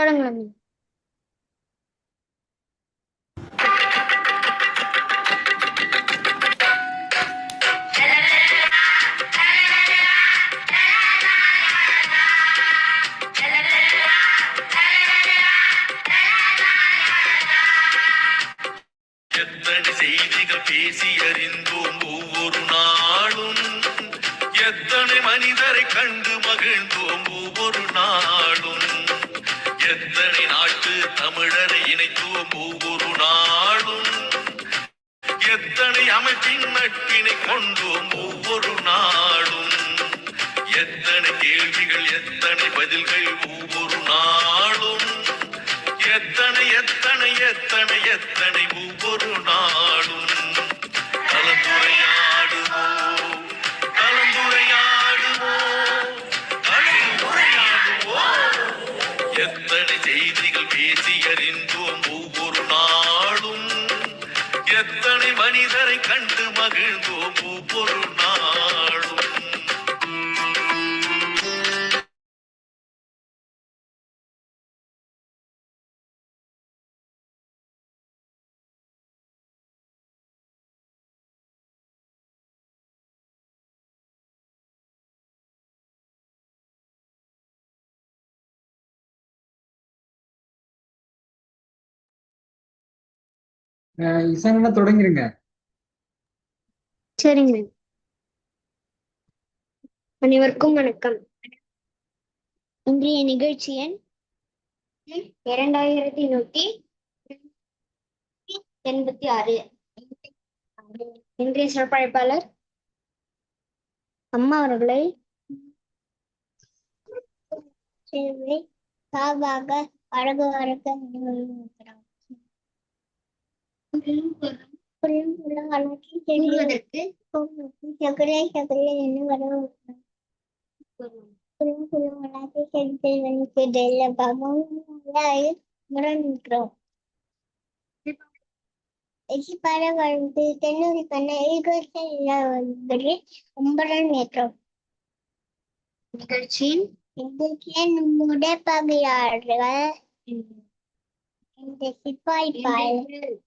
தொடங்கலாம். எத்தனை செய்திகள் பேசி அறிந்தோம் ஒவ்வொரு நாளும், எத்தனை மனிதரை கண்டு மகிழ்ந்தோம் ஒவ்வொரு நாளும், எத்தனை நாட்டு தமிழரை இணைத்தோம் ஒவ்வொரு நாளும், எத்தனை அமைப்பின் நட்பினை கொண்டோம் ஒவ்வொரு நாளும், எத்தனை கேள்விகள் எத்தனை பதில்கள் ஒவ்வொரு நாளும், எத்தனை எத்தனை எத்தனை எத்தனை ஒவ்வொரு நாளும். கலந்துரையாடுவோம் கலந்துரையாடுவோம் கலந்துரையாடுவோம். எத்தனை செய்திகள் பேசி அறிந்தோம் ஒவ்வொரு நாளும், எத்தனை மனிதரை கண்டு மகிழ்ந்தோம் ஒவ்வொரு நாளும். இசைன்னா தொடங்கிருங்க. சரிங்க. அனைவருக்கும் வணக்கம். இன்றைய நிகழ்ச்சி எண் 2186. இன்றைய சிறப்பழைப்பாளர் அம்மா அவர்களை சார்பாக அழகு வரக்க தென்னூரி பண்ண நிகழ்ச்சியின் நம்முடைய பகையாளர்கள் இந்த சிப்பாய் பாயல்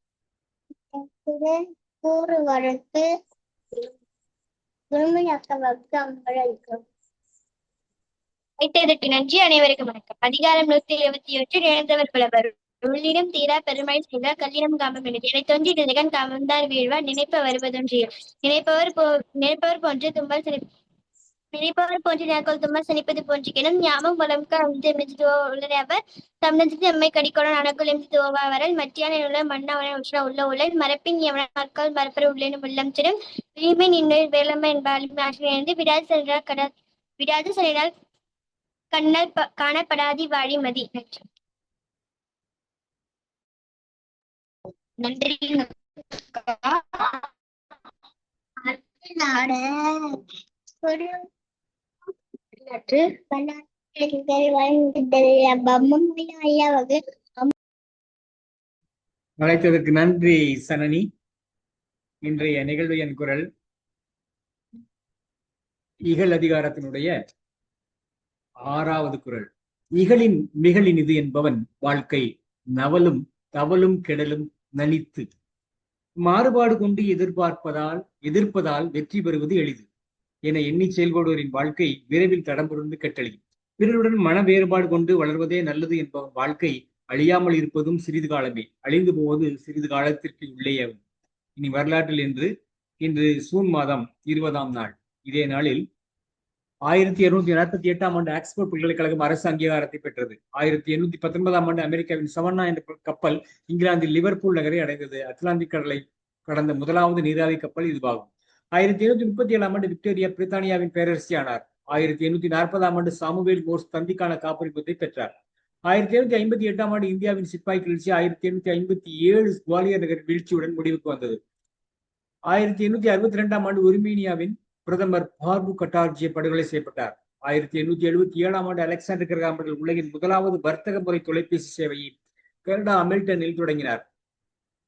கூறுவதற்கு நன்றி. அனைவருக்கும் வணக்கம். அதிகாரம் 121. இழந்தவர் புலவர். உள்ளிடம் தீரா பெருமை செய்தார் கல்லிடம் காமம் என்று என தோன்றி ஜெகன் காமந்தார் வீழ்வார் நினைப்ப வருவதொன்றியும் நினைப்பவர் போன்று தும்பல் நினைப்பவர் போன்று நேர்கோள் தும்மல் சனிப்பது போன்றிக்கணும் ஞாபகம் வளம்க உள்ளது அவர் தம் நெஞ்சத்து எம்மை கடிக்கொடன் அணக்குள் எம் துவா வரல் மத்தியான உள்ள மன்னவன உஷ்ண உள்ள உள்ளல் மரப்பின் எவன மக்கள் மரப்பர உள்ளேனும் உள்ளம் திரும் வீமை நின்று வேளம்ப என்பாலும் ஆற்றிலிருந்து விடாது சென்றால் கண்ணல் காணப்படாதி வாழி மதி. நன்றி. அழைத்ததற்கு நன்றி சனனி. இன்றைய நிகழ்வு என் குரல் இகழ் அதிகாரத்தினுடைய 6வது குரல். இகழின் மிகழின் இது என்பவன் வாழ்க்கை நவலும் தவலும் கெடலும் நனித்து மாறுபாடு கொண்டு எதிர்ப்பதால் வெற்றி பெறுவது எளிது என எண்ணி செயல்படுவோரின் வாழ்க்கை விரைவில் தடம்புரந்து கெட்டழியும். பிறருடன் மன வேறுபாடு கொண்டு வளர்வதே நல்லது என்பவன் வாழ்க்கை அழியாமல் இருப்பதும் சிறிது காலமே, அழிந்து போவது சிறிது காலத்திற்கு உள்ளேயாகும். இனி வரலாற்றில் இன்று ஜூன் மாதம் 20ஆம் நாள். இதே நாளில் 1848ஆம் ஆண்டு ஆக்ஸ்போர்ட் பல்கலைக்கழகம் அரசு அங்கீகாரத்தை பெற்றது. 1819ஆம் ஆண்டு அமெரிக்காவின் சவன்னா என்ற கப்பல் இங்கிலாந்தில் லிவர்பூல் நகரை அடைந்தது. அட்லாந்திக் கடலை கடந்த முதலாவது நீராவி கப்பல் இதுவாகும். 1837ஆம் ஆண்டு விக்டோரியா பிரித்தானியாவின் பேரரசி ஆனார். 1840ஆம் ஆண்டு சாமுவேல் மோர்ஸ் தந்திக்கான காப்புரிமத்தை பெற்றார். 1858ஆம் ஆண்டு இந்தியாவின் சிப்பாய் கிளர்ச்சி 1857 குவாலியர் நகர் வீழ்ச்சியுடன் முடிவுக்கு வந்தது. 1862ஆம் ஆண்டு உருமேனியாவின் பிரதமர் பார்பு கட்டார்ஜி படுகொலை செய்யப்பட்டார். 1877ஆம் ஆண்டு அலெக்சாண்டர் கிரகாம் பெல் உலகின் முதலாவது வர்த்தக முறை தொலைபேசி சேவையை கனடா அமெரிக்கனில் தொடங்கினார்.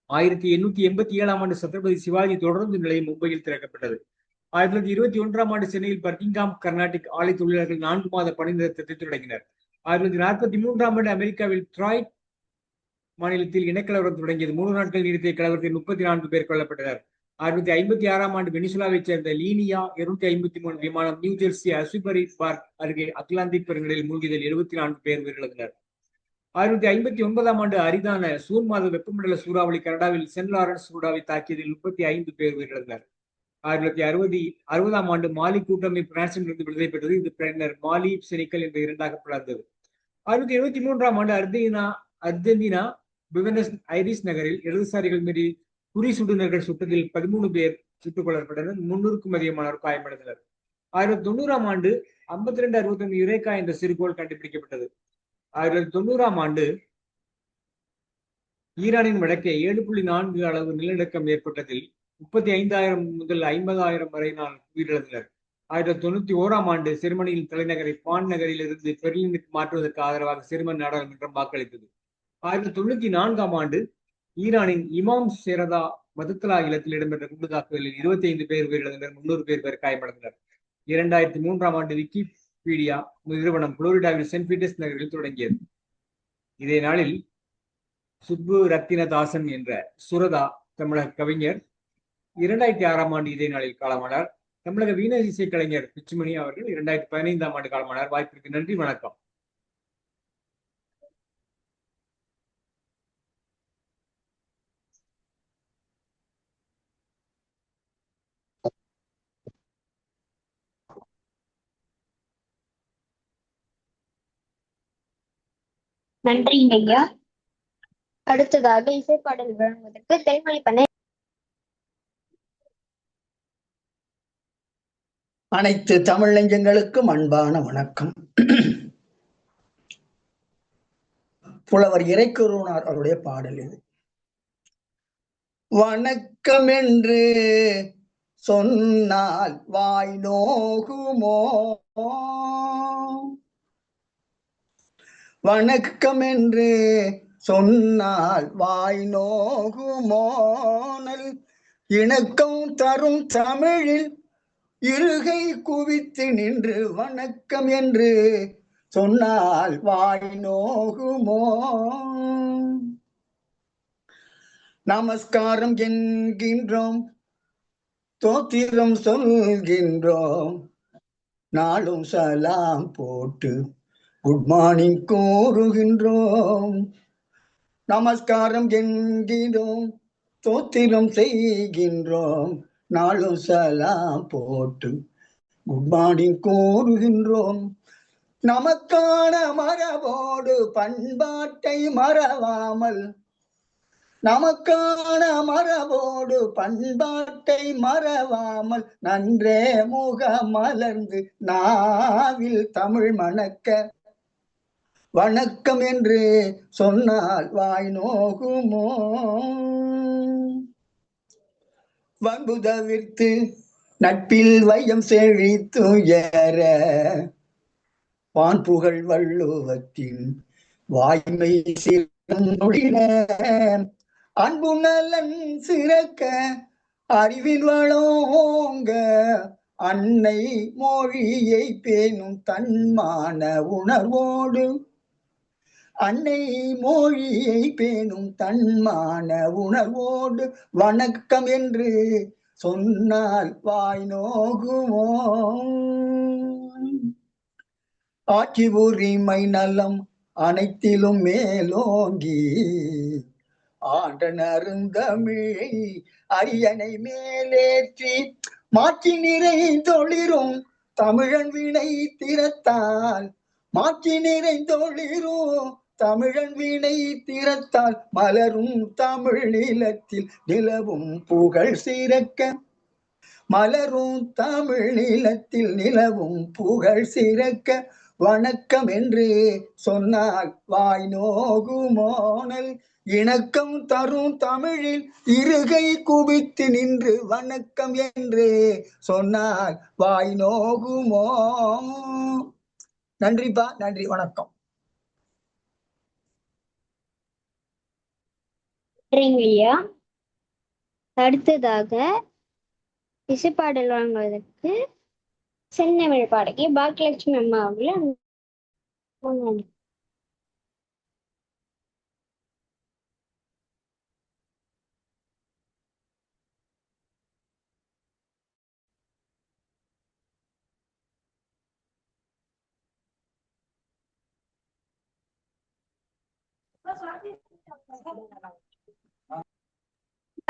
1887ஆம் ஆண்டு சத்ரபதி சிவாஜி தொடர்ந்து நிலையம் மும்பையில் திறக்கப்பட்டது. 1921ஆம் ஆண்டு சென்னையில் பர்கிங்காம் கர்நாடிக் ஆலை தொழிலாளர்கள் 4 மாத பணி நிறுத்தத்தை தொடங்கினர். 1943ஆம் ஆண்டு அமெரிக்காவில் ட்ராய்ட் மாநிலத்தில் இனக்கலவரம் தொடங்கியது. 3 நாட்கள் நீடித்த கலவரத்தில் 34 பேர் கொல்லப்பட்டனர். 1956ஆம் ஆண்டு வெனிசுலாவைச் சேர்ந்த லீனியா 253 விமானம் நியூ ஜெர்சி அசுபரி பார்க் அருகே அட்லாந்திக் பெருங்கடலில் மூழ்கியதில் 74 பேர் உயிரிழந்தனர். 1959ஆம் ஆண்டு அரிதான சூன் மாத வெப்பமண்டல சூறாவளி கனடாவில் சென்ட் லாரன்ஸ் சூடாவை தாக்கியதில் 35 பேர் உயிரிழந்தனர். 1960ஆம் ஆண்டு மாலி கூட்டமைப்பு பிரான்சிலிருந்து விடுதலை பெற்றது. இது பின்னர் மாலி செனிக்கல் என்ற இரண்டாக பிளந்தது. 1973ஆம் ஆண்டு அர்ஜென்டினா பியூனஸ் ஐரிஸ் நகரில் இடதுசாரிகள் மீது குறி சுடுநர்கள் சுட்டதில் 13 பேர் சுட்டுக் கொல்லப்பட்டனர். 300க்கும் அதிகமானோர் காயமடைந்தனர். 1990ஆம் ஆண்டு 5269 யுரேகா என்ற சிறுகோள் கண்டுபிடிக்கப்பட்டது. 1990ஆம் ஆண்டு ஈரானின் வடக்கே 7.4 அளவு நிலநடுக்கம் ஏற்பட்டதில் 35,000 முதல் 50,000 வரை உயிரிழந்தனர். 1991ஆம் ஆண்டு ஜெர்மனியின் தலைநகரை பான் நகரில் இருந்து பெர்லினுக்கு மாற்றுவதற்கு ஆதரவாக ஜெர்மன் நாடாளுமன்றம் வாக்களித்தது. 1994ஆம் ஆண்டு ஈரானின் இமாம் ஷெரதா மதத்தலா இல்லத்தில் இடம்பெற்ற குண்டு தாக்குதலில் 25 பேர் உயிரிழந்தனர். 300 பேர் காயமடைந்தனர். 2003ஆம் ஆண்டு விக்கிபீடியா நிறுவனம் புளோரிடாவில் சென்ட் பீட்டர்ஸ் நகரில் தொடங்கியது. இதே நாளில் சுப்பு ரத்தினதாசன் என்ற சுரதா தமிழக கவிஞர் 2006ஆம் ஆண்டு இதே நாளில் காலமானார். தமிழக வீண இசை கலைஞர் பிச்சுமணி அவர்கள் 2015ஆம் ஆண்டு காலமானார். வாய்ப்பிற்கு நன்றி, வணக்கம். நன்றிங்க ஐயா. அடுத்ததாக இசைப்பாடல் வழங்குவதற்கு தென்மொழி பண்ண அனைத்து தமிழ் நெஞ்சங்களுக்கும் அன்பான வணக்கம். புலவர் இறைக்குருவனார் அவருடைய பாடல் இது. வணக்கம் என்று சொன்னால் வாய் நோகுமோ, வணக்கம் என்று சொன்னால் வாய் நோகுமோனல் இணக்கம் தரும் தமிழில் இருகை குவித்து நின்று வணக்கம் என்று சொன்னால் வாய் நோகுமோ. நமஸ்காரம் என்கின்றோம், தோத்திரம் சொல்கின்றோம், நாளும் சலாம் போட்டு குட் மார்னிங் கூறுகின்றோம். நமஸ்காரம் என்கின்றோம், தோத்திரம் செய்கின்றோம், நாளும் சலாம் போட்டு குட் மார்னிங் கூறுகின்றோம். நமக்கான மரபோடு பண்பாட்டை மறவாமல், நமக்கான மரபோடு பண்பாட்டை மறவாமல் நன்றே முகமலர்ந்து நாவில் தமிழ் மணக்க வணக்கம் என்று சொன்னால் வாய் நோகுமோ. வன்பு தவிர்த்து நட்பில் வையம் செழித்துயர வான்புகழ் வள்ளுவத்தின் வாய்மை சிறந்தொழின அன்பு நலன் சிறக்க அறிவின் வளோங்க அன்னை மொழியை பேணும் தன்மான உணர்வோடு, அன்னை மொழியை பேணும் தன்மான உணர்வோடு வணக்கம் என்று சொன்னால் வாய் நோகுமோ. ஆட்சி உரிமை நலம் அனைத்திலும் மேலோங்கி ஆண்ட நருந்தமிழை அரியணை மேலேற்றி மாற்றி நிறைந்தொளிரும் தமிழன் வினை திறத்தால், மாற்றி நிறைந்தொளிரும் தமிழன் வினை திறத்தால் மலரும் தமிழ் நிலத்தில் நிலவும் புகழ் சிறக்க, மலரும் தமிழ் நிலத்தில் நிலவும் புகழ் சிறக்க வணக்கம் என்று சொன்னால் வாய் நோகுமோனல் இணக்கம் தரும் தமிழில் இருகை குவித்து நின்று வணக்கம் என்று சொன்னால் வாய் நோகுமோ. நன்றிப்பா, நன்றி, வணக்கம். அடுத்ததாக இசைப்பாடல் வழங்குவதற்கு செந்தமிழ் பாடகி பாக்கியலட்சுமி அம்மா அவர்கள்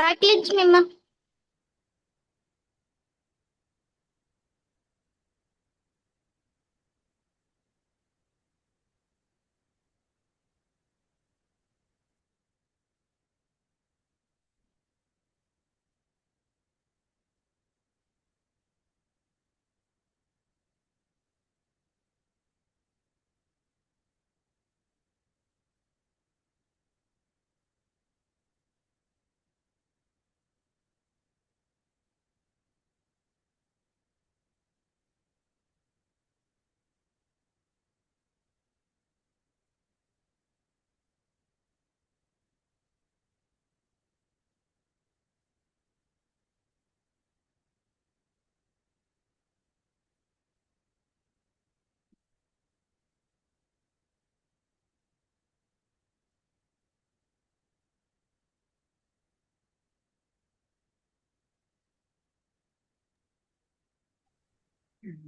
பாக்கியலட்சுமி அம்மா.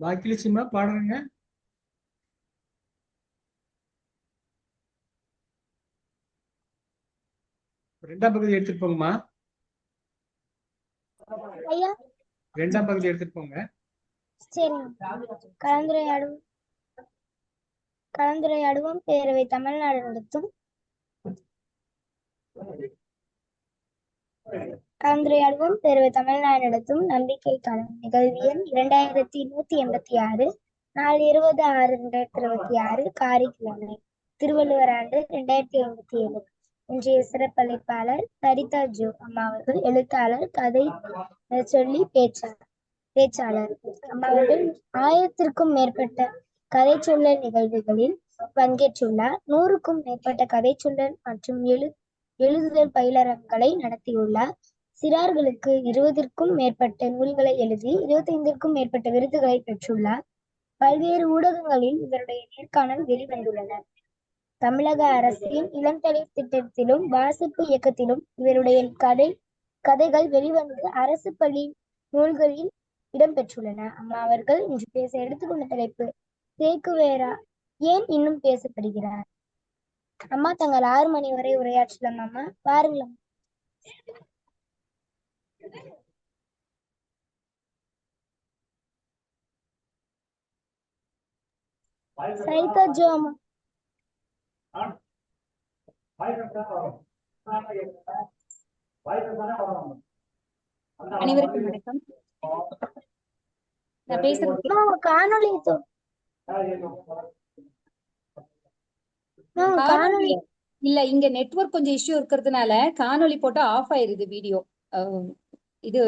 பாக்கியலட்சுமா பாடுறேங்க. ரெண்டாம் பகுதி எடுத்துட்டு போங்கம்மா. ஐயா ரெண்டாம் பகுதி எடுத்துட்டு போங்க. சரிங்க. கலந்துரையாடுவோம் பேரவை தமிழ்நாடு நடத்தும் நம்பிக்கை களம் நிகழ்வு எண் 2186 நாள் 20/6/2026 காரிக்கிழமை திருவள்ளுவர் ஆண்டு 2057. இன்றைய சிறப்பளிப்பாளர் சரிதா ஜோ அம்மா அவர்கள். எழுத்தாளர், கதை சொல்லி பேச்சாளர் அம்மா அவர்கள் 1000க்கும் மேற்பட்ட கதை சொல்லல் நிகழ்வுகளில் பங்கேற்றுள்ளார். 100க்கும் மேற்பட்ட கதை சொல்லல் மற்றும் எழுதுதல் பயிலரங்களை நடத்தியுள்ளார். சிறார்களுக்கு 20க்கும் மேற்பட்ட நூல்களை எழுதி 25க்கும் மேற்பட்ட விருதுகளை பெற்றுள்ளார். பல்வேறு ஊடகங்களில் இவருடைய நேர்காணல் வெளிவந்துள்ளன. தமிழக அரசின் இளந்தளிர் திட்டத்திலும் வாசிப்பு இயக்கத்திலும் இவருடைய கதைகள் வெளிவந்து அரசு பள்ளி நூல்களில் இடம்பெற்றுள்ளன. அம்மா அவர்கள் இன்று பேச எடுத்துக்கொண்ட தலைப்பு சேக்குவேரா ஏன் இன்னும் பேசப்படுகிறார். அம்மா தங்கள் 6 மணி வரை உரையாற்றலாம். அம்மா பாருங்களா. சரிதா ஜோ அம்மா. அனைவருக்கும் வணக்கம். நான் பேசுறது காணொலி இல்ல, இங்க நெட்வொர்க் கொஞ்சம் இஷ்யூ இருக்கிறதுனால காணொலி போட்டா ஆஃப் ஆயிருது வீடியோ. இது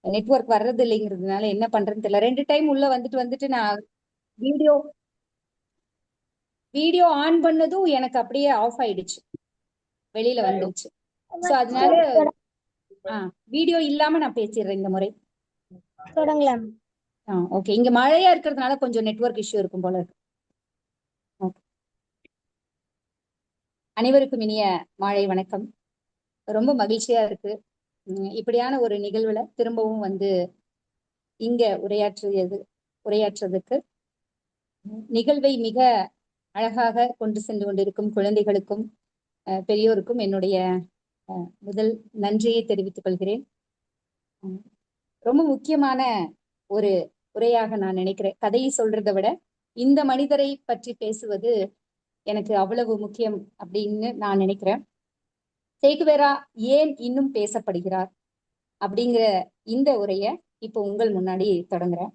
நெட்வொர்க் வர்றது இல்லைங்கிறதுனால என்ன பண்றேன்னு தெரியல. 2 டைம் உள்ள வந்துட்டு நான் வீடியோ ஆன் பண்ணதும் எனக்கு அப்படியே ஆஃப் ஆயிடுச்சு, வெளியில வந்துருச்சு. சோ அதனால வீடியோ இல்லாம நான் பேசிடுறேன் இந்த முறை. தொடங்கலாம். ஓகே. இங்க மழையா இருக்கிறதுனால கொஞ்சம் நெட்வொர்க் இஷ்யூ இருக்கும் போல இருக்கு. அனைவருக்கும் இனிய மாலை வணக்கம். ரொம்ப மகிழ்ச்சியா இருக்கு இப்படியான ஒரு நிகழ்வுல திரும்பவும் வந்து இங்க உரையாற்றுறதுக்கு. நிகழ்வை மிக அழகாக கொண்டு சென்று கொண்டிருக்கும் குழந்தைகளுக்கும் பெரியோருக்கும் என்னுடைய முதல் நன்றியை தெரிவித்துக் கொள்கிறேன். ரொம்ப முக்கியமான ஒரு உரையாக நான் நினைக்கிறேன். கதையை சொல்றதை விட இந்த மனிதரை பற்றி பேசுவது எனக்கு அவ்வளவு முக்கியம் அப்படின்னு நான் நினைக்கிறேன். சேகுவேரா ஏன் இன்னும் பேசப்படுகிறார் அப்படிங்கிற இந்த உரைய இப்போ உங்கள் முன்னாடி தொடங்குறேன்.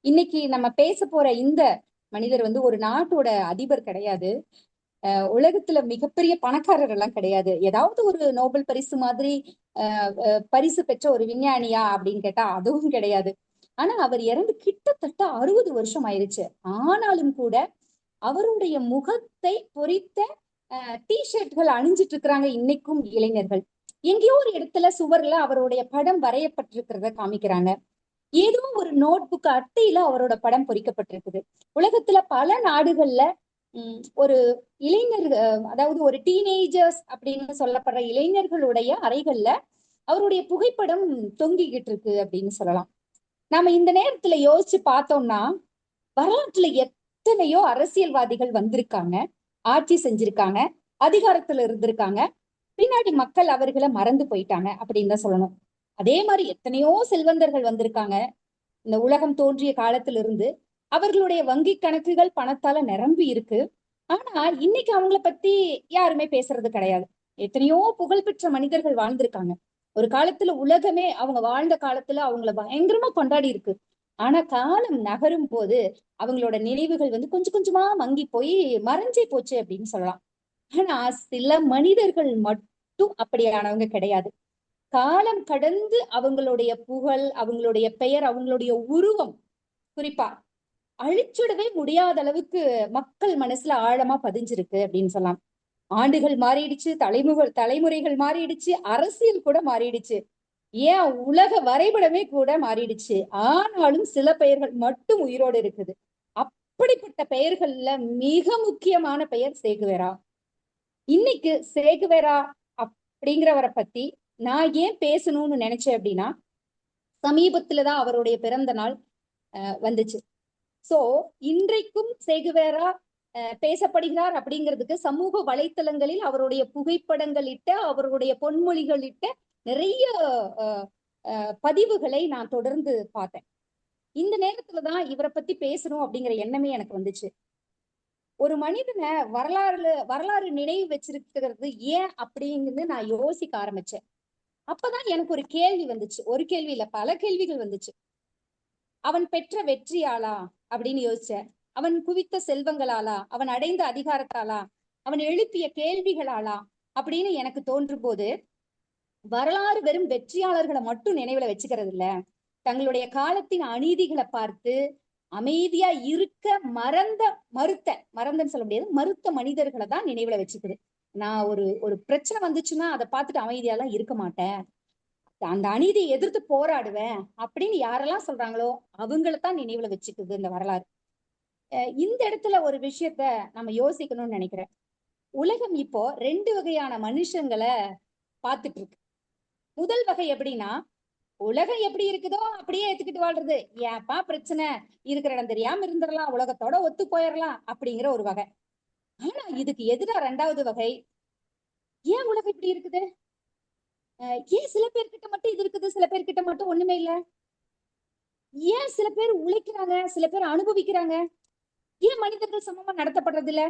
இன்னைக்கு நம்ம பேச போற இந்த மனிதர் வந்து ஒரு நாட்டோட அதிபர் கிடையாது, உலகத்துல மிகப்பெரிய பணக்காரர் எல்லாம் கிடையாது, ஏதாவது ஒரு நோபல் பரிசு மாதிரி பரிசு பெற்ற ஒரு விஞ்ஞானியா அப்படின்னு கேட்டா அதுவும் கிடையாது. ஆனா அவர் இறந்து கிட்டத்தட்ட 60 வருஷம் ஆயிருச்சு. ஆனாலும் கூட அவருடைய முகத்தை பொறித்த டிஷர்ட்கள் அணிஞ்சிட்டு இருக்கிறாங்க இன்னைக்கும் இளைஞர்கள். எங்கேயோ ஒரு இடத்துல சுவர்ல அவருடைய படம் வரையப்பட்டிருக்கிறத காமிக்கிறாங்க. ஏதோ ஒரு நோட் புக் அட்டையில அவரோட படம் பொறிக்கப்பட்டிருக்குது. உலகத்துல பல நாடுகள்ல ஒரு இளைஞர்கள், அதாவது ஒரு டீனேஜர்ஸ் அப்படின்னு சொல்லப்படுற இளைஞர்களுடைய அறைகள்ல அவருடைய புகைப்படம் தொங்கிக்கிட்டு இருக்கு அப்படின்னு சொல்லலாம். நாம இந்த நேரத்துல யோசிச்சு பார்த்தோம்னா வரலாற்றுல எத்தனையோ அரசியல்வாதிகள் வந்திருக்காங்க, ஆட்சி செஞ்சிருக்காங்க, அதிகாரத்துல இருந்திருக்காங்க. பின்னாடி மக்கள் அவர்களை மறந்து போயிட்டாங்க அப்படின்னு தான் சொல்லணும். அதே மாதிரி எத்தனையோ செல்வந்தர்கள் வந்திருக்காங்க இந்த உலகம் தோன்றிய காலத்திலிருந்து. அவர்களுடைய வங்கி கணக்குகள் பணத்தால நிரம்பி இருக்கு. ஆனா இன்னைக்கு அவங்கள பத்தி யாருமே பேசுறது கிடையாது. எத்தனையோ புகழ்பெற்ற மனிதர்கள் வாழ்ந்திருக்காங்க. ஒரு காலத்துல உலகமே அவங்க வாழ்ந்த காலத்துல அவங்கள பயங்கரமா கொண்டாடி இருக்கு. ஆனா காலம் நகரும் போது அவங்களோட நினைவுகள் கொஞ்சம் கொஞ்சமா மங்கி போய் மறைஞ்சே போச்சு அப்படின்னு சொல்லலாம். ஆனா சில மனிதர்கள் மட்டும் அப்படியானவங்க கிடையாது. காலம் கடந்து அவங்களுடைய புகழ், அவங்களுடைய பெயர், அவங்களுடைய உருவம் குறிப்பா அழிச்சுடவே முடியாத அளவுக்கு மக்கள் மனசுல ஆழமா பதிஞ்சிருக்கு அப்படின்னு சொல்லலாம். ஆண்டுகள் மாறிடுச்சு, தலைமுறைகள் மாறிடுச்சு, அரசியல் கூட மாறிடுச்சு, ஏன் உலக வரைபடமே கூட மாறிடுச்சு. ஆனாலும் சில பெயர்கள் மட்டும் உயிரோடு இருக்குது. அப்படிப்பட்ட பெயர்கள்ல மிக முக்கியமான பெயர் சேகுவேரா. இன்னைக்கு சேகுவேரா அப்படிங்கிறவரை பத்தி நான் ஏன் பேசணும்னு நினைச்சேன் அப்படின்னா, சமீபத்துலதான் அவருடைய பிறந்த நாள் வந்துச்சு. சோ இன்றைக்கும் சேகுவேரா பேசப்படுகிறார் அப்படிங்கிறதுக்கு சமூக வலைத்தளங்களில் அவருடைய புகைப்படங்கள் இட்ட, அவருடைய பொன்மொழிகள் இட்ட நிறைய பதிவுகளை நான் தொடர்ந்து பார்த்தேன். இந்த நேரத்துலதான் இவரை பத்தி பேசணும் அப்படிங்கிற எண்ணமே எனக்கு வந்துச்சு. ஒரு மனிதனை வரலாறு நினைவு வச்சிருக்கிறது ஏன் அப்படிங்கிறது நான் யோசிக்க ஆரம்பிச்சேன். அப்பதான் எனக்கு ஒரு கேள்வி வந்துச்சு. ஒரு கேள்வி இல்ல, பல கேள்விகள் வந்துச்சு. அவன் பெற்ற வெற்றியாளா அப்படின்னு யோசிச்சேன். அவன் குவித்த செல்வங்களாலா, அவன் அடைந்த அதிகாரத்தாலா, அவன் எழுப்பிய கேள்விகளாலா அப்படின்னு எனக்கு தோன்றும் போது, வரலாறு வெறும் வெற்றியாளர்களை மட்டும் நினைவுல வச்சுக்கிறது இல்ல, தங்களுடைய காலத்தின் அநீதிகளை பார்த்து அமைதியா இருக்க மறந்தன்னு சொல்ல முடியாது, மறுத்த மனிதர்களை தான் நினைவுல வச்சுக்குது. நான் ஒரு பிரச்சனை வந்துச்சுன்னா அதை பார்த்துட்டு அமைதியாலாம் இருக்க மாட்டேன், அந்த அநீதியை எதிர்த்து போராடுவேன் அப்படின்னு யாரெல்லாம் சொல்றாங்களோ அவங்களத்தான் நினைவுல வச்சுக்குது இந்த வரலாறு. இந்த இடத்துல ஒரு விஷயத்த நம்ம யோசிக்கணும்னு நினைக்கிறேன். உலகம் இப்போ 2 வகையான மனுஷங்களை பார்த்துட்டு இருக்கு. முதல் வகை எப்படின்னா, உலகம் எப்படி இருக்குதோ அப்படியே ஏத்துக்கிட்டு வாழ்றது, ஏப்பா பிரச்சனை, இருக்கிற இடம் தெரியாம இருந்துடலாம், உலகத்தோட ஒத்து போயிடலாம் அப்படிங்கிற ஒரு வகை. ஆனா இதுக்கு எதிரா 2வது வகை, ஏன் உலகம் இப்படி இருக்குது, ஏன் சில பேர்கிட்ட மட்டும் இது இருக்குது, சில பேர்கிட்ட மட்டும் ஒண்ணுமே இல்ல, ஏன் சில பேர் உழைக்கிறாங்க, சில பேர் அனுபவிக்கிறாங்க, ஏன் மனிதர்கள் சமமா நடத்தப்படுறது இல்ல?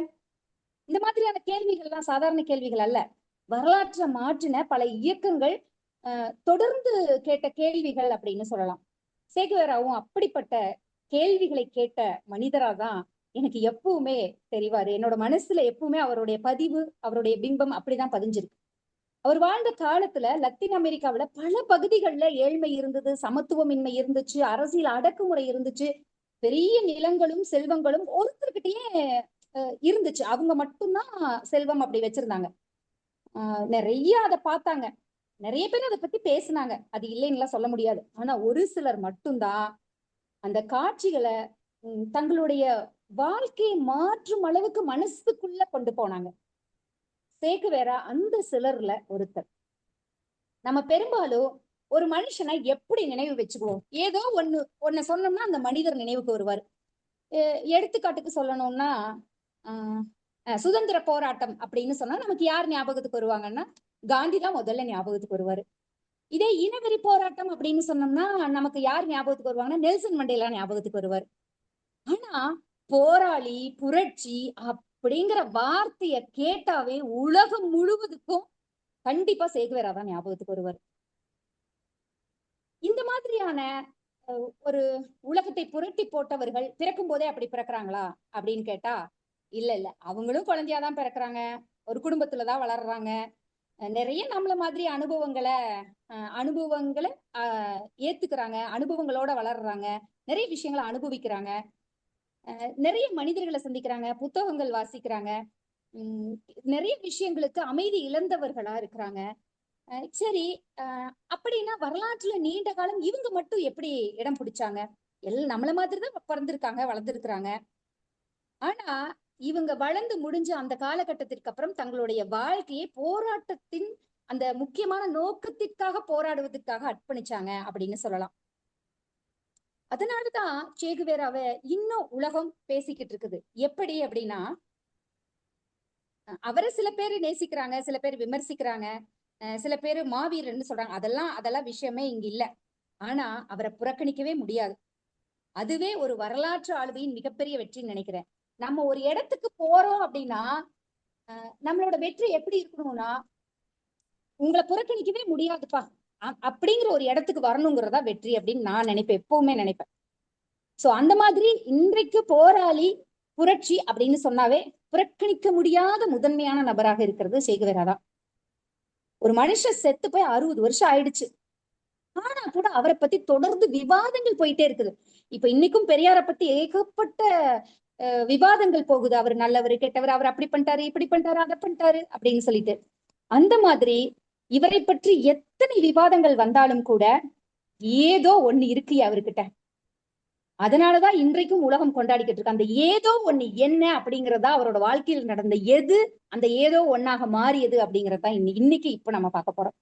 இந்த மாதிரியான கேள்விகள் எல்லாம் சாதாரண கேள்விகள் அல்ல. வரலாற்றை மாற்றின பல இயக்கங்கள் தொடர்ந்து கேட்ட கேள்விகள் அப்படின்னு சொல்லலாம். சேகுவேராவும் அப்படிப்பட்ட கேள்விகளை கேட்ட மனிதராதான் எனக்கு எப்பவுமே தெரிவாரு. என்னோட மனசுல எப்பவுமே அவருடைய பதிவு, அவருடைய பிம்பம் அப்படிதான் பதிஞ்சிருக்கு. அவர் வாழ்ந்த காலத்துல லத்தீன் அமெரிக்காவில பல பகுதிகளில் ஏழ்மை இருந்தது, சமத்துவமின்மை இருந்துச்சு, அரசியல் அடக்குமுறை இருந்துச்சு, பெரிய நிலங்களும் செல்வங்களும் ஒருத்தருக்கிட்டயே இருந்துச்சு. அவங்க மட்டும்தான் செல்வம் அப்படி வச்சிருந்தாங்க. நிறைய அதை பார்த்தாங்க, நிறைய பேர் அதை பத்தி பேசினாங்க, அது இல்லைன்னுலாம் சொல்ல முடியாது. ஆனா ஒரு சிலர் மட்டும்தான் அந்த காட்சிகளை தங்களுடைய வாழ்க்கையை மாற்றும் அளவுக்கு மனசுக்குள்ள கொண்டு போனாங்க. சேகுவேரா அந்த சிலர்ல ஒருத்தர். நம்ம பெரும்பாலும் ஒரு மனுஷனை எப்படி நினைவு வச்சுக்குவோம், ஏதோ ஒண்ணு சொன்னோம்னா அந்த மனிதர் நினைவுக்கு வருவார். எடுத்துக்காட்டுக்கு சொல்லணும்னா, சுதந்திர போராட்டம் அப்படின்னு சொன்னா நமக்கு யார் ஞாபகத்துக்கு வருவாங்கன்னா காந்தி தான் முதல்ல ஞாபகத்துக்கு வருவாரு. இதே இனவெறி போராட்டம் அப்படின்னு சொன்னோம்னா நமக்கு யார் ஞாபகத்துக்கு வருவாங்கன்னா நெல்சன் மண்டேலா ஞாபகத்துக்கு வருவார். ஆனா போராளி, புரட்சி அப்படிங்கிற வார்த்தைய கேட்டாவே உலகம் முழுவதுக்கும் கண்டிப்பா சேகுவேரா தான் ஞாபகத்துக்கு வருவார். இந்த மாதிரியான ஒரு உலகத்தை புரட்டி போட்டவர்கள் பிறக்கும் போதே அப்படி பிறக்கிறாங்களா அப்படின்னு கேட்டா இல்ல, அவங்களும் குழந்தையாதான் பிறக்கிறாங்க, ஒரு குடும்பத்துலதான் வளர்றாங்க, நிறைய நம்மள மாதிரி அனுபவங்களை ஏத்துக்கிறாங்க, அனுபவங்களோட வளர்றாங்க, நிறைய விஷயங்களை அனுபவிக்கிறாங்க, நிறைய மனிதர்களை சந்திக்கிறாங்க, புத்தகங்கள் வாசிக்கிறாங்க, நிறைய விஷயங்களுக்கு அமைதி இழந்தவர்களா இருக்கிறாங்க. சரி, அப்படின்னா வரலாற்றுல நீண்ட காலம் இவங்க மட்டும் எப்படி இடம் பிடிச்சாங்க? நம்மள மாதிரிதான் பிறந்திருக்காங்க, வளர்ந்துருக்கிறாங்க. ஆனா இவங்க வளர்ந்து முடிஞ்ச அந்த காலகட்டத்திற்கு அப்புறம் தங்களுடைய வாழ்க்கையை போராட்டத்தின் அந்த முக்கியமான நோக்கத்திற்காக போராடுவதற்காக அர்ப்பணிச்சாங்க அப்படின்னு சொல்லலாம். அதனாலதான் சேகுவேராவை இன்னும் உலகம் பேசிக்கிட்டு இருக்குது. எப்படி அப்படின்னா, அவரை சில பேர் நேசிக்கிறாங்க, சில பேர் விமர்சிக்கிறாங்க, சில பேர் மாவீரன்னு சொல்றாங்க. அதெல்லாம் விஷயமே இங்க இல்ல. ஆனா அவரை புறக்கணிக்கவே முடியாது. அதுவே ஒரு வரலாற்று ஆளுமையின் மிகப்பெரிய வெற்றின்னு நினைக்கிறேன். நம்ம ஒரு இடத்துக்கு போறோம் அப்படின்னா நம்மளோட வெற்றி எப்படி இருக்கணும்னா, உங்களை புறக்கணிக்கவே முடியாதுப்பா அப்படிங்கிற ஒரு இடத்துக்கு வரணுங்கிறதா வெற்றி அப்படின்னு நான் நினைப்பேன், எப்பவுமே நினைப்பேன். சோ அந்த மாதிரி இன்றைக்கு போராளி புரட்சி அப்படின்னு சொன்னாவே புறக்கணிக்க முடியாத முதன்மையான நபராக இருக்கிறது சேகுவேரா தான். ஒரு மனுஷன் செத்து போய் 60 வருஷம் ஆயிடுச்சு. ஆனா கூட அவரை பத்தி தொடர்ந்து விவாதங்கள் போயிட்டே இருக்குது. இப்ப இன்னைக்கும் பெரியாரை பத்தி ஏகப்பட்ட விவாதங்கள் போகுது. அவர் நல்லவர், கெட்டவர், அவர் அப்படி பண்ணிட்டாரு, இப்படி பண்ணிட்டாரு, அதை பண்ணிட்டாரு அப்படின்னு சொல்லிட்டு. அந்த மாதிரி இவரை பற்றி எத்தனை விவாதங்கள் வந்தாலும் கூட ஏதோ ஒண்ணு இருக்கு அவர்கிட்ட. அதனாலதான் இன்றைக்கும் உலகம் கொண்டாடிக்கிட்டு இருக்கு. அந்த ஏதோ ஒண்ணு என்ன அப்படிங்கறதா அவரோட வாழ்க்கையில் நடந்த எது அந்த ஏதோ ஒன்னாக மாறியது அப்படிங்கறதா இன்னைக்கு இப்ப நம்ம பார்க்க போறோம்.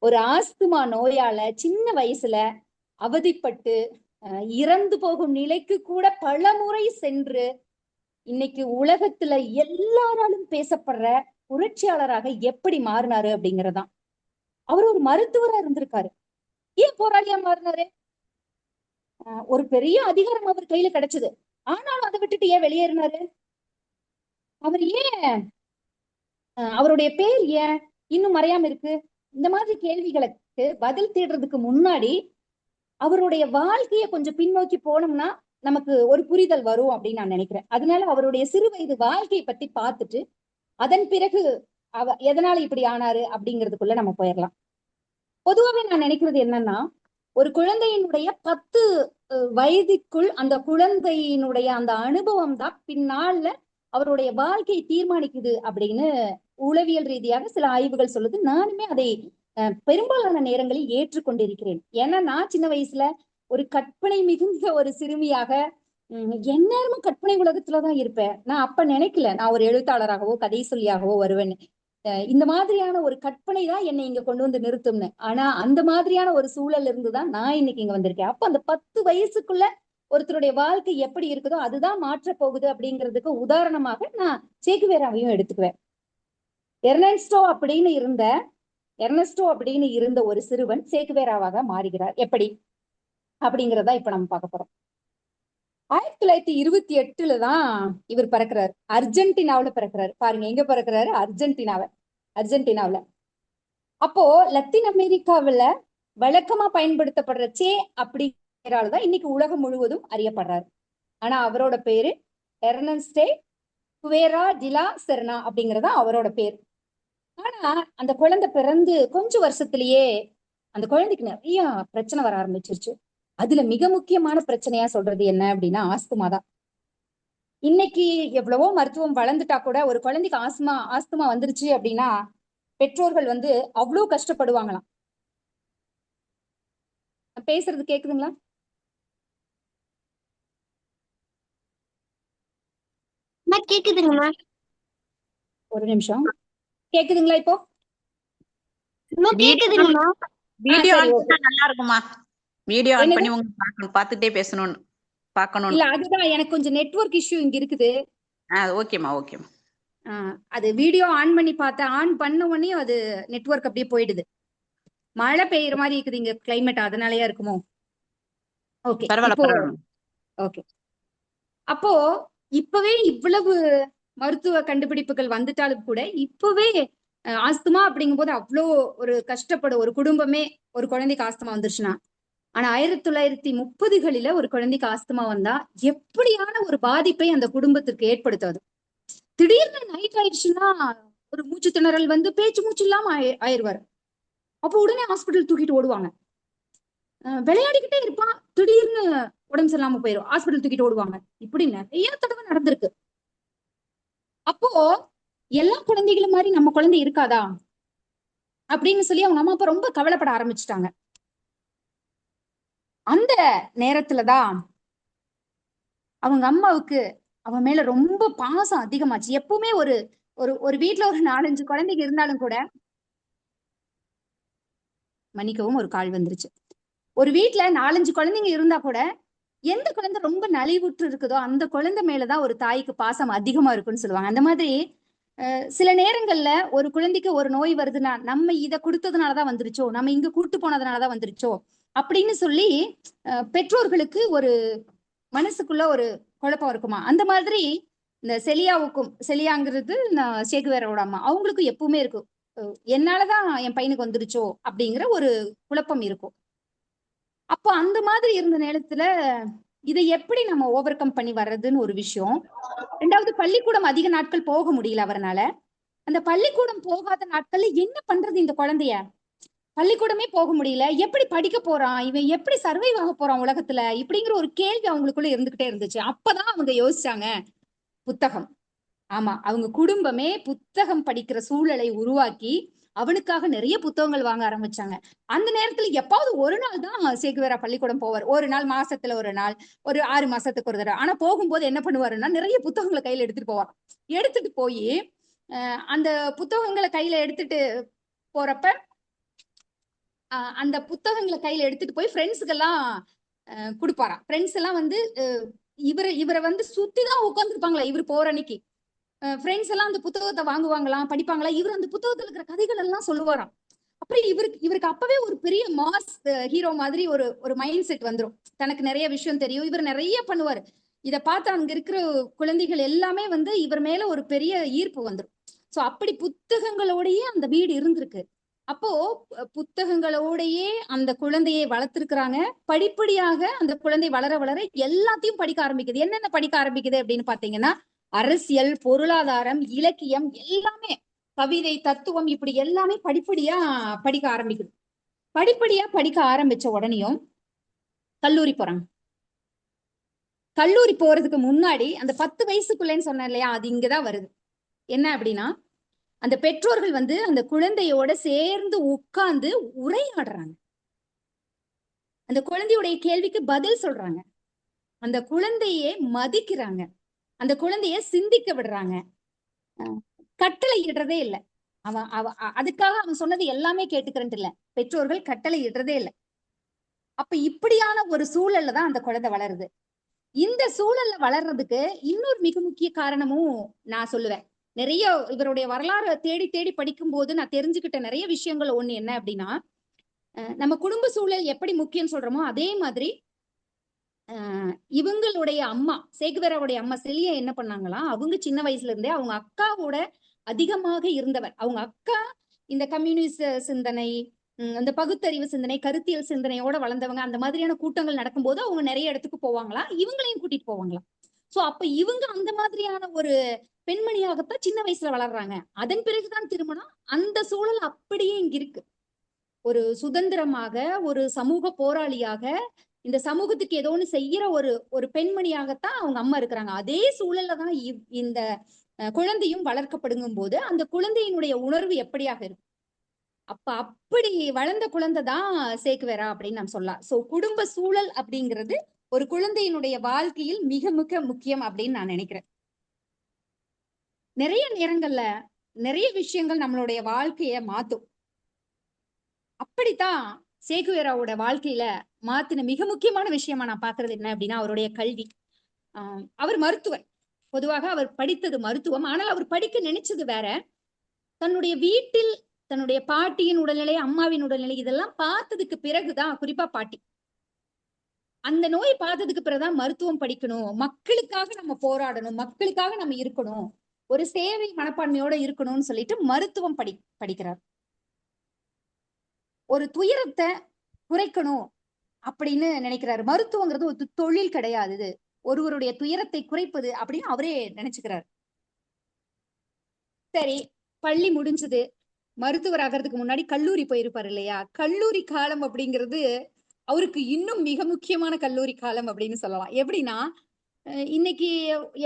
ஒரு ஆஸ்துமா நோயால சின்ன வயசுல அவதிப்பட்டு இறந்து போகும் நிலைக்கு கூட பல முறை சென்று இன்னைக்கு உலகத்துல எல்லாராலும் பேசப்படுற புரட்சியாளராக எப்படி மாறினாரு அப்படிங்கறதான். அவர் ஒரு மருத்துவரா இருந்திருக்காரு. ஏன் போராளியா மாறினாரு? ஒரு பெரிய அதிகாரம் அவர் கையில கிடைச்சது. ஆனாலும் அதை விட்டுட்டு ஏன் வெளியேறினாரு? அவர் ஏன், அவருடைய பேர் ஏன் இன்னும் மறையாம இருக்கு? இந்த மாதிரி கேள்விகளுக்கு பதில் தேடுறதுக்கு முன்னாடி அவருடைய வாழ்க்கைய கொஞ்சம் பின்னோக்கி போனோம்னா நமக்கு ஒரு புரிதல் வரும் அப்படின்னு நான் நினைக்கிறேன். அதனால அவருடைய சிறு வயது வாழ்க்கையை பத்தி பார்த்துட்டு அதன் பிறகு எதனால இப்படி ஆனாரு அப்படிங்கிறதுக்குள்ள நம்ம போயிடலாம். பொதுவாவே நான் நினைக்கிறது என்னன்னா, ஒரு குழந்தையினுடைய 10 வயதுக்குள் அந்த குழந்தையினுடைய அந்த அனுபவம் தான் பின்னால அவருடைய வாழ்க்கையை தீர்மானிக்குது அப்படின்னு உளவியல் ரீதியாக சில ஆய்வுகள் சொல்லுது. நானுமே அதை பெரும்பாலான நேரங்களில் ஏற்றுக்கொண்டிருக்கிறேன். ஏன்னா நான் சின்ன வயசுல ஒரு கற்பனை மிகுந்த ஒரு சிறுமியாக எந்நேரமும் கற்பனை உலகத்துலதான் இருப்பேன். நான் அப்ப நினைக்கல நான் ஒரு எழுத்தாளராகவோ கதை சொல்லியாகவோ வருவேன்னு. இந்த மாதிரியான ஒரு கற்பனை தான் என்னை இங்க கொண்டு வந்து நிறுத்தும்னு. ஆனா அந்த மாதிரியான ஒரு சூழல் இருந்துதான் நான் இன்னைக்கு இங்க வந்திருக்கேன். அப்ப அந்த 10 வயசுக்குள்ள ஒருத்தருடைய வாழ்க்கை எப்படி இருக்குதோ அதுதான் மாற்ற போகுது அப்படிங்கிறதுக்கு உதாரணமாக நான் சேகுவேராவையும் எடுத்துக்குவேன். எர்னஸ்டோ அப்படின்னு இருந்த ஒரு சிறுவன் சேகுவேராவாக மாறுகிறார். எப்படி அப்படிங்கிறதா இப்ப நம்ம பார்க்க போறோம். 1928 தான் இவர் பிறக்கிறாரு. அர்ஜென்டினாவுல பிறக்கிறாரு. பாருங்க எங்க பிறக்கிறாரு? அர்ஜென்டினாவுல. அப்போ லத்தீன் அமெரிக்காவுல வழக்கமா பயன்படுத்தப்படுற சே அப்படிங்கிறால்தான் இன்னைக்கு உலகம் முழுவதும் அறியப்படுறாரு. ஆனா அவரோட பேரு எர்னஸ்டே குவேரா டிலா செர்னா அப்படிங்கறதா அவரோட பேர். ஆனா அந்த குழந்தை பிறந்து கொஞ்சம் வருஷத்திலேயே அந்த குழந்தைக்கு நிறைய பிரச்சனை வர ஆரம்பிச்சிருச்சு. அதுல மிக முக்கியமான பிரச்சனையா சொல்றது என்ன அப்படின்னா ஆஸ்துமா தான். இன்னைக்கு எவ்வளவோ மருத்துவம் வளர்ந்துட்டா கூட ஒரு குழந்தைக்கு ஆஸ்துமா வந்துருச்சு அப்படின்னா பெற்றோர்கள் அவ்வளவு கஷ்டப்படுவாங்களாம். பேசுறது கேக்குதுங்களா? கேக்குதுங்கம்மா. ஒரு நிமிஷம், கேக்குதுங்களா இப்போ? கேக்குதுங்கம்மா. வீடியோ நல்லா இருக்குமா? வீடியோ ஆன் பண்ணி உங்களுக்கு பார்த்துட்டே பேசணும் பார்க்கணும். இல்ல அதுதான் எனக்கு கொஞ்சம் நெட்வொர்க் இஷ்யூ இங்க இருக்குது. ஓகேமா. அது வீடியோ ஆன் பண்ணி பார்த்தேன். ஆன் பண்ண உடனே அது நெட்வொர்க் அப்படியே போயிடுது. மழை பெய்யுற மாதிரி இருக்குது இங்க கிளைமேட், அதனாலயா இருக்குமோ? Okay okay. அப்போ இப்பவே இவ்வளவு மருத்துவ கண்டுபிடிப்புகள் வந்துட்டாலும் கூட இப்பவே ஆஸ்துமா அப்படிங்கும் போது அவ்வளோ ஒரு கஷ்டப்படும் ஒரு குடும்பமே. ஒரு குழந்தைக்கு ஆஸ்துமா வந்துருச்சுன்னா, ஆனா 1930களில ஒரு குழந்தைக்கு ஆஸ்துமா வந்தா எப்படியான ஒரு பாதிப்பை அந்த குடும்பத்திற்கு ஏற்படுத்தாது. திடீர்னு நைட் ஆயிடுச்சுன்னா ஒரு மூச்சு திணறல் பேச்சு மூச்சு இல்லாம ஆயிடுவாரு. அப்போ உடனே ஹாஸ்பிட்டல் தூக்கிட்டு ஓடுவாங்க. விளையாடிக்கிட்டே இருப்பான், திடீர்னு உடம்பு சரியில்லாம போயிடும், ஹாஸ்பிட்டல் தூக்கிட்டு ஓடுவாங்க. இப்படி நிறைய தடவை நடந்திருக்கு. அப்போ எல்லா குழந்தைகளும் மாதிரி நம்ம குழந்தை இருக்காதா அப்படின்னு சொல்லி அவங்க அம்மா அப்பா ரொம்ப கவலைப்பட ஆரம்பிச்சுட்டாங்க. அந்த நேரத்துலதான் அவங்க அம்மாவுக்கு அவன் மேல ரொம்ப பாசம் அதிகமாச்சு. எப்பவுமே ஒரு ஒரு வீட்டுல ஒரு 4-5 குழந்தைங்க இருந்தாலும் கூட, மன்னிக்கவும் ஒரு கால் வந்துருச்சு. ஒரு வீட்டுல 4-5 குழந்தைங்க இருந்தா கூட எந்த குழந்தை ரொம்ப நலிவுற்று இருக்குதோ அந்த குழந்தை மேலதான் ஒரு தாய்க்கு பாசம் அதிகமா இருக்குன்னு சொல்லுவாங்க. அந்த மாதிரி சில நேரங்கள்ல ஒரு குழந்தைக்கு ஒரு நோய் வருதுன்னா நம்ம இதை கொடுத்ததுனாலதான் வந்துருச்சோ, நம்ம இங்க கூட்டு போனதுனாலதான் வந்துருச்சோ அப்படின்னு சொல்லி பெற்றோர்களுக்கு ஒரு மனசுக்குள்ள ஒரு குழப்பம் இருக்குமா. அந்த மாதிரி இந்த செலியாங்கிறது சேகுவேரோட அம்மா, அவங்களுக்கும் எப்பவுமே இருக்கும் என்னாலதான் என் பையனுக்கு வந்துருச்சோ அப்படிங்கிற ஒரு குழப்பம் இருக்கும். அப்போ அந்த மாதிரி இருந்த நேரத்துல இதை எப்படி நம்ம ஓவர் கம் பண்ணி வர்றதுன்னு ஒரு விஷயம். ரெண்டாவது, பள்ளிக்கூடம் அதிக நாட்கள் போக முடியல அவரால. அந்த பள்ளிக்கூடம் போகாத நாட்கள்ல என்ன பண்றது இந்த குழந்தைய? பள்ளிக்கூடமே போக முடியல, எப்படி படிக்க போறான் இவன், எப்படி சர்வைவ் ஆக போறான் உலகத்துல, இப்படிங்கிற ஒரு கேள்வி அவங்களுக்குள்ள இருந்துகிட்டே இருந்துச்சு. அப்பதான் அவங்க யோசிச்சாங்க புத்தகம். ஆமா, அவங்க குடும்பமே புத்தகம் படிக்கிற சூழலை உருவாக்கி அவனுக்காக நிறைய புத்தகங்கள் வாங்க ஆரம்பிச்சாங்க. அந்த நேரத்துல எப்பாவது ஒரு நாள் தான் சேகுவேரா பள்ளிக்கூடம் போவார். ஒரு நாள், மாசத்துல ஒரு நாள், ஒரு 6 மாசத்துக்கு ஒரு தடவை. ஆனா போகும்போது என்ன பண்ணுவாருன்னா நிறைய புத்தகங்களை கையில எடுத்துட்டு போவார். எடுத்துட்டு போய் அந்த புத்தகங்களை கையில எடுத்துட்டு போறப்ப அந்த புத்தகங்களை கையில எடுத்துட்டு போய் ஃப்ரெண்ட்ஸுக்கெல்லாம் கொடுப்பாராம். ஃப்ரெண்ட்ஸ் எல்லாம் வந்து இவரை வந்து சுத்திதான் உட்காந்துருப்பாங்களா இவர் போற அன்னைக்கு. ஃப்ரெண்ட்ஸ் எல்லாம் அந்த புத்தகத்தை வாங்குவாங்களாம், படிப்பாங்களா. இவர் அந்த புத்தகத்துல இருக்கிற கதைகள் எல்லாம் சொல்லுவாராம். அப்புறம் இவருக்கு அப்பவே ஒரு பெரிய மாஸ் ஹீரோ மாதிரி ஒரு மைண்ட் செட் வந்துடும். தனக்கு நிறைய விஷயம் தெரியும், இவர் நிறைய பண்ணுவாரு. இதை பார்த்து அங்க இருக்கிற குழந்தைகள் எல்லாமே வந்து இவர் மேல ஒரு பெரிய ஈர்ப்பு வந்துடும். சோ அப்படி புத்தகங்களோடயே அந்த வீடு இருந்திருக்கு. அப்போ புத்தகங்களோடயே அந்த குழந்தையை வளர்த்திருக்கிறாங்க. படிப்படியாக அந்த குழந்தை வளர வளர எல்லாத்தையும் படிக்க ஆரம்பிக்குது. என்னென்ன படிக்க ஆரம்பிக்குது அப்படின்னு பாத்தீங்கன்னா, அரசியல், பொருளாதாரம், இலக்கியம், எல்லாமே, கவிதை, தத்துவம், இப்படி எல்லாமே படிப்படியா படிக்க ஆரம்பிக்குது. படிப்படியா படிக்க ஆரம்பிச்ச உடனேயும் கல்லூரி போறாங்க. கல்லூரி போறதுக்கு முன்னாடி அந்த 10 வயசுக்குள்ளேன்னு சொன்னேன் இல்லையா, அது இங்கதான் வருது. என்ன அப்படின்னா, அந்த பெற்றோர்கள் வந்து அந்த குழந்தையோட சேர்ந்து உட்கார்ந்து உரையாடுறாங்க. அந்த குழந்தையுடைய கேள்விக்கு பதில் சொல்றாங்க. அந்த குழந்தையே மதிக்கிறாங்க. அந்த குழந்தைய சிந்திக்க விடுறாங்க. கட்டளை இடுறதே இல்லை. அதுக்காக அவன் சொன்னது எல்லாமே கேட்டுக்கிறேன் இல்ல, பெற்றோர்கள் கட்டளை இடுறதே இல்லை. அப்ப இப்படியான ஒரு சூழல்ல தான் அந்த குழந்தை வளருது. இந்த சூழல்ல வளர்றதுக்கு இன்னொரு மிக முக்கிய காரணமும் நான் சொல்லுவேன். நிறைய இவருடைய வரலாறு தேடி தேடி படிக்கும் போது நான் தெரிஞ்சுக்கிட்ட நிறைய விஷயங்கள் ஒண்ணு என்ன அப்படின்னா, நம்ம குடும்ப சூழல் எப்படி முக்கியம் சொல்றோமோ அதே மாதிரி இவங்களுடைய அம்மா, சேகுவேராவுடைய அம்மா செலியா என்ன பண்ணாங்களா, அவங்க சின்ன வயசுல இருந்தே அவங்க அக்காவோட அதிகமாக இருந்தவர். அவங்க அக்கா இந்த கம்யூனிஸ்ட் சிந்தனை, அந்த பகுத்தறிவு சிந்தனை, கருத்தியல் சிந்தனையோட வளர்ந்தவங்க. அந்த மாதிரியான கூட்டங்கள் நடக்கும்போது அவங்க நிறைய இடத்துக்கு போவாங்களா, இவங்களையும் கூட்டிட்டு போவாங்களாம். சோ அப்ப இவங்க அந்த மாதிரியான ஒரு பெண்மணியாகத்தான் சின்ன வயசுல வளர்றாங்க. அதன் பிறகுதான் திருமணம். அந்த சூழல் அப்படியே இங்க இருக்கு. ஒரு சுதந்திரமாக, ஒரு சமூக போராளியாக, இந்த சமூகத்துக்கு ஏதோ ஒண்ணு செய்யற ஒரு பெண்மணியாகத்தான் அவங்க அம்மா இருக்கிறாங்க. அதே சூழல்ல தான் இந்த குழந்தையும் வளர்க்கப்படுங்கும் போது அந்த குழந்தையினுடைய உணர்வு எப்படியாக இருக்கும். அப்ப அப்படி வளர்ந்த குழந்தை தான் சேகுவேரா அப்படின்னு நம்ம சொல்லலாம். சோ குடும்ப சூழல் அப்படிங்கிறது ஒரு குழந்தையினுடைய வாழ்க்கையில் மிக மிக முக்கியம் அப்படின்னு நான் நினைக்கிறேன். நிறைய நேரங்கள்ல நிறைய விஷயங்கள் நம்மளுடைய வாழ்க்கைய மாத்தும். அப்படித்தான் சேகுவேராவோட வாழ்க்கையில மாத்தின மிக முக்கியமான விஷயமா நான் பாக்குறது என்ன அப்படின்னா, அவருடைய கல்வி. அவர் மருத்துவர். பொதுவாக அவர் படித்தது மருத்துவம். ஆனால் அவர் படிக்க நினைச்சது வேற. தன்னுடைய வீட்டில் தன்னுடைய பாட்டியின் உடல்நிலை, அம்மாவின் உடல்நிலை இதெல்லாம் பார்த்ததுக்கு பிறகுதான், குறிப்பா பாட்டி, அந்த நோயை பார்த்ததுக்கு பிறகுதான் மருத்துவம் படிக்கணும், மக்களுக்காக நம்ம போராடணும், மக்களுக்காக நம்ம இருக்கணும், ஒரு சேவை மனப்பான்மையோட இருக்கணும்னு சொல்லிட்டு மருத்துவம் படிக்கிறார். ஒரு துயரத்தை குறைக்கணும் அப்படின்னு நினைக்கிறாரு. மருத்துவங்கிறது ஒரு தொழில் கிடையாது, இது ஒருவருடைய துயரத்தை குறைப்பது அப்படின்னு அவரே நினைச்சுக்கிறார். சரி, பள்ளி முடிஞ்சது. மருத்துவர் ஆகிறதுக்கு முன்னாடி கல்லூரி போயிருப்பாரு இல்லையா. கல்லூரி காலம் அப்படிங்கிறது அவருக்கு இன்னும் மிக முக்கியமான கல்லூரி காலம் அப்படின்னு சொல்லலாம். எப்படின்னா, இன்னைக்கு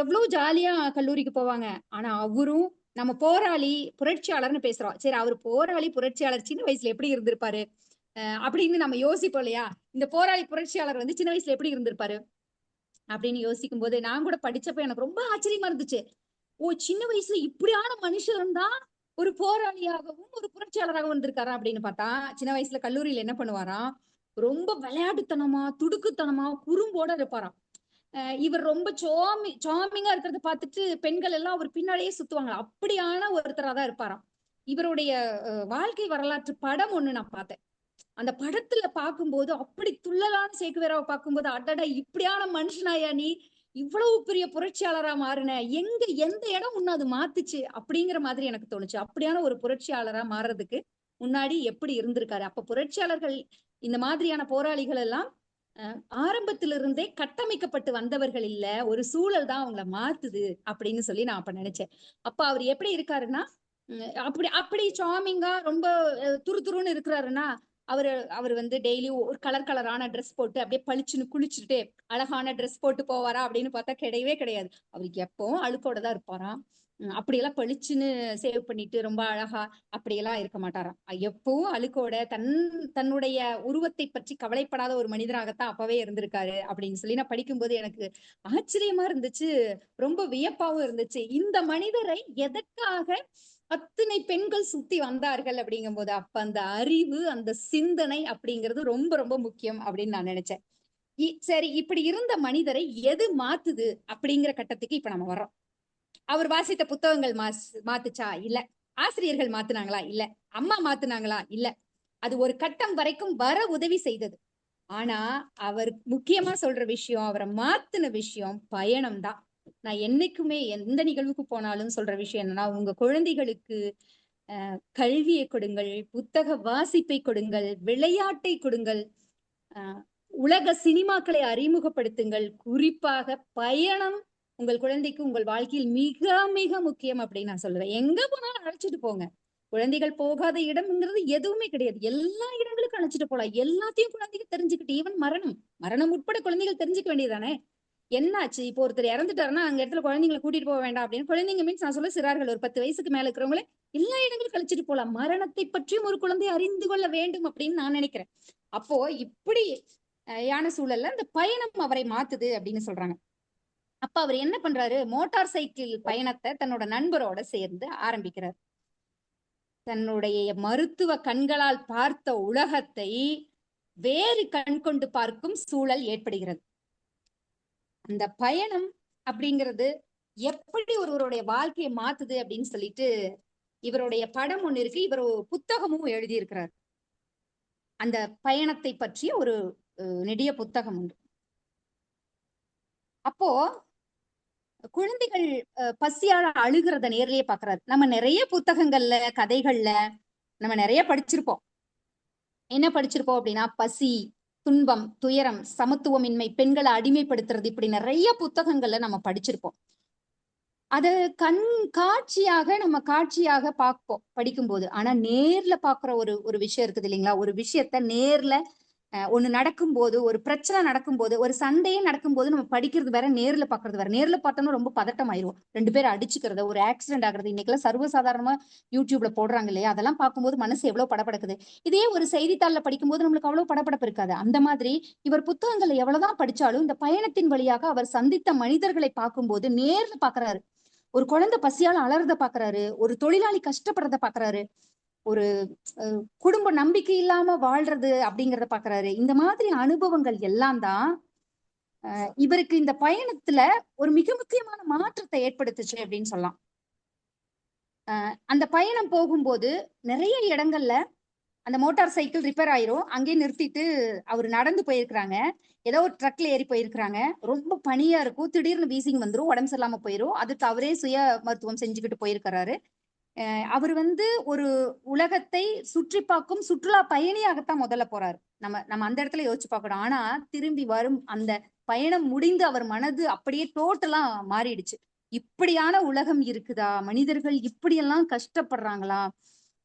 எவ்வளவு ஜாலியா கல்லூரிக்கு போவாங்க. ஆனா அவரும் நம்ம போராளி புரட்சியாளர்னு பேசுறோம். சரி, அவர் போராளி புரட்சியாளர் சின்ன வயசுல எப்படி இருந்திருப்பாரு அப்படின்னு நம்ம யோசிப்போம் இல்லையா. இந்த போராளி புரட்சியாளர் வந்து சின்ன வயசுல எப்படி இருந்திருப்பாரு அப்படின்னு யோசிக்கும் போது நான் கூட படிச்சப்ப எனக்கு ரொம்ப ஆச்சரியமா இருந்துச்சு. ஓ, சின்ன வயசுல இப்படியான மனுஷன் தான் ஒரு போராளியாகவும் ஒரு புரட்சியாளராகவும் வந்திருக்காரா அப்படின்னு பார்த்தா, சின்ன வயசுல கல்லூரியில என்ன பண்ணுவாராம், ரொம்ப விளையாட்டுத்தனமா, துடுக்குத்தனமா, குறும்போட இருப்பாராம். இவர் ரொம்ப சாமிங்கா இருக்கிறத பார்த்துட்டு பெண்கள் எல்லாம் அவர் பின்னாலேயே சுத்துவாங்களா, அப்படியான ஒருத்தரா தான் இருப்பாராம். இவருடைய வாழ்க்கை வரலாற்று படம் ஒண்ணு நான் பார்த்தேன். அந்த படத்துல பார்க்கும்போது அப்படி துள்ளலான சேக்குவேராவை பார்க்கும்போது, அடடா இப்படியான மனுஷனாயா நீ, இவ்வளவு பெரிய புரட்சியாளரா மாறின, எந்த இடம் உன்ன அது மாத்துச்சு அப்படிங்கிற மாதிரி எனக்கு தோணுச்சு. அப்படியான ஒரு புரட்சியாளரா மாறுறதுக்கு முன்னாடி எப்படி இருந்திருக்காரு. அப்ப புரட்சியாளர்கள் இந்த மாதிரியான போராளிகள் எல்லாம் ஆரம்பத்திலிருந்தே கட்டமைக்கப்பட்டு வந்தவர்கள் இல்ல, ஒரு சூழல் தான் அவங்கள மாத்துது அப்படின்னு சொல்லி நான் அப்ப நினைச்சேன். அப்ப அவர் எப்படி இருக்காருன்னா, அப்படி சாமிங்கா ரொம்ப துருதுருன்னு இருக்கிறாருன்னா, அவர் வந்து டெய்லி ஒரு கலரான ட்ரெஸ் போட்டு அப்படியே பளிச்சுன்னு குளிச்சுட்டு அழகான ட்ரெஸ் போட்டு போவாரா அப்படின்னு பார்த்தா கிடையவே கிடையாது. அவருக்கு எப்பவும் அழுக்கோட தான் இருப்பாராம். அப்படியெல்லாம் பளிச்சுன்னு சேவ் பண்ணிட்டு ரொம்ப அழகா அப்படியெல்லாம் இருக்க மாட்டாராம். எப்பவும் அழுக்கோட தன்னுடைய உருவத்தை பற்றி கவலைப்படாத ஒரு மனிதராகத்தான் அப்பவே இருந்திருக்காரு அப்படின்னு சொல்லி நான் படிக்கும்போது எனக்கு ஆச்சரியமா இருந்துச்சு, ரொம்ப வியப்பாவும் இருந்துச்சு. இந்த மனிதரை எதற்காக அத்தனை பெண்கள் சுத்தி வந்தார்கள் அப்படிங்கும் போது, அப்ப அந்த அறிவு, அந்த சிந்தனை அப்படிங்கிறது ரொம்ப ரொம்ப முக்கியம் அப்படின்னு நான் நினைச்சேன். சரி, இப்படி இருந்த மனிதரை எது மாத்துது அப்படிங்கிற கட்டத்துக்கு இப்ப நம்ம வர்றோம். அவர் வாசித்த புத்தகங்கள் மாத்துச்சா? இல்ல. ஆசிரியர்கள் மாத்துனாங்களா? இல்ல. அம்மா மாத்துனாங்களா? இல்ல. அது ஒரு கட்டம் வரைக்கும் வர உதவி செய்தது. ஆனா அவர் முக்கியமா சொல்ற விஷயம், அவரை மாத்துன விஷயம் பயணம் தான். நான் என்னைக்குமே எந்த நிகழ்வுக்கு போனாலும் சொல்ற விஷயம் என்னன்னா, உங்க குழந்தைகளுக்கு கல்வியை கொடுங்கள், புத்தக வாசிப்பை கொடுங்கள், விளையாட்டை கொடுங்கள், உலக சினிமாக்களை அறிமுகப்படுத்துங்கள். குறிப்பாக பயணம் உங்கள் குழந்தைக்கு உங்கள் வாழ்க்கையில் மிக மிக முக்கியம் அப்படின்னு நான் சொல்லுவேன். எங்க போனாலும் அழைச்சிட்டு போங்க. குழந்தைகள் போகாத இடம்ங்கிறது எதுவுமே கிடையாது. எல்லா இடங்களுக்கும் அழைச்சிட்டு போலாம். எல்லாத்தையும் குழந்தைகள் தெரிஞ்சுக்கிட்டு, ஈவன் மரணம் உட்பட குழந்தைகள் தெரிஞ்சுக்க வேண்டியதானே. என்னாச்சு, இப்போ ஒருத்தர் இறந்துட்டாருன்னா அங்க இடத்துல குழந்தைங்களை கூட்டிட்டு போக வேண்டாம் அப்படின்னு, குழந்தைங்க மீன்ஸ் நான் சொல்ல சிறார்கள், ஒரு 10 வயசுக்கு மேல இருக்கிறவங்களே எல்லா இடங்களுக்கும் அழைச்சிட்டு போலாம். மரணத்தை பற்றியும் ஒரு குழந்தை அறிந்து கொள்ள வேண்டும் அப்படின்னு நான் நினைக்கிறேன். அப்போ இப்படி யான சூழல்ல அந்த பயணம் அவரை மாத்துது அப்படின்னு சொல்றாங்க. அப்ப அவர் என்ன பண்றாரு, மோட்டார் சைக்கிள் பயணத்தை தன்னோட நண்பரோட சேர்ந்து ஆரம்பிக்கிறார். தன்னுடைய மருத்துவ கண்களால் பார்த்த உலகத்தை வேறு கண் கொண்டு பார்க்கும் சூழல் ஏற்படுகிறது. அந்த பயணம் அப்படிங்கிறது எப்படி ஒருவருடைய வாழ்க்கையை மாத்துது அப்படின்னு சொல்லிட்டு இவருடைய படம் ஒண்ணு இருக்கு. இவர் புத்தகமும் எழுதியிருக்கிறார். அந்த பயணத்தை பற்றிய ஒரு நெடிய புத்தகம் உண்டு. அப்போ குழந்தைகள் பசியால அழுகிறத நேர்லயே பாக்குறாரு. நம்ம நிறைய புத்தகங்கள்ல, கதைகள்ல நம்ம நிறைய படிச்சிருப்போம். என்ன படிச்சிருப்போம் அப்படின்னா, பசி, துன்பம், துயரம், சமத்துவமின்மை, பெண்களை அடிமைப்படுத்துறது, இப்படி நிறைய புத்தகங்கள்ல நம்ம படிச்சிருப்போம். அத நம்ம காட்சியாக பார்ப்போம் படிக்கும்போது. ஆனா நேர்ல பாக்குற ஒரு விஷயம் இருக்குது இல்லைங்களா? ஒரு விஷயத்த நேர்ல ஒண்ணு நடக்கும்போது, ஒரு பிரச்சனை நடக்கும்போது, ஒரு சண்டையே நடக்கும்போது நம்ம படிக்கிறது வேற, நேர்ல பாக்குறது வேற. நேர்ல பார்த்தோம்னா ரொம்ப பதட்டம் ஆயிரும். 2 பேர் அடிச்சுக்கிறது, ஒரு ஆக்சிடென்ட் ஆகுறது, இன்னைக்கெல்லாம் சர்வசாதாரணமா யூடியூப்ல போடுறாங்க இல்லையா? அதெல்லாம் பார்க்கும்போது மனசு எவ்வளவு படபடக்குது. இதே ஒரு செய்தித்தாள்ல படிக்கும்போது நம்மளுக்கு அவ்வளவு படபடப்பு இருக்காது. அந்த மாதிரி இவர் புத்தகங்களை எவ்வளவுதான் படிச்சாலும் இந்த பயணத்தின் வழியாக அவர் சந்தித்த மனிதர்களை பார்க்கும்போது நேர்ல பாக்குறாரு. ஒரு குழந்தை பசியால அலறத பாக்குறாரு, ஒரு தொழிலாளி கஷ்டப்படுறத பாக்குறாரு, ஒரு குடும்ப நம்பிக்கை இல்லாம வாழ்றது அப்படிங்கறத பாக்குறாரு. இந்த மாதிரி அனுபவங்கள் எல்லாம் தான் இவருக்கு இந்த பயணத்துல ஒரு மிக முக்கியமான மாற்றத்தை ஏற்படுத்துச்சு அப்படின்னு சொல்லலாம். அந்த பயணம் போகும்போது நிறைய இடங்கள்ல அந்த மோட்டார் சைக்கிள் ரிப்பேர் ஆயிரும், அங்கேயே நிறுத்திட்டு அவர் நடந்து போயிருக்கிறாங்க. ஏதோ ஒரு ட்ரக்ல ஏறி போயிருக்கிறாங்க. ரொம்ப பனியா இருக்கும், திடீர்னு வீசிங் வந்துரும், உடம்பு சரியில்லாம போயிரும். அதுக்கு அவரே சுய மருத்துவம் செஞ்சுக்கிட்டு போயிருக்கிறாரு. அவர் வந்து ஒரு உலகத்தை சுற்றி பார்க்கும் சுற்றுலா பயணியாகத்தான் முதல்ல போறாரு. நம்ம அந்த இடத்துல யோசிச்சு பார்க்கணும். ஆனா திரும்பி வரும் அந்த பயணம் முடிந்து அவர் மனது அப்படியே டோட்டலா மாறிடுச்சு. இப்படியான உலகம் இருக்குதா, மனிதர்கள் இப்படியெல்லாம் கஷ்டப்படுறாங்களா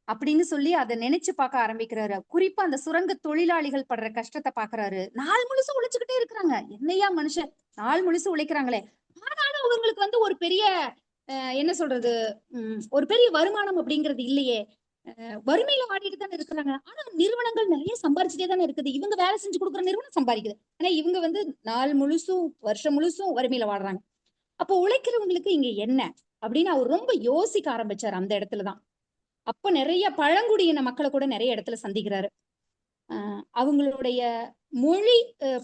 அப்படின்னு சொல்லி அதை நினைச்சு பார்க்க ஆரம்பிக்கிறாரு. குறிப்பா அந்த சுரங்க தொழிலாளிகள் படுற கஷ்டத்தை பாக்குறாரு. நாள் முழுசும் உழைச்சுக்கிட்டே இருக்கிறாங்க. என்னையா மனுஷன், நாள் முழுசும் உழைக்கிறாங்களே, ஆனாலும் அவங்களுக்கு வந்து ஒரு பெரிய என்ன சொல்றது, ஒரு பெரிய வருமானம் அப்படிங்கிறது இல்லையே. வறுமையில வாடிட்டு தானே இருக்கிறாங்க. ஆனா நிறுவனங்கள் நிறைய சம்பாரிச்சுட்டே தானே இருக்குது. இவங்க வேலை செஞ்சு கொடுக்குற நிறுவனம் சம்பாதிக்குது. ஆனா இவங்க வந்து நாள் முழுசும் வருஷம் முழுசும் வறுமையில வாடுறாங்க. அப்போ உழைக்கிறவங்களுக்கு இங்க என்ன அப்படின்னு அவர் ரொம்ப யோசிக்க ஆரம்பிச்சாரு அந்த இடத்துலதான். அப்ப நிறைய பழங்குடியின மக்களை கூட நிறைய இடத்துல சந்திக்கிறாரு. அவங்களுடைய மொழி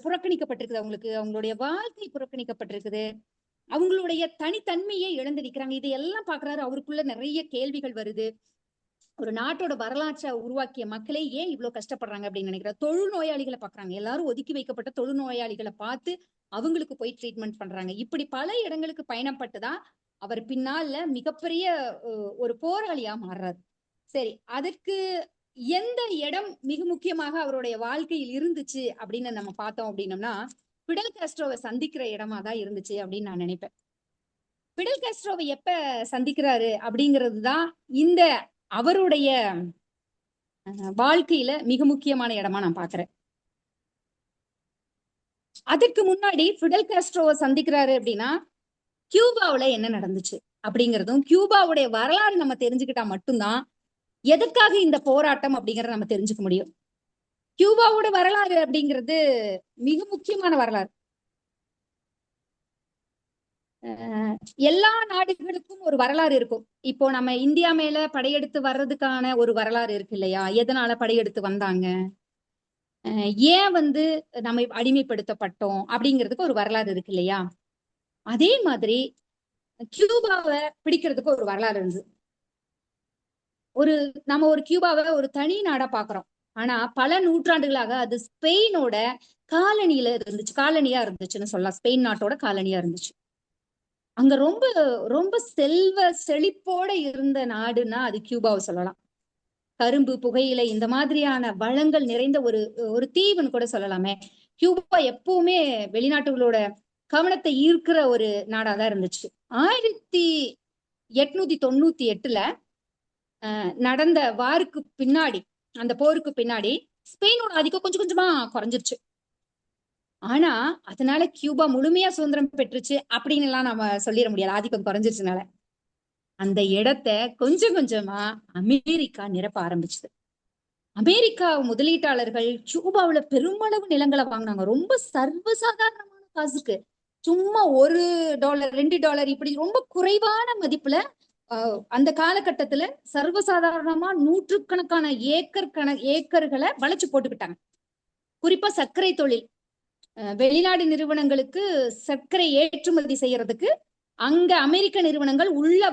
புறக்கணிக்கப்பட்டிருக்குது, அவங்களுக்கு அவங்களுடைய வாழ்க்கை புறக்கணிக்கப்பட்டிருக்குது, அவங்களுடைய தனித்தன்மையை இழந்து நிற்கிறாங்க. இதையெல்லாம் பாக்குறாரு. அவருக்குள்ள நிறைய கேள்விகள் வருது. ஒரு நாட்டோட வரலாற்றை உருவாக்கிய மக்களே ஏன் இவ்வளவு கஷ்டப்படுறாங்க அப்படின்னு நினைக்கிறார். தொழுநோயாளிகளை பாக்குறாங்க. எல்லாரும் ஒதுக்கி வைக்கப்பட்ட தொழுநோயாளிகளை பார்த்து அவங்களுக்கு போய் ட்ரீட்மெண்ட் பண்றாங்க. இப்படி பல இடங்களுக்கு பயணப்பட்டுதான் அவர் பின்னால மிகப்பெரிய ஒரு போராளியா மாறுறாரு. சரி, அதற்கு எந்த இடம் மிக முக்கியமாக அவருடைய வாழ்க்கையில் இருந்துச்சு அப்படின்னு நம்ம பார்த்தோம் அப்படின்னம்னா, பிடல் காஸ்ட்ரோவை சந்திக்கிற இடமா தான் இருந்துச்சு அப்படின்னு நான் நினைப்பேன். பிடல் காஸ்ட்ரோவை எப்ப சந்திக்கிறாரு அப்படிங்கிறது தான் இந்த அவருடைய வாழ்க்கையில மிக முக்கியமான இடமா நான் பாக்குறேன். அதுக்கு முன்னாடி பிடல் காஸ்ட்ரோவை சந்திக்கிறாரு அப்படின்னா கியூபாவுல என்ன நடந்துச்சு அப்படிங்கிறதும், கியூபாவுடைய வரலாறு நம்ம தெரிஞ்சுக்கிட்டா மட்டும்தான் எதுக்காக இந்த போராட்டம் அப்படிங்கறத நம்ம தெரிஞ்சுக்க முடியும். கியூபாவோட வரலாறு அப்படிங்கிறது மிக முக்கியமான வரலாறு. எல்லா நாடுகளுக்கும் ஒரு வரலாறு இருக்கும். இப்போ நம்ம இந்தியா மேல படையெடுத்து வர்றதுக்கான ஒரு வரலாறு இருக்கு இல்லையா? எதனால படையெடுத்து வந்தாங்க, ஏன் நம்ம அடிமைப்படுத்தப்பட்டோம் அப்படிங்கிறதுக்கு ஒரு வரலாறு இருக்கு இல்லையா? அதே மாதிரி கியூபாவை பிடிக்கிறதுக்கு ஒரு வரலாறு இருந்துச்சு. நம்ம ஒரு கியூபாவை ஒரு தனி நாடா பாக்குறோம். ஆனா பல நூற்றாண்டுகளாக அது ஸ்பெயினோட காலனியில இருந்துச்சு, காலனியா இருந்துச்சுன்னு சொல்லலாம். ஸ்பெயின் நாட்டோட காலனியா இருந்துச்சு. அங்க ரொம்ப ரொம்ப செல்வ செழிப்போட இருந்த நாடுன்னா அது கியூபாவை சொல்லலாம். கரும்பு, புகையிலை இந்த மாதிரியான வளங்கள் நிறைந்த ஒரு தீவுன்னு கூட சொல்லலாமே. கியூபா எப்பவுமே வெளிநாட்டுகளோட கவனத்தை ஈர்க்கிற ஒரு நாடாதான் இருந்துச்சு. 1898 நடந்த வாருக்கு பின்னாடி, அந்த போருக்கு பின்னாடி ஸ்பெயினோட ஆதிக்கம் கொஞ்சம் கொஞ்சமா குறைஞ்சிருச்சு. ஆனா அதனால கியூபா முழுமையா சுதந்திரம் பெற்றுச்சு அப்படின்னு எல்லாம் நம்ம சொல்லிட முடியாது. ஆதிக்கம் குறைஞ்சிருச்சுனால அந்த இடத்த கொஞ்சம் கொஞ்சமா அமெரிக்கா நிரப்ப ஆரம்பிச்சது. அமெரிக்கா முதலீட்டாளர்கள் கியூபாவுல பெருமளவு நிலங்களை வாங்கினாங்க. ரொம்ப சர்வசாதாரணமான காசுக்கு, சும்மா $1, $2 இப்படி ரொம்ப குறைவான மதிப்புல அந்த காலகட்டத்துல சர்வசாதாரணமா நூற்றுக்கணக்கான ஏக்கர்களை வளைச்சு போட்டுக்கிட்டாங்க. குறிப்பா சர்க்கரை தொழில், வெளிநாடு நிறுவனங்களுக்கு சர்க்கரை ஏற்றுமதி செய்யறதுக்கு அங்க அமெரிக்க நிறுவனங்கள் உள்ள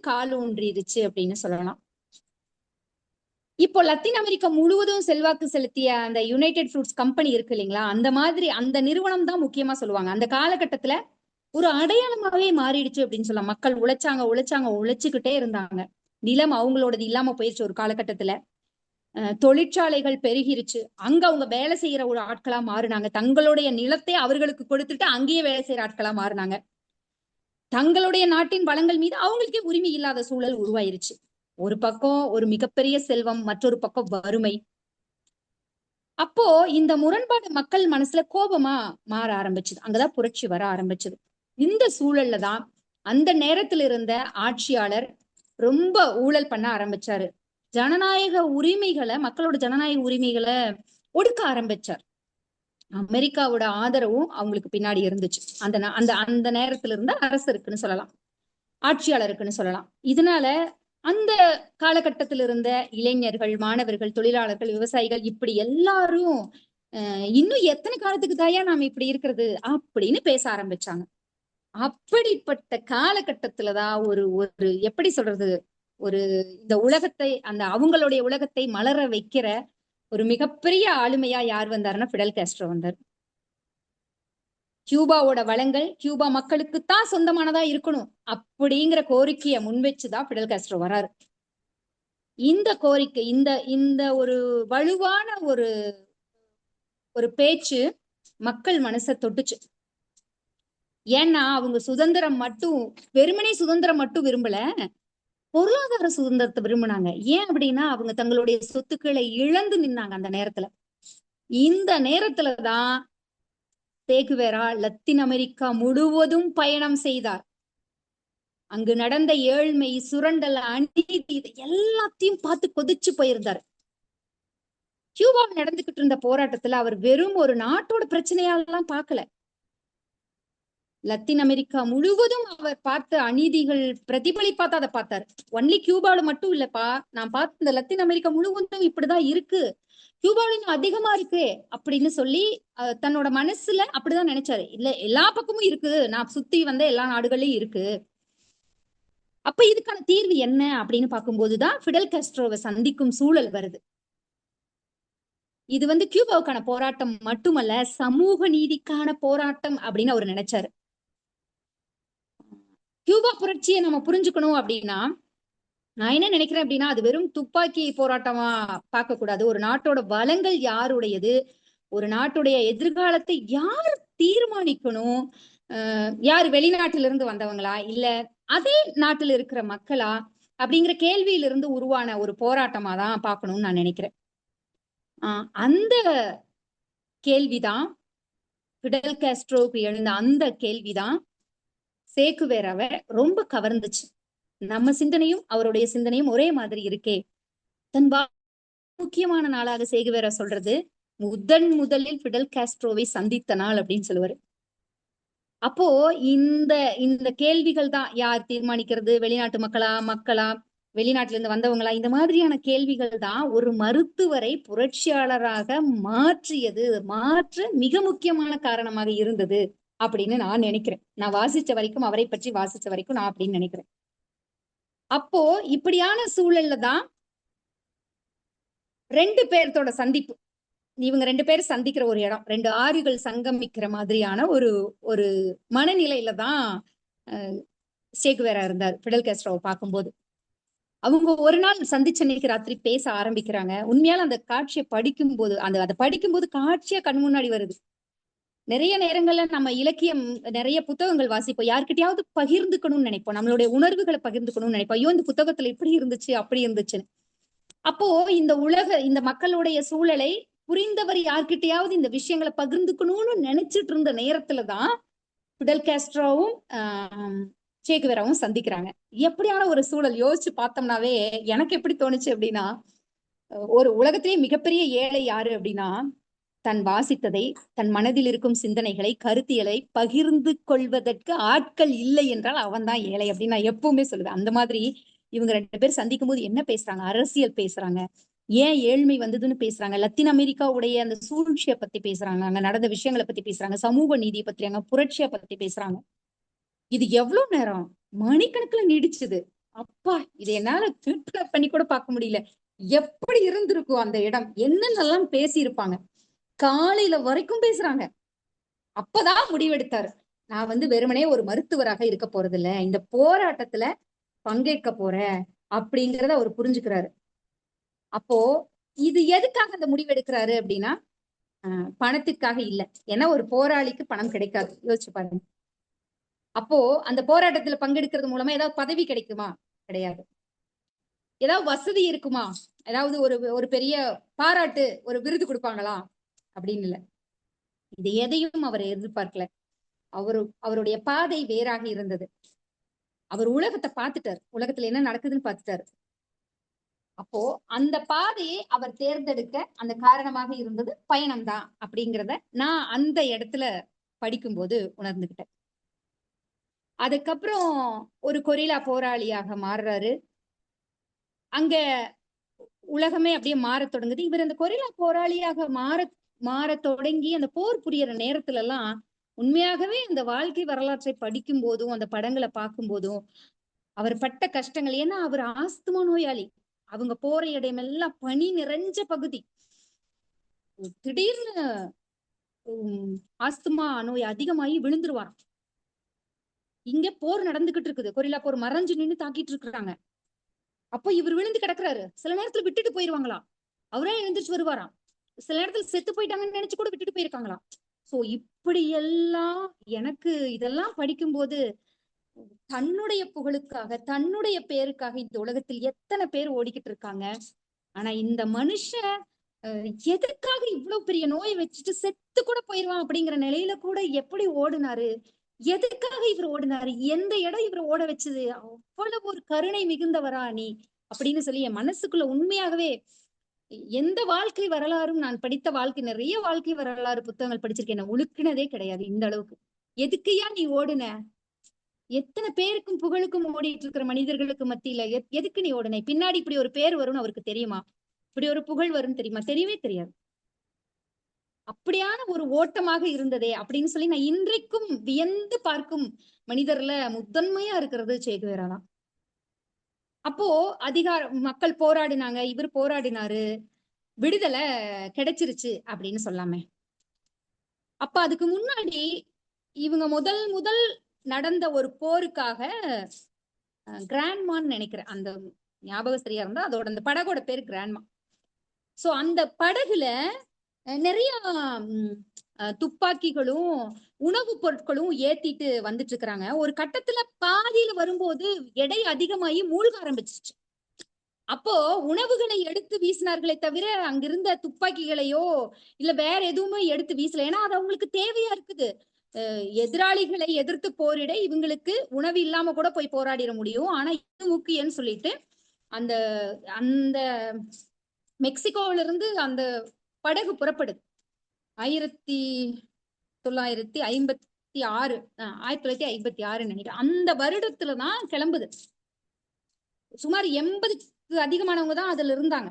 கால் ஊன்றிடுச்சு அப்படின்னு சொல்லலாம். இப்போ லத்தீன் அமெரிக்கா முழுவதும் செல்வாக்கு செலுத்திய அந்த யுனைடெட் ஃப்ரூட்ஸ் கம்பெனி இருக்கு இல்லைங்களா, அந்த மாதிரி அந்த நிறுவனம் தான் முக்கியமா சொல்லுவாங்க. அந்த காலகட்டத்துல ஒரு அடையாளமாவே மாறிடுச்சு அப்படின்னு சொல்லலாம். மக்கள் உழைச்சுக்கிட்டே இருந்தாங்க. நிலம் அவங்களோடது இல்லாம போயிடுச்சு ஒரு காலகட்டத்துல. தொழிற்சாலைகள் பெருகிருச்சு. அங்க அவங்க வேலை செய்யற ஒரு ஆட்களா மாறினாங்க. தங்களுடைய நிலத்தை அவர்களுக்கு கொடுத்துட்டு அங்கேயே வேலை செய்யற ஆட்களா மாறினாங்க. தங்களுடைய நாட்டின் வளங்கள் மீது அவங்களுக்கே உரிமை இல்லாத சூழல் உருவாயிருச்சு. ஒரு பக்கம் ஒரு மிகப்பெரிய செல்வம், மற்றொரு பக்கம் வறுமை. அப்போ இந்த முரண்பாடு மக்கள் மனசுல கோபமா மாற ஆரம்பிச்சது. அங்கதான் புரட்சி வர ஆரம்பிச்சது. இந்த சூழல்ல தான் அந்த நேரத்துல இருந்த ஆட்சியாளர் ரொம்ப ஊழல் பண்ண ஆரம்பிச்சாரு. ஜனநாயக உரிமைகளை, மக்களோட ஜனநாயக உரிமைகளை ஒடுக்க ஆரம்பிச்சார். அமெரிக்காவோட ஆதரவும் அவங்களுக்கு பின்னாடி இருந்துச்சு. அந்த நேரத்துல இருந்த அரசு இருக்குன்னு சொல்லலாம், ஆட்சியாளருக்குன்னு சொல்லலாம். இதனால அந்த காலகட்டத்தில் இருந்த இளைஞர்கள், மாணவர்கள், தொழிலாளர்கள், விவசாயிகள் இப்படி எல்லாரும் இன்னும் எத்தனை காலத்துக்கு தாயா நாம இப்படி இருக்கிறது அப்படின்னு பேச ஆரம்பிச்சாங்க. அப்படிப்பட்ட காலகட்டத்துலதான் ஒரு எப்படி சொல்றது, இந்த உலகத்தை, அவங்களுடைய உலகத்தை மலர வைக்கிற ஒரு மிகப்பெரிய ஆளுமையா யார் வந்தாருன்னா பிடல் காஸ்ட்ரோ வந்தார். கியூபாவோட வளங்கள் கியூபா மக்களுக்குத்தான் சொந்தமானதா இருக்கணும் அப்படிங்கிற கோரிக்கையை முன்வச்சுதான் பிடல் காஸ்ட்ரோ வராரு. இந்த கோரிக்கை, இந்த ஒரு வலுவான ஒரு பேச்சு மக்கள் மனசை தொட்டுச்சு. ஏன்னா அவங்க வெறுமனே சுதந்திரம் மட்டும் விரும்பல, பொருளாதார சுதந்திரத்தை விரும்பினாங்க. ஏன் அப்படின்னா அவங்க தங்களுடைய சொத்துக்களை இழந்து நின்னாங்க அந்த நேரத்துல. இந்த நேரத்துலதான் சேகுவேரா லத்தீன் அமெரிக்கா முழுவதும் பயணம் செய்தார். அங்கு நடந்த ஏழ்மை, சுரண்டல், அநீதி எல்லாத்தையும் பார்த்து கொதிச்சு போயிருந்தார். கியூபாவில் நடந்துகிட்டு இருந்த போராட்டத்துல அவர் வெறும் ஒரு நாட்டோட பிரச்சனையாலாம் பார்க்கல. லத்தீன் அமெரிக்கா முழுவதும் அவர் பார்த்த அநீதிகள் பிரதிபலிப்பாதான் அதை பார்த்தாரு. ஒன்லி கியூபால மட்டும் இல்லப்பா, நான் பார்த்த இந்த லத்தீன் அமெரிக்கா முழுவதும் இப்படிதான் இருக்கு, கியூபால இன்னும் அதிகமா இருக்கு அப்படின்னு சொல்லி தன்னோட மனசுல அப்படிதான் நினைச்சாரு. இல்ல எல்லா பக்கமும் இருக்கு, நான் சுத்தி வந்த எல்லா நாடுகள்லயும் இருக்கு. அப்ப இதுக்கான தீர்வு என்ன அப்படின்னு பார்க்கும்போதுதான் ஃபிடல் காஸ்ட்ரோவை சந்திக்கும் சூழல் வருது. இது கியூபாவுக்கான போராட்டம் மட்டுமல்ல, சமூக நீதிக்கான போராட்டம் அப்படின்னு அவர் நினைச்சாரு. கியூபா புரட்சியை நம்ம புரிஞ்சுக்கணும் அப்படின்னா, நான் என்ன நினைக்கிறேன் அப்படின்னா, அது வெறும் துப்பாக்கி போராட்டமா பார்க்க கூடாது. ஒரு நாட்டோட வளங்கள் யாருடையது, ஒரு நாட்டுடைய எதிர்காலத்தை யார் தீர்மானிக்கணும், யார் வெளிநாட்டிலிருந்து வந்தவங்களா இல்ல அதே நாட்டில் இருக்கிற மக்களா அப்படிங்கிற கேள்வியிலிருந்து உருவான ஒரு போராட்டமா தான் பார்க்கணும்னு நான் நினைக்கிறேன். அந்த கேள்விதான் ஃபிடல் காஸ்ட்ரோவுக்கு எழுந்த அந்த கேள்விதான் சேகுவேராவை ரொம்ப கவர்ந்துச்சு. நம்ம சிந்தனையும் அவருடைய சிந்தனையும் ஒரே மாதிரி இருக்கே. தன் முக்கியமான நாளாக சேகுவேரா சொல்றது முதலில் ஃபிடல் காஸ்ட்ரோவை சந்தித்த நாள் அப்படின்னு சொல்லுவாரு. அப்போ இந்த கேள்விகள் தான், யார் தீர்மானிக்கிறது, வெளிநாட்டு மக்களா வெளிநாட்டுல இருந்து வந்தவங்களா, இந்த மாதிரியான கேள்விகள் தான் ஒரு மருத்துவரை புரட்சியாளராக மாற்ற மிக முக்கியமான காரணமாக இருந்தது அப்படின்னு நான் நினைக்கிறேன். நான் வாசிச்ச வரைக்கும், அவரை பற்றி வாசிச்ச வரைக்கும் நான் அப்படின்னு நினைக்கிறேன். அப்போ இப்படியான சூழல்ல தான் 2 பேர்த்தோட சந்திப்பு, இவங்க 2 பேரும் சந்திக்கிற ஒரு இடம், 2 ஆறுகள் சங்கமிக்கிற மாதிரியான ஒரு மனநிலையில தான் சேகுவேரா இருந்தார் ஃபிடல் காஸ்ட்ரோவை பார்க்கும்போது. அவங்க ஒரு நாள் சந்திச்ச அன்னைக்கு ராத்திரி பேச ஆரம்பிக்கிறாங்க. உண்மையால அந்த காட்சியை படிக்கும்போது, அதை படிக்கும்போது காட்சியா கண் முன்னாடி வருது. நிறைய நேரங்கள்ல நம்ம இலக்கியம், நிறைய புத்தகங்கள் வாசிப்போம், யார்கிட்டயாவது பகிர்ந்துக்கணும்னு நினைப்போம், நம்மளுடைய உணர்வுகளை பகிர்ந்துக்கணும்னு நினைப்போம். ஐயோ இந்த புத்தகத்துல இப்படி இருந்துச்சு அப்படி இருந்துச்சுன்னு. அப்போ இந்த மக்களுடைய சூழலை புரிந்தவர் யார்கிட்டயாவது இந்த விஷயங்களை பகிர்ந்துக்கணும்னு நினைச்சிட்டு இருந்த நேரத்துலதான் ஃபிடல் காஸ்ட்ரோவும் சேகுவேராவும் சந்திக்கிறாங்க. எப்படியான ஒரு சூழல் யோசிச்சு பார்த்தோம்னாவே எனக்கு எப்படி தோணுச்சு அப்படின்னா, ஒரு உலகத்திலேயே மிகப்பெரிய ஏழை யாரு அப்படின்னா, தன் வாசித்ததை, தன் மனதில் இருக்கும் சிந்தனைகளை, கருத்தியலை பகிர்ந்து கொள்வதற்கு ஆட்கள் இல்லை என்றால் அவன் தான் ஏழை அப்படின்னு நான் எப்பவுமே சொல்லுவேன். அந்த மாதிரி இவங்க 2 பேர் சந்திக்கும் போது என்ன பேசுறாங்க, அரசியல் பேசுறாங்க, ஏன் ஏழ்மை வந்ததுன்னு பேசுறாங்க, லத்தீன் அமெரிக்காவுடைய அந்த சூழ்ச்சியை பத்தி பேசுறாங்க, அங்க நடந்த விஷயங்களை பத்தி பேசுறாங்க, சமூக நீதியை பத்தி, அங்க புரட்சியை பத்தி பேசுறாங்க. இது எவ்வளவு நேரம், மணிக்கணக்குல நீடிச்சது. அப்பா, இது என்னால கற்பனை பண்ணி கூட பார்க்க முடியல. எப்படி இருந்திருக்கும் அந்த இடம், என்னென்னலாம் பேசி இருப்பாங்க. காலையில வரைக்கும் பேசுறாங்க. அப்பதான் முடிவெடுத்தாரு, நான் வெறுமனே ஒரு மருத்துவராக இருக்க போறது இல்ல, இந்த போராட்டத்துல பங்கேற்க போறேன் அப்படிங்கறத அவர் புரிஞ்சுக்கிறாரு. அப்போ இது எதுக்காக அந்த முடிவெடுக்கிறாரு அப்படின்னா, பணத்திற்காக இல்ல. ஏன்னா ஒரு போராளிக்கு பணம் கிடைக்காது, யோசிச்சு பாருங்க. அப்போ அந்த போராட்டத்துல பங்கெடுக்கிறது மூலமா ஏதாவது பதவி கிடைக்குமா? கிடையாது. ஏதாவது வசதி இருக்குமா? ஏதாவது ஒரு பெரிய பாராட்டு, ஒரு விருது கொடுப்பாங்களா? அப்படின்னு இல்ல. இது எதையும் அவர் எதிர்பார்க்கல. அவருடைய பாதை வேறாக இருந்தது. அவர் உலகத்தை பார்த்துட்டார், உலகத்துல என்ன நடக்குதுன்னு பார்த்துட்டாரு. அப்போ அந்த பாதையை அவர் தேர்ந்தெடுக்க அந்த காரணமாக இருந்தது பயணம்தான் அப்படிங்கிறத நான் அந்த இடத்துல படிக்கும்போது உணர்ந்துகிட்டேன். அதுக்கப்புறம் ஒரு கொரில்லா போராளியாக மாறுறாரு. அங்க உலகமே அப்படியே மாறத் தொடங்குது. இவர் அந்த கொரில்லா போராளியாக மாற தொடங்கி அந்த போர் புரியற நேரத்துல எல்லாம் உண்மையாகவே இந்த வாழ்க்கை வரலாற்றை படிக்கும் போதும், அந்த படங்களை பார்க்கும் போதும் அவர் பட்ட கஷ்டங்கள், ஏன்னா அவர் ஆஸ்துமா நோயாளி. அவங்க போற இடமெல்லாம் பனி நிறைஞ்ச பகுதி. திடீர்னு ஆஸ்துமா நோய் அதிகமாகி விழுந்துருவாராம். இங்க போர் நடந்துகிட்டு இருக்குது, கொரில்லா போர், மறைஞ்சு நின்று தாக்கிட்டு இருக்கிறாங்க. அப்போ இவர் விழுந்து கிடக்குறாரு. சில நேரத்துல விட்டுட்டு போயிருவாங்களாம், அவரே எழுந்திரிச்சு வருவாராம். சில நேரத்துல செத்து போயிட்டாங்கன்னு நினைச்சு கூட விட்டுட்டு போயிருக்காங்களாம். சோ இப்படி எல்லாம் எனக்கு இதெல்லாம் படிக்கும்போது தன்னுடைய புகழுக்காக, தன்னுடைய பேருக்காக இந்த உலகத்தில் எத்தனை பேர் ஓடிக்கிட்டு இருக்காங்க. ஆனா இந்த மனுஷன் எதுக்காக இவ்வளவு பெரிய நோயை வச்சுட்டு செத்து கூட போயிருவான் அப்படிங்கிற நிலையில கூட எப்படி ஓடுனாரு, எதுக்காக இவர் ஓடினாரு, எந்த இடம் இவர் ஓட வச்சது, அவ்வளவு ஒரு கருணை மிகுந்தவரா நீ அப்படின்னு சொல்லி என் மனசுக்குள்ள உண்மையாகவே எந்த வாழ்க்கை வரலாறும், நான் படித்த நிறைய வாழ்க்கை வரலாறு புத்தகங்கள் படிச்சிருக்கேன், உழுக்கினதே கிடையாது இந்த அளவுக்கு. எதுக்குயா நீ ஓடுன? எத்தனை பேருக்கும் புகழுக்கும் ஓடிட்டு இருக்கிற மனிதர்களுக்கு மத்தியில எதுக்கு நீ ஓடுன? பின்னாடி இப்படி ஒரு பேர் வரும்னு அவருக்கு தெரியுமா? இப்படி ஒரு புகழ் வரும்னு தெரியுமா? தெரியவே தெரியாது. அப்படியான ஒரு ஓட்டமாக இருந்ததே அப்படின்னு சொல்லி நான் இன்றைக்கும் வியந்து பார்க்கும் மனிதர்ல முதன்மையா இருக்கிறது சேகுவேரா தான். அப்போ மக்கள் போராடினாங்க, இவர் போராடினாரு, விடுதலை கிடைச்சிருச்சு அப்படின்னு சொல்லாமே. அப்ப அதுக்கு முன்னாடி இவங்க முதல் நடந்த ஒரு போருக்காக கிராண்ட்மான்னு நினைக்கிறேன், அந்த ஞாபகம் சரியா இருந்தா அதோட அந்த படகோட பேர் கிராண்ட்மா. சோ அந்த படகுல நிறைய துப்பாக்கிகளும் உணவுப் பொருட்களும் ஏத்திட்டு வந்துட்டு இருக்கிறாங்க. ஒரு கட்டத்துல பாதியில வரும்போது எடை அதிகமாகி மூழ்க ஆரம்பிச்சிச்சு. அப்போ உணவுகளை எடுத்து வீசினார்களே தவிர அங்கிருந்த துப்பாக்கிகளையோ இல்ல வேற எதுவுமே எடுத்து வீசல. ஏன்னா அது அவங்களுக்கு தேவையா இருக்குது. எதிராளிகளை எதிர்த்து போரிட இவங்களுக்கு உணவு இல்லாம கூட போய் போராடிட முடியும். ஆனா இது முக்கியம்னு சொல்லிட்டு அந்த அந்த மெக்சிகோவில இருந்து அந்த படகு புறப்படுது. 1956 நினைக்கிறேன். அந்த வருடத்துலதான் கிளம்புது. சுமார் 80க்கு அதிகமானவங்க தான் அதுல இருந்தாங்க.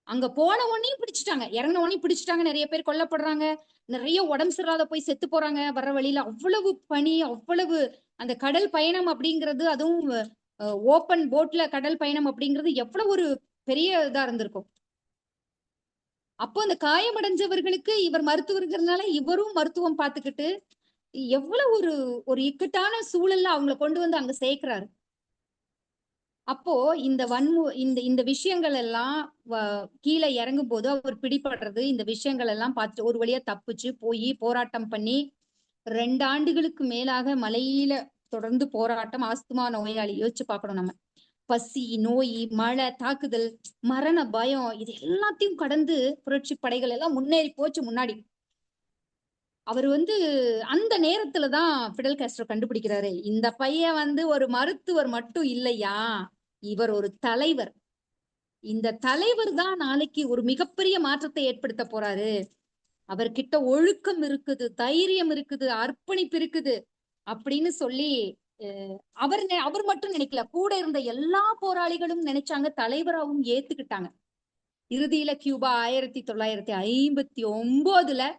அங்க போன உடனே பிடிச்சிட்டாங்க, இறங்கின உடனே பிடிச்சிட்டாங்க. நிறைய பேர் கொல்லப்படுறாங்க, நிறைய உடம்பு சரியில்லாத போய் செத்து போறாங்க வர்ற வழியில. அவ்வளவு பனி, அவ்வளவு அந்த கடல் பயணம் அப்படிங்கிறது, அதுவும் ஓப்பன் போட்ல கடல் பயணம் அப்படிங்கிறது எவ்வளவு ஒரு பெரிய இதா இருந்திருக்கும். அப்போ அந்த காயமடைஞ்சவர்களுக்கு இவர் மருத்துவர்கள்னால இவரும் மருத்துவம் பார்த்துக்கிட்டு எவ்வளவு ஒரு இக்கட்டான சூழல்ல அவங்களை கொண்டு வந்து அங்க சேர்க்கிறாரு. அப்போ இந்த இந்த விஷயங்கள் எல்லாம் கீழே இறங்கும் போது அவர் பிடிபடுறது, இந்த விஷயங்கள் எல்லாம் பார்த்துட்டு ஒரு வழியா தப்பிச்சு போய் போராட்டம் பண்ணி 2 ஆண்டுகளுக்கு மேலாக மலையில தொடர்ந்து போராட்டம். ஆஸ்துமா நோயாளி, யோசிச்சு பார்க்கணும் நம்ம. பசி, நோய், மழை தாக்குதல், மரண பயம், இது எல்லாத்தையும் கடந்து புரட்சி படைகள் எல்லாம் முன்னேறி போச்சு முன்னாடி. அவர் அந்த நேரத்துலதான் பிடல் காஸ்ட்ரோ கண்டுபிடிக்கிறாரு, இந்த பையன் ஒரு மருத்துவர் மட்டும் இல்லையா, இவர் ஒரு தலைவர். இந்த தலைவர் தான் நாளைக்கு ஒரு மிகப்பெரிய மாற்றத்தை ஏற்படுத்த போறாரு. அவர்கிட்ட ஒழுக்கம் இருக்குது, தைரியம் இருக்குது, அர்ப்பணிப்பு இருக்குது அப்படின்னு சொல்லி அவர் மட்டும் நினைக்கல, கூட இருந்த எல்லா போராளிகளும் நினைச்சாங்க, தலைவராகவும் ஏத்துக்கிட்டாங்க. இறுதியில கியூபா 1959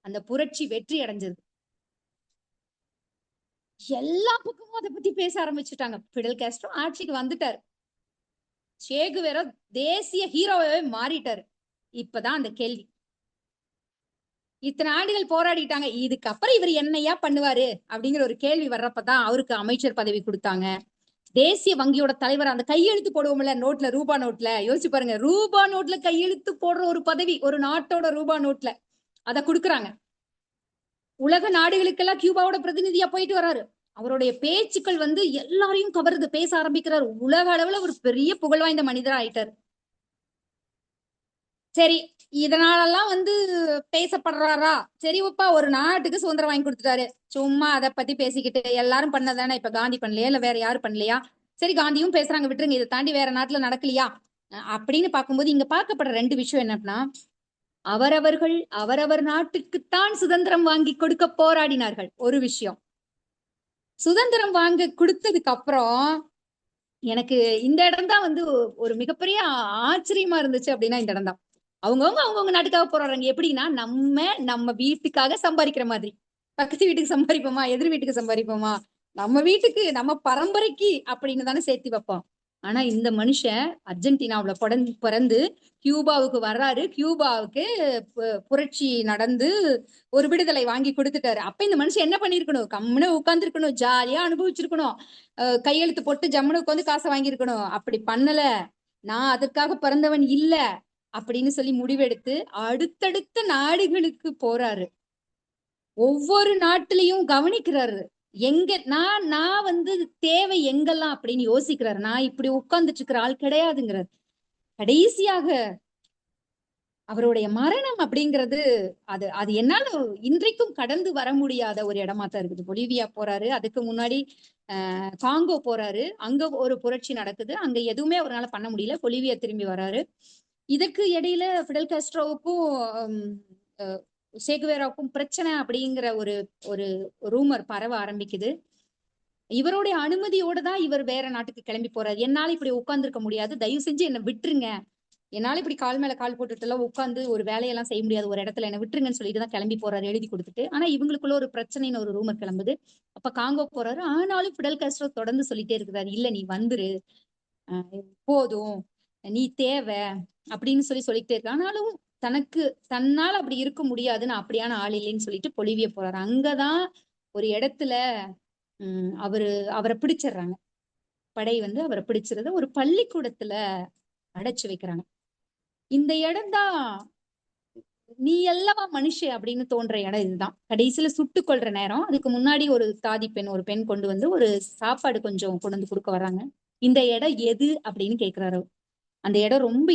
அந்த புரட்சி வெற்றி அடைஞ்சது. எல்லா பக்கமும் அதை பத்தி பேச ஆரம்பிச்சுட்டாங்க. பிடல் காஸ்ட்ரோ ஆட்சிக்கு வந்துட்டாரு, சேகுவேரா தேசிய ஹீரோவே மாறிட்டாரு. இப்பதான் அந்த கேள்வி, இத்தனை ஆண்டுகள் போராடிட்டாங்க, இதுக்கப்புறம் இவர் என்னையா பண்ணுவாரு அப்படிங்கிற ஒரு கேள்வி வர்றப்பதான் அவருக்கு அமைச்சர் பதவி கொடுத்தாங்க. தேசிய வங்கியோட தலைவர், அந்த கையெழுத்து போடுவோம்ல நோட்ல, ரூபா நோட்ல, யோசிச்சு பாருங்க, ரூபா நோட்ல கையெழுத்து போடுற ஒரு பதவி, ஒரு நாட்டோட ரூபா நோட்ல அதை கொடுக்குறாங்க. உலக நாடுகளுக்கெல்லாம் கியூபாவோட பிரதிநிதியா போயிட்டு வர்றாரு. அவருடைய பேச்சுக்கள் எல்லாரையும் கவருது, பேச ஆரம்பிக்கிறார். உலக அளவுல ஒரு பெரிய புகழ் வாய்ந்த மனிதரா ஆயிட்டாரு. சரி, இதனாலெல்லாம் பேசப்படுறாரா? சரி உப்பா, ஒரு நாட்டுக்கு சுதந்திரம் வாங்கி கொடுத்துட்டாரு, சும்மா அதை பத்தி பேசிக்கிட்டு எல்லாரும் பண்ணதானே, இப்ப காந்தி பண்ணலையா இல்ல வேற யாரும் பண்ணலையா? சரி, காந்தியும் பேசுறாங்க, விட்டுருங்க, இதை தாண்டி வேற நாட்டுல நடக்கலையா அப்படின்னு பார்க்கும்போது இங்க பார்க்கப்படுற 2 விஷயம் என்னன்னா, அவரவர் நாட்டுக்குத்தான் சுதந்திரம் வாங்கி கொடுக்க போராடினார்கள். ஒரு விஷயம். சுதந்திரம் வாங்க கொடுத்ததுக்கு அப்புறம் எனக்கு இந்த இடம் தான் ஒரு மிகப்பெரிய ஆச்சரியமா இருந்துச்சு. அப்படின்னா இந்த இடம் தான், அவங்கவுங்க நாட்டுக்காக போராடுறாங்க. எப்படின்னா, நம்ம வீட்டுக்காக சம்பாதிக்கிற மாதிரி. பக்கத்து வீட்டுக்கு சம்பாதிப்போமா, எதிர் வீட்டுக்கு சம்பாதிப்போமா, நம்ம வீட்டுக்கு நம்ம பரம்பரைக்கு அப்படின்னு தானே சேர்த்து வைப்போம். ஆனா இந்த மனுஷன் அர்ஜென்டினாவுல பிறந்து கியூபாவுக்கு வர்றாரு. கியூபாவுக்கு புரட்சி நடந்து ஒரு விடுதலை வாங்கி கொடுத்துட்டாரு. அப்ப இந்த மனுஷன் என்ன பண்ணிருக்கணும்? கம்முன்னு உட்கார்ந்து இருக்கணும், ஜாலியா அனுபவிச்சிருக்கணும், கையெழுத்து போட்டு ஜம்முன்னு உட்காந்து காசை வாங்கியிருக்கணும். அப்படி பண்ணல. நான் அதற்காக பிறந்தவன் இல்ல அப்படின்னு சொல்லி முடிவெடுத்து அடுத்தடுத்த நாடுகளுக்கு போறாரு. ஒவ்வொரு நாட்டிலையும் கவனிக்கிறாரு, எங்க நான் தேவை எங்கெல்லாம் அப்படின்னு யோசிக்கிறாரு. நான் இப்படி உட்கார்ந்துட்டு இருக்கிற ஆள் கிடையாதுங்கிறார். கடைசியாக அவருடைய மரணம் அப்படிங்கிறது அது என்னால இன்றைக்கும் கடந்து வர முடியாத ஒரு இடமா தான் இருக்குது. பொலிவியா போறாரு, அதுக்கு முன்னாடி காங்கோ போறாரு, அங்க ஒரு புரட்சி நடக்குது, அங்க எதுவுமே அவரால பண்ண முடியல, பொலிவியா திரும்பி வராரு. இதற்கு இடையில பிடல் காஸ்ட்ரோவுக்கும் சேகுவேராவுக்கும் பிரச்சனை அப்படிங்கிற ஒரு ஒரு ரூமர் பரவ ஆரம்பிக்குது. இவருடைய அனுமதியோட தான் இவர் வேற நாட்டுக்கு கிளம்பி போறாரு. என்னால இப்படி உட்கார்ந்துருக்க முடியாது, தயவு செஞ்சு என்னை விட்டுருங்க, என்னால இப்படி கால் மேல கால் போட்டுட்டு எல்லாம் உட்காந்து ஒரு வேலையெல்லாம் செய்ய முடியாது ஒரு இடத்துல, என்ன விட்டுருங்கன்னு சொல்லிட்டு தான் கிளம்பி போறாரு எழுதி கொடுத்துட்டு. ஆனா இவங்களுக்குள்ள ஒரு பிரச்சனைன்னு ஒரு ரூமர் கிளம்புது. அப்ப காங்கோ போறாரு. ஆனாலும் பிடல் காஸ்ட்ரோ தொடர்ந்து சொல்லிட்டே இருக்கிறாரு, இல்ல நீ வந்துரு, போதும், நீ தேவை அப்படின்னு சொல்லிக்கிட்டே இருக்கு. ஆனாலும் தன்னால் அப்படி இருக்க முடியாதுன்னு அப்படியான ஆள் இல்லைன்னு சொல்லிட்டு பொலிவிய போறாரு. அங்கதான் ஒரு இடத்துல அவரை பிடிச்சிடுறாங்க. படை வந்து அவரை பிடிச்சிருத ஒரு பள்ளிக்கூடத்துல அடைச்சு வைக்கிறாங்க. இந்த இடம் தான் நீ அல்லவா மனுஷ அப்படின்னு தோன்ற இடம் இதுதான். கடைசியில சுட்டு கொள்ற நேரம். அதுக்கு முன்னாடி ஒரு தாதி பெண், ஒரு பெண் கொண்டு வந்து ஒரு சாப்பாடு கொஞ்சம் கொண்டு வந்து கொடுக்க வர்றாங்க. இந்த இடம் எது அப்படின்னு கேக்குறாரு. அந்த இடம் ரொம்ப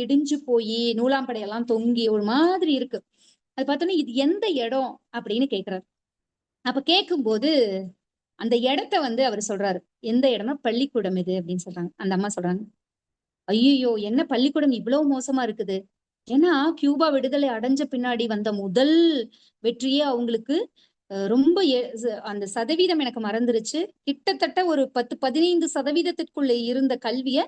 இடிஞ்சு போய் நூலாம்படையெல்லாம் தொங்கி ஒரு மாதிரி இருக்கு. அது பார்த்தோன்னா இது எந்த இடம் அப்படின்னு கேக்குறாரு. அப்ப கேட்கும்போது அந்த இடத்த வந்து அவர் சொல்றாரு, எந்த இடம்னா பள்ளிக்கூடம் இது அப்படின்னு சொல்றாங்க. அந்த அம்மா சொல்றாங்க, ஐயோ என்ன பள்ளிக்கூடம் இவ்வளவு மோசமா இருக்குது, ஏன்னா கியூபா விடுதலை அடைஞ்ச பின்னாடி வந்த முதல் வெற்றியே அவங்களுக்கு ரொம்ப அந்த சதவீதம் எனக்கு மறந்துருச்சு, கிட்டத்தட்ட ஒரு 10-15% இருந்த கல்விய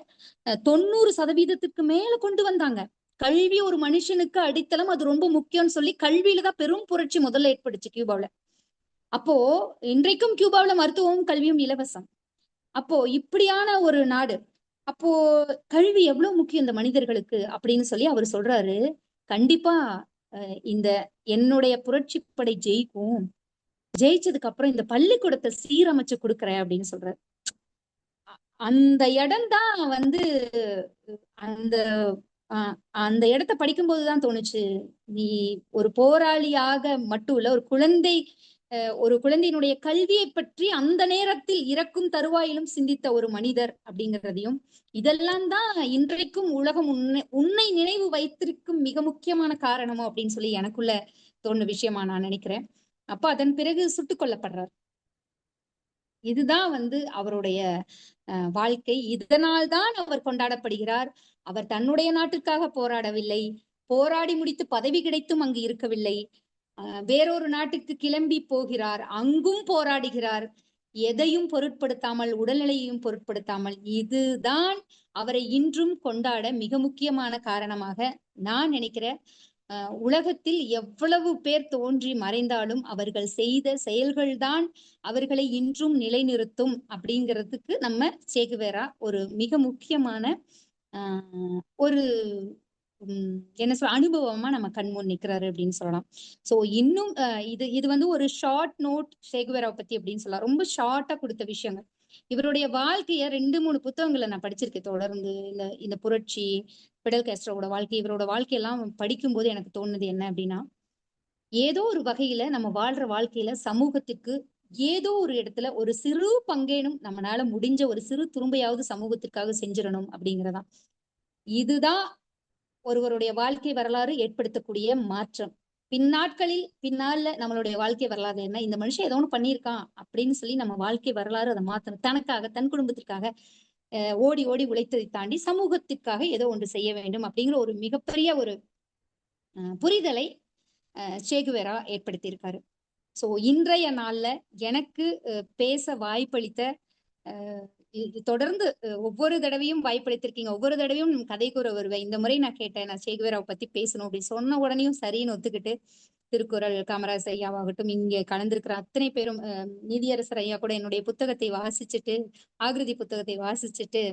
90% மேல கொண்டு வந்தாங்க. கல்வி ஒரு மனுஷனுக்கு அடித்தளம், அது ரொம்ப முக்கியம்னு சொல்லி கல்வியில தான் பெரும் புரட்சி முதல்ல ஏற்படுச்சு கியூபாவில. அப்போ இன்றைக்கும் கியூபாவில மருத்துவமும் கல்வியும் இலவசம். அப்போ இப்படியான ஒரு நாடு, அப்போ கல்வி எவ்வளவு முக்கியம் இந்த மனிதர்களுக்கு அப்படின்னு சொல்லி அவர் சொல்றாரு. கண்டிப்பா இந்த என்னுடைய புரட்சி படை ஜெயிக்கும், ஜெயிச்சதுக்கு அப்புறம் இந்த பள்ளிக்கூடத்தை சீரமைச்சு கொடுக்குறேன் அப்படின்னு சொல்றாரு. அந்த இடம் தான் வந்து அந்த அந்த இடத்த படிக்கும்போதுதான் தோணுச்சு, நீ ஒரு போராளியாக மட்டும் இல்ல, ஒரு குழந்தையினுடைய கல்வியை பற்றி அந்த நேரத்தில் இறக்கும் தருவாயிலும் சிந்தித்த ஒரு மனிதர் அப்படிங்கிறதையும், இதெல்லாம் தான் இன்றைக்கும் உலகம் உன்னை நினைவு வைத்திருக்கும் மிக முக்கியமான காரணமோ அப்படின்னு சொல்லி எனக்குள்ள தோணுன விஷயமா நான் நினைக்கிறேன். அப்ப அதன் பிறகு சுட்டுக் கொல்லப்படுறார். இதுதான் வந்து அவருடைய வாழ்க்கை. இதனால்தான் அவர் கொண்டாடப்படுகிறார். அவர் தன்னுடைய நாட்டுக்காக போராடவில்லை, போராடி முடித்து பதவி கிடைத்தும் அங்கு இருக்கவில்லை, வேறொரு நாட்டுக்கு கிளம்பி போகிறார், அங்கும் போராடுகிறார், எதையும் பொருட்படுத்தாமல், உடல்நிலையையும் பொருட்படுத்தாமல். இதுதான் அவரை இன்றும் கொண்டாட மிக முக்கியமான காரணமாக நான் நினைக்கிறேன். உலகத்தில் எவ்வளவு பேர் தோன்றி மறைந்தாலும் அவர்கள் செய்த செயல்கள்தான் அவர்களை இன்றும் நிலைநிறுத்தும் அப்படிங்கிறதுக்கு நம்ம சேகுவேரா ஒரு மிக முக்கியமான ஒரு என்ன சொல்ல அனுபவமா நம்ம கண்முன் நிக்கிறாரு அப்படின்னு சொல்லலாம். சோ இன்னும் இது வந்து ஒரு ஷார்ட் நோட் சேகுவேராவை பத்தி அப்படின்னு சொல்லலாம். ரொம்ப ஷார்ட்டா கொடுத்த விஷயங்கள். இவருடைய வாழ்க்கைய 2-3 புத்தகங்களை நான் படிச்சிருக்கேன் தொடர்ந்து. இந்த புரட்சி, பிடல் காஸ்ட்ரோவோட வாழ்க்கை, இவரோட வாழ்க்கையெல்லாம் படிக்கும்போது எனக்கு தோணுது என்ன அப்படின்னா, ஏதோ ஒரு வகையில நம்ம வாழ்ற வாழ்க்கையில சமூகத்திற்கு ஏதோ ஒரு இடத்துல ஒரு சிறு பங்கேனும் நம்மளால முடிஞ்ச ஒரு சிறு துரும்பையாவது சமூகத்திற்காக செஞ்சிடணும் அப்படிங்கிறதான். இதுதான் ஒருவருடைய வாழ்க்கை வரலாறு ஏற்படுத்தக்கூடிய மாற்றம். பின்னால நம்மளுடைய வாழ்க்கை வரலாறு என்ன, இந்த மனுஷன் ஏதோ ஒண்ணு பண்ணியிருக்கான் அப்படின்னு சொல்லி நம்ம வாழ்க்கை வரலாறு அதை மாத்தணும். தனக்காக, தன் குடும்பத்திற்காக ஓடி ஓடி உழைத்ததை தாண்டி சமூகத்திற்காக ஏதோ ஒன்று செய்ய வேண்டும் அப்படிங்கிற ஒரு மிகப்பெரிய ஒரு புரிதலை சேகுவேரா ஏற்படுத்தியிருக்காரு. சோ இன்றைய நாள்ல எனக்கு பேச வாய்ப்பளித்த, தொடர்ந்து ஒவ்வொரு தடவையும் வாய்ப்பளித்திருக்கீங்க, ஒவ்வொரு தடவையும் கதை கூற வருவேன். இந்த முறை நான் கேட்டேன், நான் சேகுவேராவை பத்தி பேசணும் அப்படின்னு சொன்ன உடனேயும் சரின்னு ஒத்துக்கிட்டு திருக்குறள், காமராஜ் ஐயாவாகட்டும், இங்கே கலந்திருக்கிற அத்தனை பேரும், நீதியரசர் ஐயா கூட என்னுடைய புத்தகத்தை வாசிச்சுட்டு, ஆகிருதி புத்தகத்தை வாசிச்சுட்டு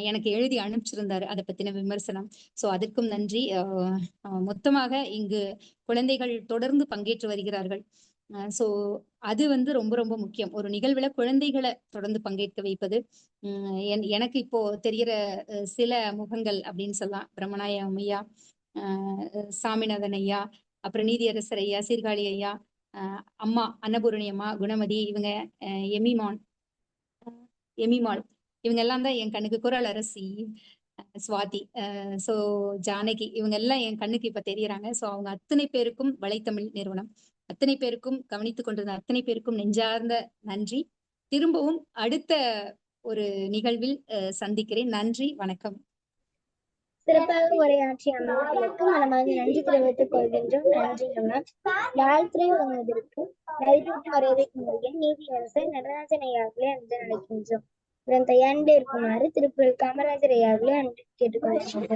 எனக்கு எழுதி அனுப்பிச்சிருந்தாரு அதை பத்தின விமர்சனம். சோ அதற்கும் நன்றி. மொத்தமாக இங்கு குழந்தைகள் தொடர்ந்து பங்கேற்று வருகிறார்கள். சோ அது வந்து ரொம்ப ரொம்ப முக்கியம். ஒரு நிகழ்வுல குழந்தைகளை தொடர்ந்து பங்கேற்க வைப்பது. எனக்கு இப்போ தெரிகிற சில முகங்கள் அப்படின்னு சொல்லலாம், பிரம்மநாயம் ஐயா, சாமிநாதன் ஐயா, அப்புறம் நீதியரசர் ஐயா, சீர்காழி ஐயா, அம்மா அன்னபூரணி அம்மா, குணமதி, இவங்க எமிமாள், இவங்க எல்லாம் தான் என் கண்ணுக்கு, குரல் அரசி சுவாதி, சோ ஜானகி, இவங்க எல்லாம் என் கண்ணுக்கு இப்ப தெரியறாங்க. சோ அவங்க அத்தனை பேருக்கும் வலைத்தமிழ் நிறுவனம் அத்தனை பேருக்கும், கவனித்துக் கொண்டிருந்த அத்தனை பேருக்கும் நெஞ்சார்ந்த நன்றி. திரும்பவும் அடுத்த ஒரு நிகழ்வில் சந்திக்கிறேன். நன்றி, வணக்கம். சிறப்பாக உரையாற்றிய அம்மாக்களுக்கு மனமார்ந்த நன்றி தெரிவித்துக் கொள்கின்றோம். நன்றி அம்மா. வாழ்த்துறை வழங்குவதற்கு நல்கூட்டு வரவேற்கும் முறையில் நீதியரசர் நடராஜன் ஐயாக்களை அன்று அழைக்கின்றோம். இதன் தயாரில் இருக்குமாறு திருக்குறள் காமராஜர் ஐயாக்களை அன்று கேட்டுக்கொள்கின்றோம்.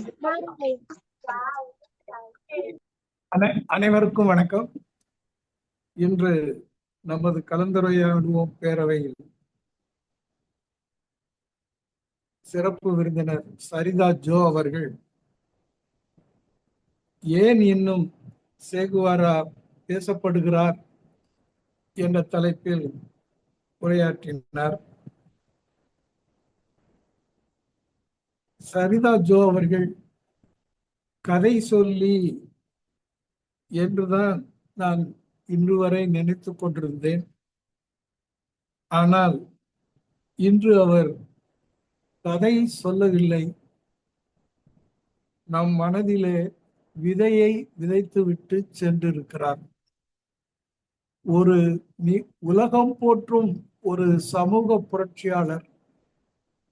அனைவருக்கும் வணக்கம். இன்று நமது கலந்துரையாடுவோம் பேரவையில் சிறப்பு விருந்தினர் சரிதா ஜோ அவர்கள் ஏன் இன்னும் சேகுவாரா பேசப்படுகிறார் என்ற தலைப்பில் உரையாற்றினார். சரிதா ஜோ அவர்கள் கதை சொல்லி என்றுதான் நான் இன்று வரை நினைத்து கொண்டிருந்தேன். ஆனால் இன்று அவர் கதை சொல்லவில்லை, நம் மனதிலே விதையை விதைத்துவிட்டு சென்றிருக்கிறார். ஒரு உலகம் போற்றும் ஒரு சமூக புரட்சியாளர்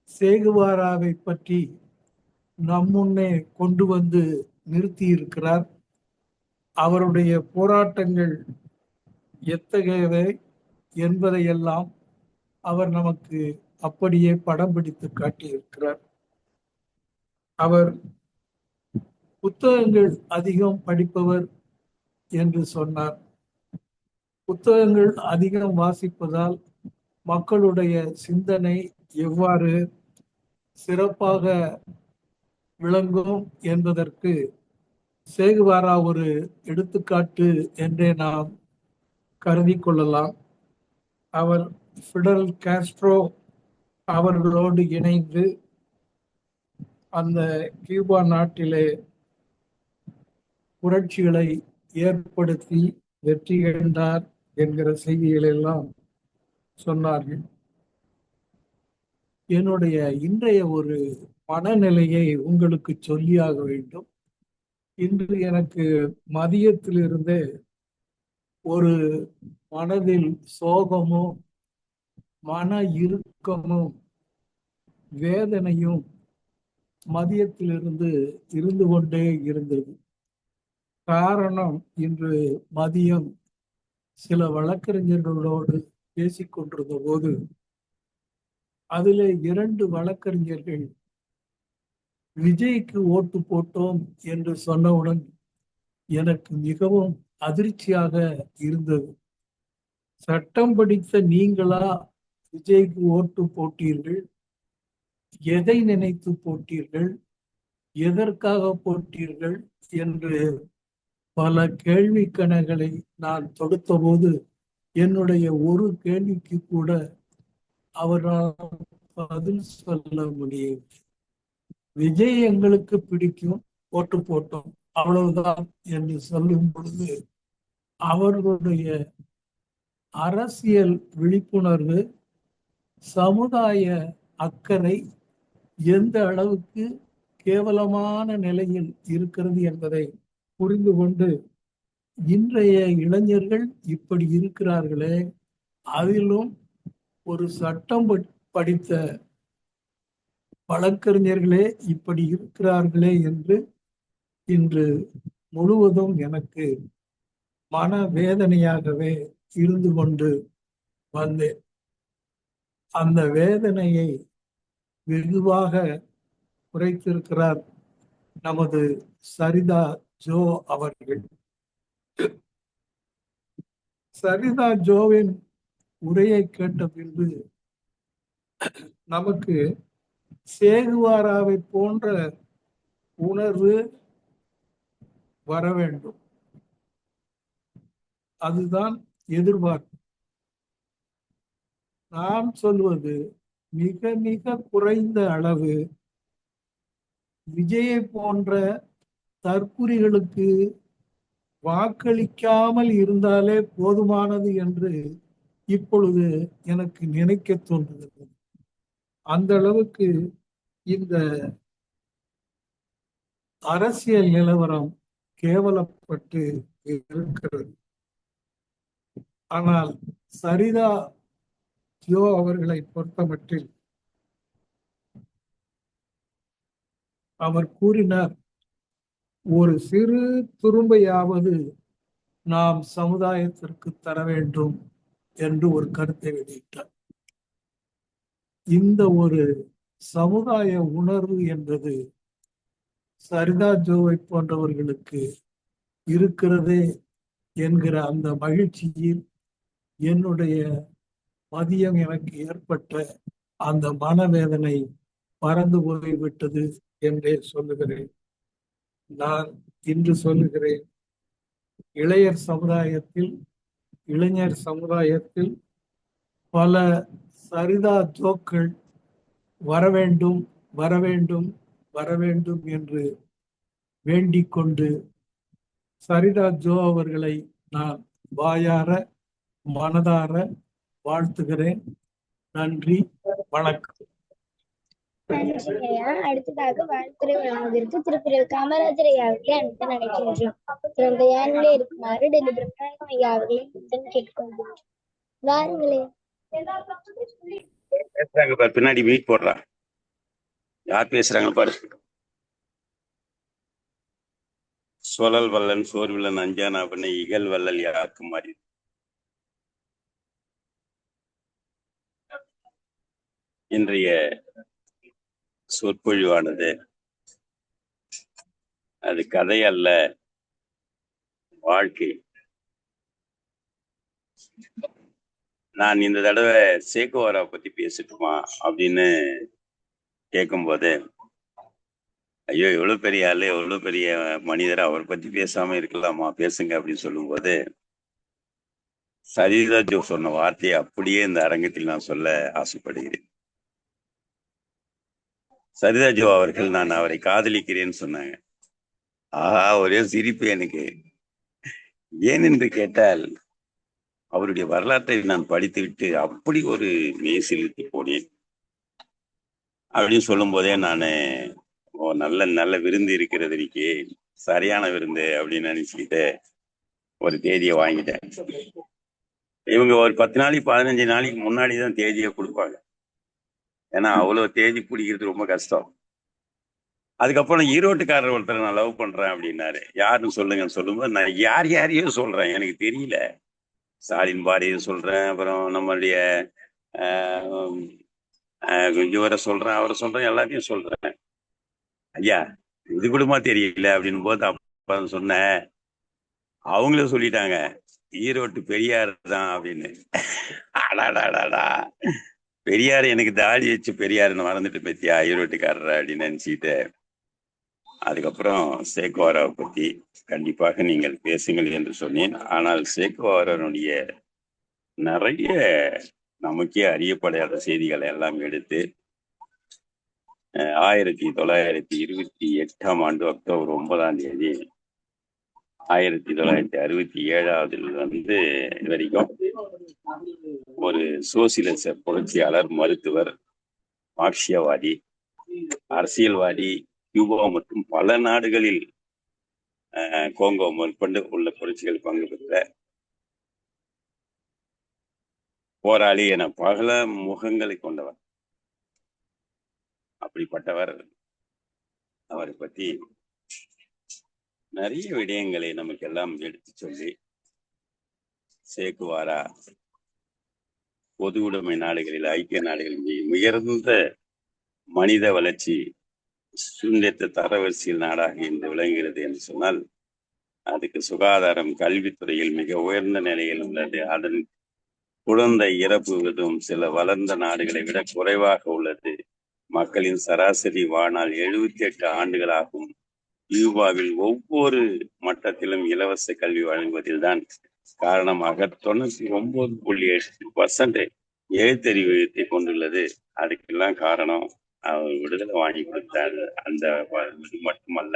சேகுவாராவை பற்றி நம் முன்னே கொண்டு வந்து நிறுத்தி இருக்கிறார். அவருடைய போராட்டங்கள் எத்தகையவை என்பதையெல்லாம் அவர் நமக்கு அப்படியே படம் பிடித்து காட்டியிருக்கிறார். அவர் புத்தகங்கள் அதிகம் படிப்பவர் என்று சொன்னார். புத்தகங்கள் அதிகம் வாசிப்பதால் மக்களுடைய சிந்தனை எவ்வாறு சிறப்பாக விளங்கும் என்பதற்கு சேகுவாரா ஒரு எடுத்துக்காட்டு என்றே நாம் கருதி கொள்ளலாம். அவர் ஃபிடல் காஸ்ட்ரோ அவர்களோடு இணைந்து அந்த கியூபா நாட்டிலே புரட்சிகளை ஏற்படுத்தி வெற்றி கண்டார் என்கிற செய்திகள் எல்லாம் சொன்னார்கள். என்னுடைய இன்றைய ஒரு மனநிலையை உங்களுக்கு சொல்லியாக வேண்டும். இன்று எனக்கு மதியத்திலிருந்தே ஒரு மனதில் சோகமும் மன இறுக்கமும் வேதனையும் மதியத்திலிருந்து இருந்து கொண்டே இருந்தது. காரணம், இன்று மதியம் சில வழக்கறிஞர்களோடு பேசிக்கொண்டிருந்த போது அதிலே 2 வழக்கறிஞர்கள் விஜய்க்கு ஓட்டு போட்டோம் என்று சொன்னவுடன் எனக்கு மிகவும் அதிர்ச்சியாக இருந்தது. சட்டம் படித்த நீங்களா விஜய்க்கு ஓட்டு போட்டீர்கள்? எதை நினைத்து போட்டீர்கள்? எதற்காக போட்டீர்கள் என்று பல கேள்வி கணங்களை நான் தொடுத்த போது என்னுடைய ஒரு கேள்விக்கு கூட அவரால் பதில் சொல்ல முடியும். விஜய் எங்களுக்கு பிடிக்கும், ஓட்டு போட்டோம், அவ்வளவுதான் என்று சொல்லும் பொழுது அவர்களுடைய அரசியல் விழிப்புணர்வு, சமுதாய அக்கறை எந்த அளவுக்கு கேவலமான நிலையில் இருக்கிறது என்பதை புரிந்து கொண்டு, இன்றைய இளைஞர்கள் இப்படி இருக்கிறார்களே, அதிலும் ஒரு சட்டம் படித்த வழக்கறிஞர்களே இப்படி இருக்கிறார்களே என்று இன்று முழுவதும் எனக்கு மன வேதனையாகவே இருந்து கொண்டு வந்தேன். அந்த வேதனையை வெகுவாக குறைத்திருக்கிறார் நமது சரிதா ஜோ அவர்கள். சரிதா ஜோவின் உரையை கேட்ட பின்பு நமக்கு சேகுவாராவை போன்ற உணர்வு வர வேண்டும். அதுதான் எதிர்பார்ப்பு. நான் சொல்வது மிக மிக குறைந்த அளவு விஜயை போன்ற தற்குறிகளுக்கு வாக்களிக்காமல் இருந்தாலே போதுமானது என்று இப்பொழுது எனக்கு நினைக்க தோன்றுகிறது. அந்த அளவுக்கு இந்த அரசியல் நிலவரம் கேவலப்பட்டு இருக்கிறது. ஆனால் சரிதா ஜோ அவர்களை பொறுத்தமட்டில் அவர் கூறினார், ஒரு சிறு துரும்பையாவது நாம் சமுதாயத்திற்கு தர வேண்டும் என்று ஒரு கருத்தை வெளியிட்டார். இந்த ஒரு சமுதாய உணர்வு என்பது சரிதா ஜோவை போன்றவர்களுக்கு இருக்கிறதே என்கிற அந்த மகிழ்ச்சியில் என்னுடைய மதியம் எனக்கு ஏற்பட்ட அந்த மனவேதனை பறந்து போய்விட்டது என்றே சொல்லுகிறேன். நான் இன்று சொல்லுகிறேன், இளைஞர் சமுதாயத்தில் பல சரிதா ஜோக்கள் வர வேண்டும் வர வேண்டும் வர வேண்டும் என்று வேண்டிக் கொண்டு சரிதா ஜோ அவர்களை நான் வாயார மனதார வாழ்த்துகிறேன். நன்றி, வணக்கம். நன்றி ஐயா. அடுத்ததாக வாழ்த்துறை வழங்குவதற்கு திருப்பிரிவு காமராஜர் ஐயா அவர்களை அனுப்ப நினைக்கின்றோம். சிறந்த யாரிலே இருக்குமாறு டெல்லி பிரம்மநாயகம் ஐயா அவர்களை கேட்டுக்கொள்கின்றோம். வாருங்களே. பேசுறாங்க பாரு, பின்னாடி மீட் போடுறா. யார் பேசுறாங்க பாரு. சொலல் வல்லன் சோர்வில்லன் அஞ்சானா பண்ண இகல் வல்லல் யாருக்கு மாறி. இன்றைய சொற்பொழிவானது அது கதை அல்ல, வாழ்க்கை. நான் இந்த தடவை சேக்குவாரா பத்தி பேசட்டுமா அப்படின்னு கேட்கும்போது, ஐயோ எவ்வளவு பெரிய ஆளு, எவ்வளவு பெரிய மனிதர், அவரை பத்தி பேசாம இருக்கலாமா, பேசுங்க அப்படின்னு சொல்லும்போது சரிதா ஜோ சொன்ன வார்த்தையை அப்படியே இந்த அரங்கத்தில் நான் சொல்ல ஆசைப்படுகிறேன். சரிதா ஜோ அவர்கள் நான் அவரை காதலிக்கிறேன்னு சொன்னாங்க. ஆஹா, ஒரே சிரிப்பு எனக்கு. ஏன் என்று கேட்டால், அவருடைய வரலாற்றை நான் படித்துவிட்டு அப்படி ஒரு மெய்சிலிர்த்து போனேன். அப்படின்னு சொல்லும் போதே நான் நல்ல நல்ல விருந்து இருக்கிறது, இன்னைக்கு சரியான விருந்து அப்படின்னு நினைச்சுக்கிட்டு ஒரு தேதியை வாங்கிட்டேன். இவங்க ஒரு 10 நாளைக்கு 15 நாளைக்கு முன்னாடி தான் தேதியை கொடுப்பாங்க. ஏன்னா அவ்வளவு தேதி பிடிக்கிறது ரொம்ப கஷ்டம். அதுக்கப்புறம் ஈரோட்டுக்காரர் ஒருத்தர் நான் லவ் பண்றேன் அப்படின்னாரு. யாருன்னு சொல்லுங்கன்னு சொல்லும்போது நான் யாரையோ சொல்றேன், எனக்கு தெரியல. ஸ்டாலின் பாரதியை சொல்றேன், அப்புறம் நம்மளுடைய இவரை சொல்றேன், அவரை சொல்றேன், எல்லாத்தையும் சொல்றேன். ஐயா இது கூடமா தெரியல அப்படின்னு போது அப்ப சொன்னேன். அவங்களும் சொல்லிட்டாங்க, ஈரோட்டு பெரியார் தான் அப்படின்னு. அடாடாடாடா, பெரியார் எனக்கு தாடி வச்சு பெரியாருன்னு மறந்துட்டு பத்தியா ஈரோட்டுக்காரர் அப்படின்னு நினைச்சுக்கிட்டு, அதுக்கப்புறம் சேக்குவாராவை பத்தி கண்டிப்பாக நீங்கள் பேசுங்கள் என்று சொன்னேன். ஆனால் சேக்குவாரனுடைய நிறைய நமக்கே அறியப்படாத செய்திகளை எல்லாம் எடுத்து 1928ஆம் ஆண்டு அக்டோபர் 9ஆம் தேதி 1967 இது வரைக்கும் ஒரு சோசியலிச புரட்சியாளர், மருத்துவர், மார்க்சியவாதி, அரசியல்வாதி, கியூபா மற்றும் பல நாடுகளில் கோங்கோ மேற்கொண்டு உள்ள புரட்சிகள் பங்கு பெற்ற போராளி என பல முகங்களை கொண்டவர். அப்படிப்பட்டவர். அவரை பற்றி நிறைய விடயங்களை நமக்கு எல்லாம் எடுத்து சொல்லி, சேக்குவாரா பொது உடைமை நாடுகளில், ஐக்கிய நாடுகளில் உயர்ந்த மனித வளர்ச்சி சுதந்திர தரவரிசையில் நாடாக இன்று விளங்குகிறது என்று சொன்னால், அதுக்கு சுகாதாரம், கல்வித்துறையில் மிக உயர்ந்த நிலையில் உள்ளது. அதன் குழந்தை இறப்பு விகிதம் சில வளர்ந்த நாடுகளை விட குறைவாக உள்ளது. மக்களின் சராசரி வாழ்நாள் 78 ஆண்டுகளாகும். கியூபாவில் ஒவ்வொரு மட்டத்திலும் இலவச கல்வி வழங்குவதில் தான் காரணமாக 99.8% எழுத்தறிவு விகிதத்தை கொண்டுள்ளது. அதுக்கெல்லாம் காரணம் அவர் விடுதலை வாங்கி கொடுத்தார். அந்த இது மட்டுமல்ல,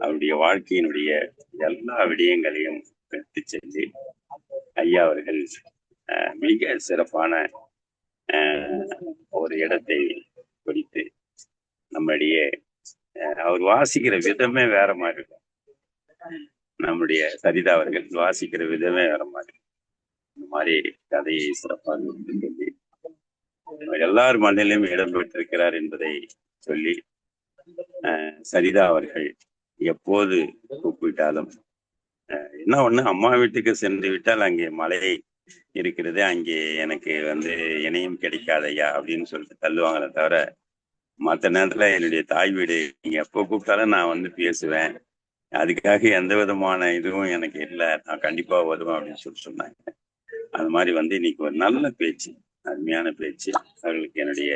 அவருடைய வாழ்க்கையினுடைய எல்லா விடயங்களையும் எடுத்து சென்று ஐயா அவர்கள் மிக சிறப்பான ஒரு இடத்தை பிடித்து நம்முடைய அவர் வாசிக்கிற விதமே வேற மாதிரி இருக்கும். நம்முடைய சரிதா அவர்கள் வாசிக்கிற விதமே வேற மாதிரி. இந்த மாதிரி கதையை சிறப்பாக சொல்லி எல்லார் மண்ணிலும் இடம் பெற்றிருக்கிறார் என்பதை சொல்லி, சரிதா அவர்கள் எப்போது கூப்பிட்டாலும் என்ன ஒண்ணு, அம்மா வீட்டுக்கு சென்று விட்டால் அங்கே மழை இருக்கிறது, அங்கே எனக்கு இணையம் கிடைக்காதையா அப்படின்னு சொல்லிட்டு தள்ளுவாங்களே தவிர, மற்ற நேரத்துல என்னுடைய தாய் வீடு நீங்க எப்போ கூப்பிட்டாலும் நான் பேசுவேன், அதுக்காக எந்த விதமான இதுவும் எனக்கு இல்லை, நான் கண்டிப்பா வருவேன் அப்படின்னு சொன்னாங்க. அது மாதிரி இன்னைக்கு ஒரு நல்ல பேச்சு, அருமையான பேச்சு. அவர்களுக்கு என்னுடைய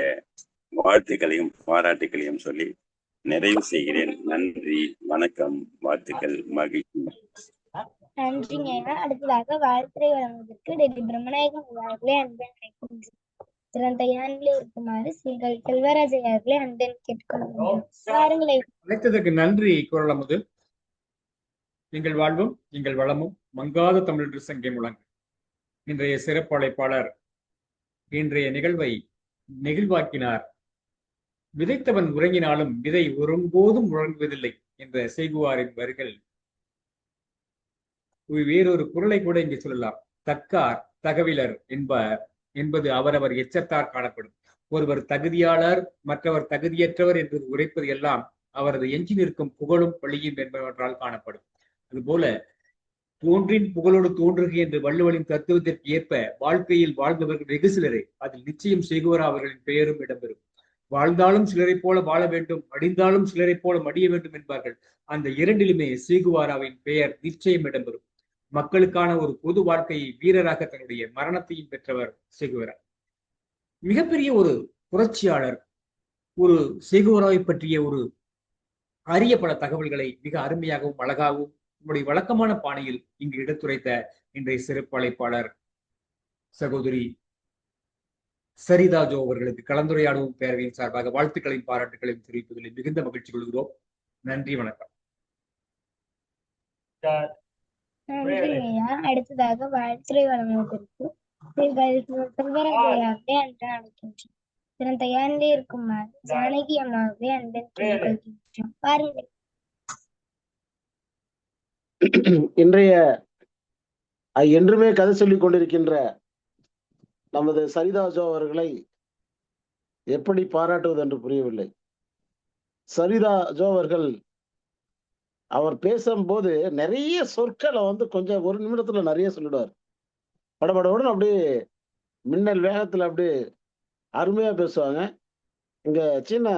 வாழ்த்துக்களையும் பாராட்டுகளையும் சொல்லி நிறைவு செய்கிறேன். நன்றி, வணக்கம், வாழ்த்துக்கள், மகிழ்ச்சி. நன்றிங்க ஐயா. அடுத்ததாக வாழ்த்துரை வழங்குவதற்கு டெல்லி பிரம்மநாயகம் அவர்களே அன்பன் அழைக்கின்றோம். சிறந்த யானிலே இருக்குமாறு ஸ்ரீகள் செல்வராஜ் அவர்களே அன்பன் கேட்டுக்கொள்கிறோம். பாருங்களை அழைத்ததற்கு நன்றி. குரல் அமுது. எங்கள் வாழ்வும் எங்கள் வளமும் மங்காத தமிழ் சங்கே முழங்க. இன்றைய சிறப்பு அழைப்பாளர் இன்றைய நிகழ்வை நெகிழ்வாக்கினார். விதைத்தவன் உறங்கினாலும் விதை ஒருபோதும் உறங்குவதில்லை என்ற செய்குவாரின் வரிகள் வேறொரு குரலை கூட இங்கே சொல்லலாம். தக்கார் தகவிலர் என்பது அவரவர் எச்சத்தார் காணப்படும். ஒருவர் தகுதியாளர், மற்றவர் தகுதியற்றவர் என்று உரைப்பது எல்லாம் அவரது எஞ்சி நிற்கும் புகழும் பழியும் என்பவற்றால் காணப்படும். அதுபோல தோன்றின் புகழோடு தோன்றுக என்று வள்ளுவரின் தத்துவத்திற்கு ஏற்ப வாழ்க்கையில் வாழ்ந்தவர்கள் வெகு சிலரே. அதில் நிச்சயம் செய்குவரா அவர்களின் பெயரும் இடம்பெறும். வாழ்ந்தாலும் சிலரை போல வாழ வேண்டும், மடிந்தாலும் சிலரை போல மடிய வேண்டும் என்பார்கள். அந்த இரண்டிலுமே சேகுவாராவின் பெயர் நிச்சயம் இடம்பெறும். மக்களுக்கான ஒரு பொது வாழ்க்கையை வீரராக தன்னுடைய மரணத்தையும் பெற்றவர் சேகுவரா. மிகப்பெரிய ஒரு புரட்சியாளர். ஒரு சேகுவராவை பற்றிய ஒரு அரிய பல தகவல்களை மிக அருமையாகவும் அழகாகவும் நம்முடைய வழக்கமான பாணியில் இங்கு எடுத்துரைத்த இன்றைய சிறப்பு அழைப்பாளர் சகோதரி சரிதா ஜோ அவர்களுக்கு கலந்துரையாடும் பேரவையின் சார்பாக வாழ்த்துக்களையும் பாராட்டுகளையும் தெரிவிப்பதில் மிகுந்த மகிழ்ச்சி கொள்கிறோம். நன்றி, வணக்கம். நன்றி ஐயா. அடுத்ததாக வாழ்த்துரை வழங்குவதற்கு செல்வராஜ் அவர்களே அன்பன் அழைக்கின்றோம். சிறந்த யானிலே இருக்குமாறு ஜானகி அம்மாவே அன்பன் கேட்டுக்கொள்கின்றோம். பாருங்கள். இன்றைய என்றுமே கதை சொல்லிக் கொண்டிருக்கின்ற நமது சரிதா ஜோ அவர்களை எப்படி பாராட்டுவது என்று புரியவில்லை. சரிதா ஜோ அவர்கள் அவர் பேசும்போது நிறைய சொற்களை கொஞ்சம் ஒரு நிமிடத்துல நிறைய சொல்லிடுவார். படபடவுடன் அப்படியே மின்னல் வேகத்துல அப்படியே அருமையா பேசுவாங்க. இங்க சீன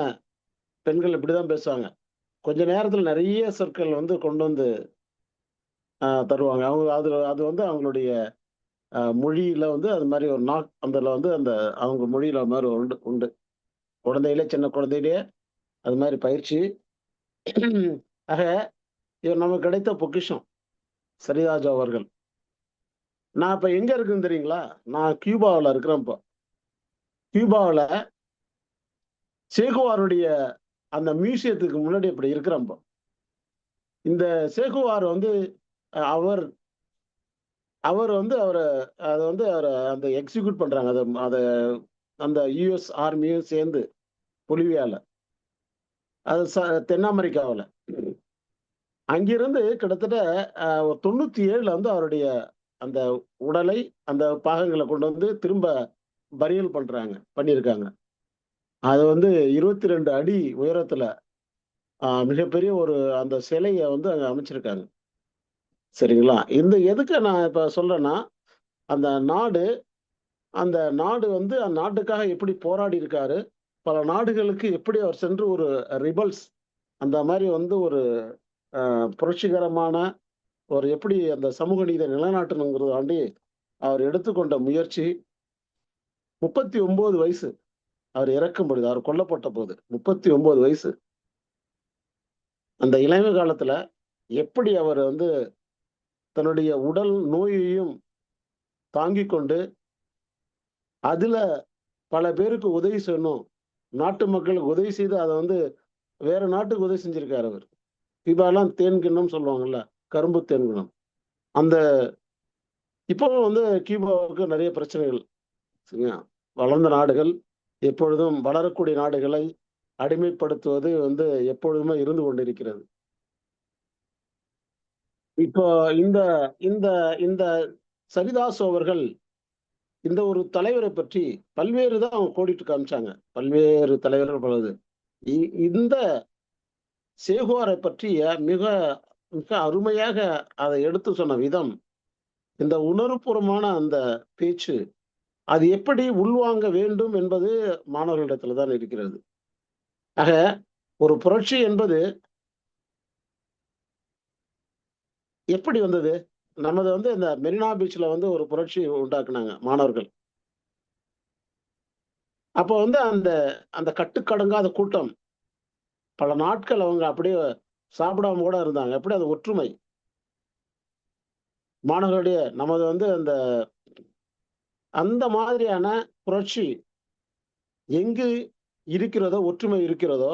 பெண்கள் இப்படிதான் பேசுவாங்க. கொஞ்ச நேரத்துல நிறைய சொற்கள் கொண்டு வந்து தருவாங்க. அவங்க அது அவங்களுடைய மொழியில அது மாதிரி ஒரு அந்த அவங்க மொழியில மாதிரி உண்டு. குழந்தையிலே, சின்ன குழந்தையிலேயே அது மாதிரி பயிற்சி. ஆக இவர் நமக்கு கிடைத்த பொக்கிஷம் சரிதா ஜோ அவர்கள். நான் இப்ப எங்க இருக்குன்னு தெரியுங்களா? நான் கியூபாவில் இருக்கிறேன். இப்போ கியூபாவில் சேகுவாருடைய அந்த மியூசியத்துக்கு முன்னாடி இப்படி இருக்கிறேன். இப்போ இந்த சேகுவார் அவர் அவரை அவரை அந்த எக்ஸிக்யூட் பண்றாங்க. அதை அந்த யுஎஸ் ஆர்மியும் சேர்ந்து பொலிவியால, அது தென் அமெரிக்காவில். அங்கிருந்து கிட்டத்தட்ட 97 அவருடைய அந்த உடலை, அந்த பாகங்களை கொண்டு திரும்ப பரியல் பண்ணியிருக்காங்க. அது 22 அடி உயரத்துல மிகப்பெரிய ஒரு அந்த சிலையை அங்க அமைச்சிருக்காங்க. சரிங்களா? இந்த எதுக்கு நான் இப்ப சொல்றேன்னா, அந்த நாடு அந்த நாட்டுக்காக எப்படி போராடி இருக்காரு, பல நாடுகளுக்கு எப்படி அவர் சென்று ஒரு ரிபல்ஸ் அந்த மாதிரி ஒரு புரட்சிகரமான ஒரு எப்படி அந்த சமூக நீதியை நிலைநாட்டணுங்கிறது ஆண்டி அவர் எடுத்துக்கொண்ட முயற்சி. 39 வயசு அவர் இறக்கும் பொழுது, அவர் கொல்லப்பட்ட போது 39 வயசு. அந்த இளமை காலத்துல எப்படி அவர் தன்னுடைய உடல் நோயையும் தாங்கிக் கொண்டு அதுல பல பேருக்கு உதவி செய்யணும், நாட்டு மக்களுக்கு உதவி செய்து அதை வேற நாட்டுக்கு உதவி செஞ்சிருக்காரு அவர். கியூபாலாம் தேன்கிண்ணம் சொல்லுவாங்கல்ல, கரும்பு தேன்கிண்ணம். அந்த இப்பவும் கியூபாவுக்கு நிறைய பிரச்சனைகள். சரிங்களா? வளர்ந்த நாடுகள் எப்பொழுதும் வளரக்கூடிய நாடுகளை அடிமைப்படுத்துவது எப்பொழுதுமே இருந்து கொண்டிருக்கிறது. இப்போ இந்த இந்த இந்த சரிதாஸ் அவர்கள் இந்த ஒரு தலைவரை பற்றி பல்வேறு தான் அவங்க கோடிட்டு காமிச்சாங்க. பல்வேறு தலைவர்கள் பலது. இந்த சேகுவாரை பற்றிய மிக மிக அருமையாக அதை எடுத்து சொன்ன விதம், இந்த உணர்வுபூர்வமான அந்த பேச்சு, அது எப்படி உள்வாங்க வேண்டும் என்பது மாணவர்களிடத்துல தான் இருக்கிறது. ஆக ஒரு புரட்சி என்பது எப்படி வந்தது? நமது இந்த மெரினா பீச்ல ஒரு புரட்சி உண்டாக்குனாங்க மாணவர்கள். அப்போ அந்த அந்த கட்டுக்கடங்காத கூட்டம் பல நாட்கள் அவங்க அப்படியே சாப்பிடாம கூட இருந்தாங்க. எப்படி அது ஒற்றுமை மாணவர்களுடைய நமது அந்த அந்த மாதிரியான புரட்சி எங்கு இருக்கிறதோ, ஒற்றுமை இருக்கிறதோ,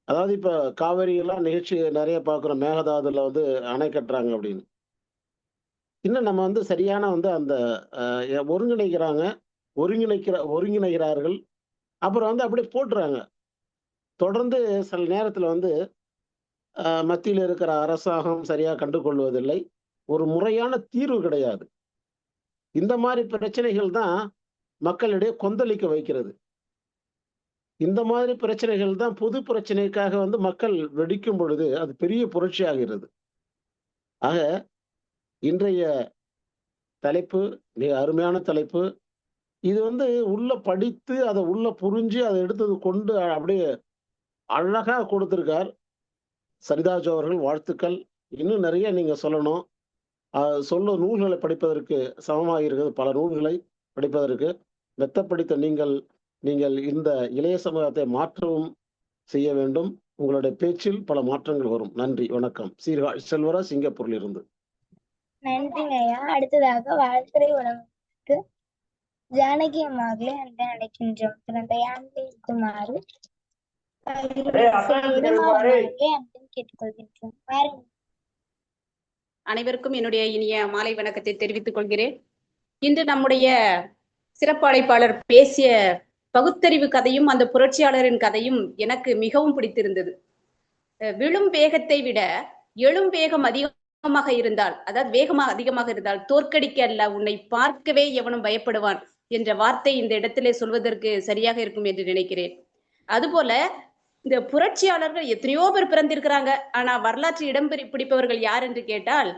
அதாவது இப்ப காவிரி எல்லாம் நிகழ்ச்சி நிறைய பார்க்கிறோம். மேகதாதுல அணை கட்டுறாங்க அப்படின்னு. இன்னும் நம்ம சரியான அந்த ஒருங்கிணைக்கிறாங்க, ஒருங்கிணைகிறார்கள். அப்புறம் அப்படியே போட்டுறாங்க. தொடர்ந்து சில நேரத்துல மத்தியில் இருக்கிற அரசாங்கம் சரியா கண்டுகொள்வதில்லை. ஒரு முறையான தீர்வு கிடையாது. இந்த மாதிரி பிரச்சனைகள் தான் மக்களிடையே கொந்தளிக்க வைக்கிறது. இந்த மாதிரி பிரச்சனைகள் தான் பொது பிரச்சனைக்காக மக்கள் வெடிக்கும் பொழுது அது பெரிய புரட்சி ஆகிறது. ஆக இன்றைய தலைப்பு மிக அருமையான தலைப்பு. இது உள்ள படித்து அதை உள்ள புரிஞ்சு அதை எடுத்தது கொண்டு அப்படியே அழகா கொடுத்திருக்கார் சரிதாஜ் அவர்கள். வாழ்த்துக்கள். இன்னும் நிறைய நீங்க சொல்லணும். சொல்ல நூல்களை படிப்பதற்கு சமமாக இருக்கிறது. பல நூல்களை படிப்பதற்கு மெத்த படித்த நீங்கள் இந்த இளைய சமூகத்தை மாற்றவும் செய்ய வேண்டும். உங்களுடைய பேச்சில் பல மாற்றங்கள் வரும். நன்றி, வணக்கம். செல்வராஜ், சிங்கப்பூரில் இருந்து. நன்றிங்க ஐயா. அடுத்ததாக வாழ்த்துறை உணவுக்கு ஜானகி அம்மாவர்களே அன்புடன் அழைக்கின்றோம். தயாரில் இருக்குமாறு கேட்டுக்கொள்கின்றோம். அனைவருக்கும் என்னுடைய இனிய மாலை வணக்கத்தை தெரிவித்துக் கொள்கிறேன். இன்று நம்முடைய சிறப்பு அழைப்பாளர் பேசிய பகுத்தறிவு கதையும் அந்த புரட்சியாளரின் கதையும் எனக்கு மிகவும் பிடித்திருந்தது. விழும் வேகத்தை விட எழும் வேகம் அதிகமாக இருந்தால், அதாவது வேகமாக அதிகமாக இருந்தால் தோற்கடிக்க அல்ல, உன்னை பார்க்கவே எவனும் பயப்படுவான் என்ற வார்த்தை இந்த இடத்திலே சொல்வதற்கு சரியாக இருக்கும் என்று நினைக்கிறேன். அதுபோல இந்த புரட்சியாளர்கள் எத்தனையோ பேர் பிறந்திருக்கிறாங்க. ஆனா வரலாற்று இடம் பிடிப்பவர்கள் யார் என்று கேட்டால்,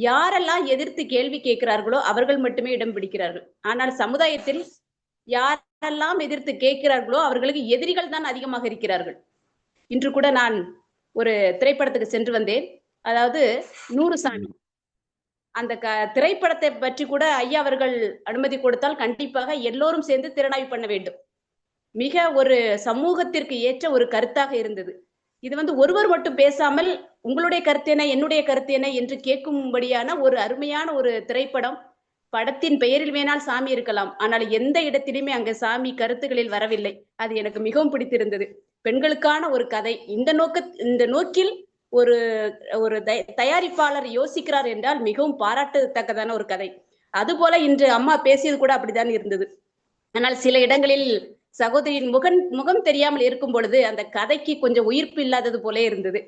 யாரெல்லாம் எதிர்த்து கேள்வி கேட்கிறார்களோ அவர்கள் மட்டுமே இடம் பிடிக்கிறார்கள். ஆனால் சமுதாயத்தில் யாரெல்லாம் எதிர்த்து கேட்கிறார்களோ அவர்களுக்கு எதிரிகள் தான் அதிகமாக இருக்கிறார்கள். இன்று கூட நான் ஒரு திரைப்படத்துக்கு சென்று வந்தேன். அதாவது 100 சாமி. அந்த திரைப்படத்தை பற்றி கூட ஐயா அவர்கள் அனுமதி கொடுத்தால் கண்டிப்பாக எல்லோரும் சேர்ந்து திறனாய்வு பண்ண வேண்டும். மிக ஒரு சமூகத்திற்கு ஏற்ற ஒரு கருத்தாக இருந்தது. இது ஒருவர் மட்டும் பேசாமல் உங்களுடைய கருத்து என்ன, என்னுடைய கருத்து என்ன என்று கேட்கும்படியான ஒரு அருமையான ஒரு திரைப்படம். படத்தின் பெயரில் வேணால் சாமி இருக்கலாம், ஆனால் எந்த இடத்திலுமே அங்க சாமி கருத்துகளில் வரவில்லை. அது எனக்கு மிகவும் பிடித்திருந்தது. பெண்களுக்கான ஒரு கதை. இந்த நோக்கில் ஒரு ஒரு தயாரிப்பாளர் யோசிக்கிறார் என்றால் மிகவும் பாராட்டத்தக்கதான ஒரு கதை. அதுபோல இன்று அம்மா பேசியது கூட அப்படித்தான் இருந்தது. ஆனால் சில இடங்களில் சகோதரியின் முகம் தெரியாமல் இருக்கும் பொழுது அந்த கதைக்கு கொஞ்சம் உயிர்ப்பு இல்லாதது போலே இருந்தது.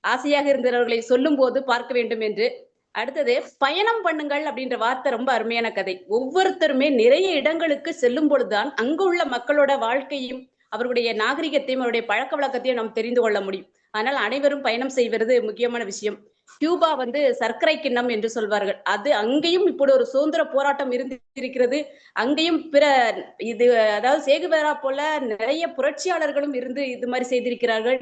ஆசையாக இருந்தவர்களை சொல்லும் போது பார்க்க வேண்டும் என்று. அடுத்தது பயணம் பண்ணுங்கள் அப்படின்ற வார்த்தை ரொம்ப அருமையான கதை. ஒவ்வொருத்தருமே நிறைய இடங்களுக்கு செல்லும் பொழுதுதான் அங்கு உள்ள மக்களோட வாழ்க்கையும் அவருடைய நாகரிகத்தையும் அவருடைய பழக்க வழக்கத்தையும் நாம் தெரிந்து கொள்ள முடியும். ஆனால் அனைவரும் பயணம் செய்வது முக்கியமான விஷயம். கியூபா சர்க்கரை கிண்ணம் என்று சொல்வார்கள். அது அங்கேயும் இப்படி ஒரு சுதந்திர போராட்டம் இருக்கிறது. அங்கேயும் பிற அதாவது சேகுவேரா போல நிறைய புரட்சியாளர்களும் இருந்து இது மாதிரி செய்திருக்கிறார்கள்.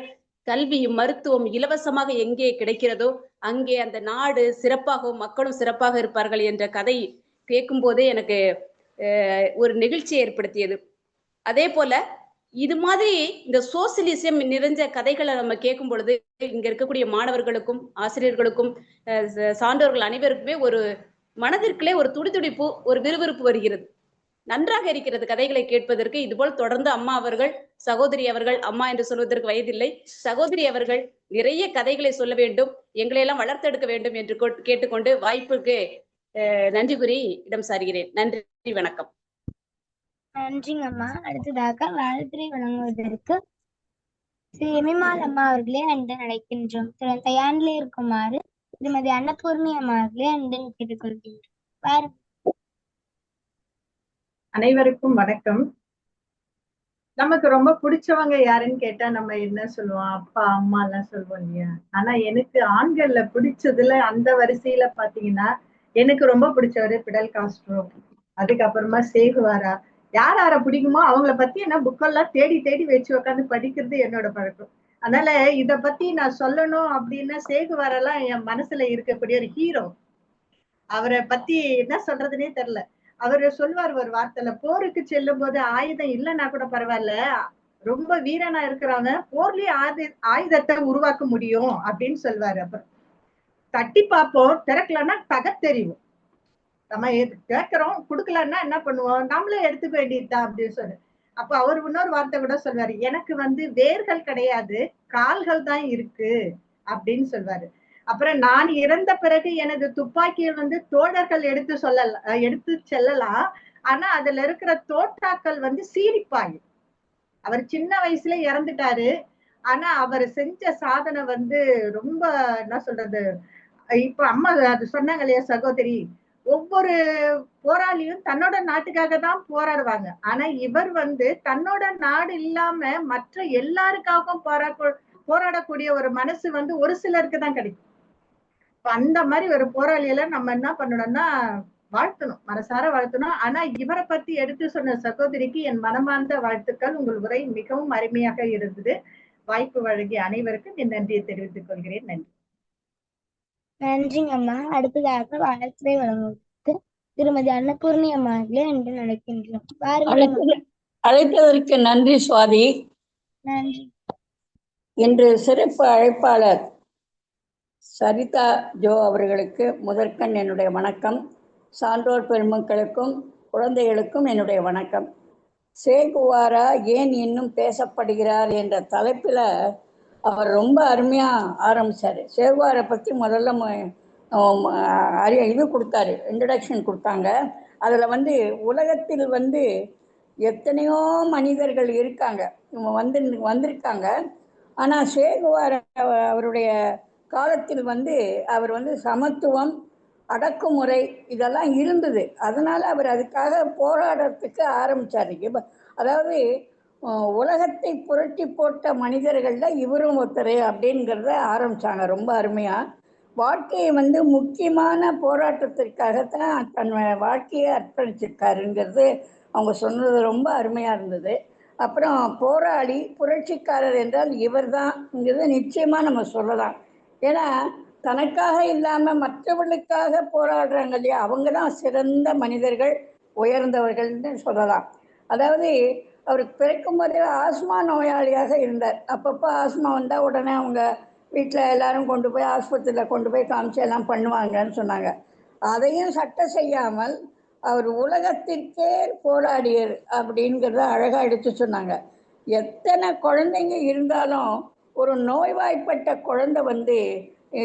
கல்வி, மருத்துவம் இலவசமாக எங்கே கிடைக்கிறதோ அங்கே அந்த நாடு சிறப்பாகவும் மக்களும் சிறப்பாக இருப்பார்கள் என்ற கதை கேட்கும் போதே எனக்கு ஒரு நெகிழ்ச்சியை ஏற்படுத்தியது. அதே போல இது மாதிரி இந்த சோசியலிசம் நிறைஞ்ச கதைகளை நம்ம கேட்கும் பொழுது இங்க இருக்கக்கூடிய மாணவர்களுக்கும் ஆசிரியர்களுக்கும் சான்றோர்கள் அனைவருக்குமே ஒரு மனதிற்குள்ளே ஒரு துடிதுடிப்பு, ஒரு விறுவிறுப்பு வருகிறது. நன்றாக இருக்கிறது கதைகளை கேட்பதற்கு. இதுபோல் தொடர்ந்து அம்மா அவர்கள், சகோதரி அவர்கள், அம்மா என்று சொல்வதற்கு வயதில்லை, சகோதரி அவர்கள் நிறைய கதைகளை சொல்ல வேண்டும், எங்களை எல்லாம் வளர்த்தெடுக்க வேண்டும் என்று கேட்டுக்கொண்டு வாய்ப்புக்கு நன்றி கூறி இடம் சாருகிறேன். நன்றி, வணக்கம். நன்றிங்க அம்மா. அடுத்ததாக வாழ்த்துறை வழங்குவதற்கு ஸ்ரீ எமிமால் அம்மா அவர்களே அன்புடன் அழைக்கின்றோம். தயாரிலே இருக்குமாறு திருமதி அன்னபூர்ணி அம்மா அவர்களே அன்புடன் கேட்டுக்கொள்கின்றோம். அனைவருக்கும் வணக்கம். நமக்கு ரொம்ப பிடிச்சவங்க யாருன்னு கேட்டா நம்ம என்ன சொல்லுவோம்? அப்பா, அம்மா எல்லாம் சொல்லுவோம் இல்லையா? ஆனா எனக்கு ஆண்கள்ல பிடிச்சதுல அந்த வரிசையில பாத்தீங்கன்னா, எனக்கு ரொம்ப பிடிச்சவரு பிடல் காஸ்ட்ரோ. அதுக்கப்புறமா சேகுவாரா. யார் யார பிடிக்குமோ அவங்கள பத்தி என்ன புக்கெல்லாம் தேடி தேடி வச்சு உட்காந்து படிக்கிறது என்னோட பழக்கம். அதனால இத பத்தி நான் சொல்லணும் அப்படின்னா சேகுவாரெல்லாம் என் மனசுல இருக்கக்கூடிய ஒரு ஹீரோ. அவரை பத்தி என்ன சொல்றதுன்னே தெரியல. அவரு சொல்வார் ஒரு வார்த்தையில, போருக்கு செல்லும் போது ஆயுதம் இல்லைன்னா கூட பரவாயில்ல, ரொம்ப வீரனா இருக்கிறவங்க போர்லயே ஆயுதத்தை உருவாக்க முடியும் அப்படின்னு சொல்வாரு. அப்புறம் தட்டி பார்ப்போம், திறக்கலன்னா தகத்தெறிவும். நம்ம கேட்கிறோம், குடுக்கலன்னா என்ன பண்ணுவோம்? நம்மளே எடுத்துக்க வேண்டியதுதான் அப்படின்னு சொல்லு. அப்ப அவர் இன்னொரு வார்த்தை கூட சொல்வாரு, எனக்கு வேர்கள் கிடையாது, கால்கள் தான் இருக்கு அப்படின்னு சொல்வாரு. அப்புறம் நான் இறந்த பிறகு எனது துப்பாக்கியை தோழர்கள் எடுத்து செல்லலாம். ஆனா அதுல இருக்கிற தோட்டாக்கள் சீரிப்பாயும். அவர் சின்ன வயசுல இறந்துட்டாரு. ஆனா அவர் செஞ்ச சாதனை ரொம்ப என்ன சொல்றது, இப்ப அம்மா அது சொன்னாங்க இல்லையா சகோதரி, ஒவ்வொரு போராளியும் தன்னோட நாட்டுக்காக தான் போராடுவாங்க. ஆனா இவர் தன்னோட நாடு இல்லாம மற்ற எல்லாருக்காகவும் போராடக்கூடிய ஒரு மனசு ஒரு சிலருக்கு தான் கிடைக்கும். அந்த மாதிரி ஒரு போராளியில நம்ம என்ன பண்ணணும்னா வாழ்த்தணும், மனசார வாழ்த்தணும். ஆனா இவரை பத்தி எடுத்து சொன்ன சகோதரிக்கு என் மனமார்ந்த வாழ்த்துக்கள். உங்கள் உரை மிகவும் அருமையாக இருந்தது. வாய்ப்பு வழங்கிய அனைவருக்கும் என் நன்றியை தெரிவித்துக் கொள்கிறேன். நன்றி. நன்றிங்க அம்மா. அடுத்ததாக வாழ்த்துரை வழங்குவதற்கு திருமதி அன்னபூர்ணி அம்மார்களே என்று நினைக்கின்றோம். அழைத்ததற்கு நன்றி சுவாதி. நன்றி. இன்று சிறப்பு அழைப்பாளர் சரிதா ஜோ அவர்களுக்கு முதற்கண் என்னுடைய வணக்கம். சான்றோர் பெருமக்களுக்கும் குழந்தைகளுக்கும் என்னுடைய வணக்கம். சேகுவாரா ஏன் இன்னும் பேசப்படுகிறார் என்ற தலைப்பில் அவர் ரொம்ப அருமையாக ஆரம்பித்தார். சேகுவாரை பற்றி முதல்ல இது கொடுத்தாரு, இன்ட்ரடக்ஷன் கொடுத்தாங்க. அதில் உலகத்தில் எத்தனையோ மனிதர்கள் இருக்காங்க, வந்திருக்காங்க. ஆனால் சேகுவாரா அவருடைய காலத்தில் அவர் சமத்துவம், அடக்குமுறை இதெல்லாம் இருந்தது. அதனால் அவர் அதுக்காக போராடுறதுக்கு ஆரம்பித்தார். அதாவது உலகத்தை புரட்டி போட்ட மனிதர்களில் இவரும் ஒருத்தர் அப்படிங்கிறத ஆரம்பித்தாங்க. ரொம்ப அருமையாக வாழ்க்கையை முக்கியமான போராட்டத்திற்காகத்தான் தன் வாழ்க்கையை அர்ப்பணிச்சிருக்காருங்கிறது அவங்க சொன்னது ரொம்ப அருமையாக இருந்தது. அப்புறம் போராளி, புரட்சிக்காரர் என்றால் இவர் தான்ங்கிறது நிச்சயமாக நம்ம சொல்லலாம். ஏன்னா தனக்காக இல்லாமல் மற்றவர்களுக்காக போராடுறாங்க இல்லையா, அவங்க தான் சிறந்த மனிதர்கள், உயர்ந்தவர்கள்னு சொல்லலாம். அதாவது அவருக்கு பிறக்கும்போதே ஆஸ்மா நோயாளியாக இருந்தார். அப்பப்போ ஆஸ்மா வந்தால் உடனே அவங்க வீட்டில் எல்லாரும் கொண்டு போய் ஆஸ்பத்திரியில் கொண்டு போய் காமிச்சு எல்லாம் பண்ணுவாங்கன்னு சொன்னாங்க. அதையும் சட்டம் செய்யாமல் அவர் உலகத்திற்கே போராடியர் அப்படிங்கிறத அழகாக எடுத்து சொன்னாங்க. எத்தனை குழந்தைங்க இருந்தாலும் ஒரு நோய்வாய்ப்பட்ட குழந்தை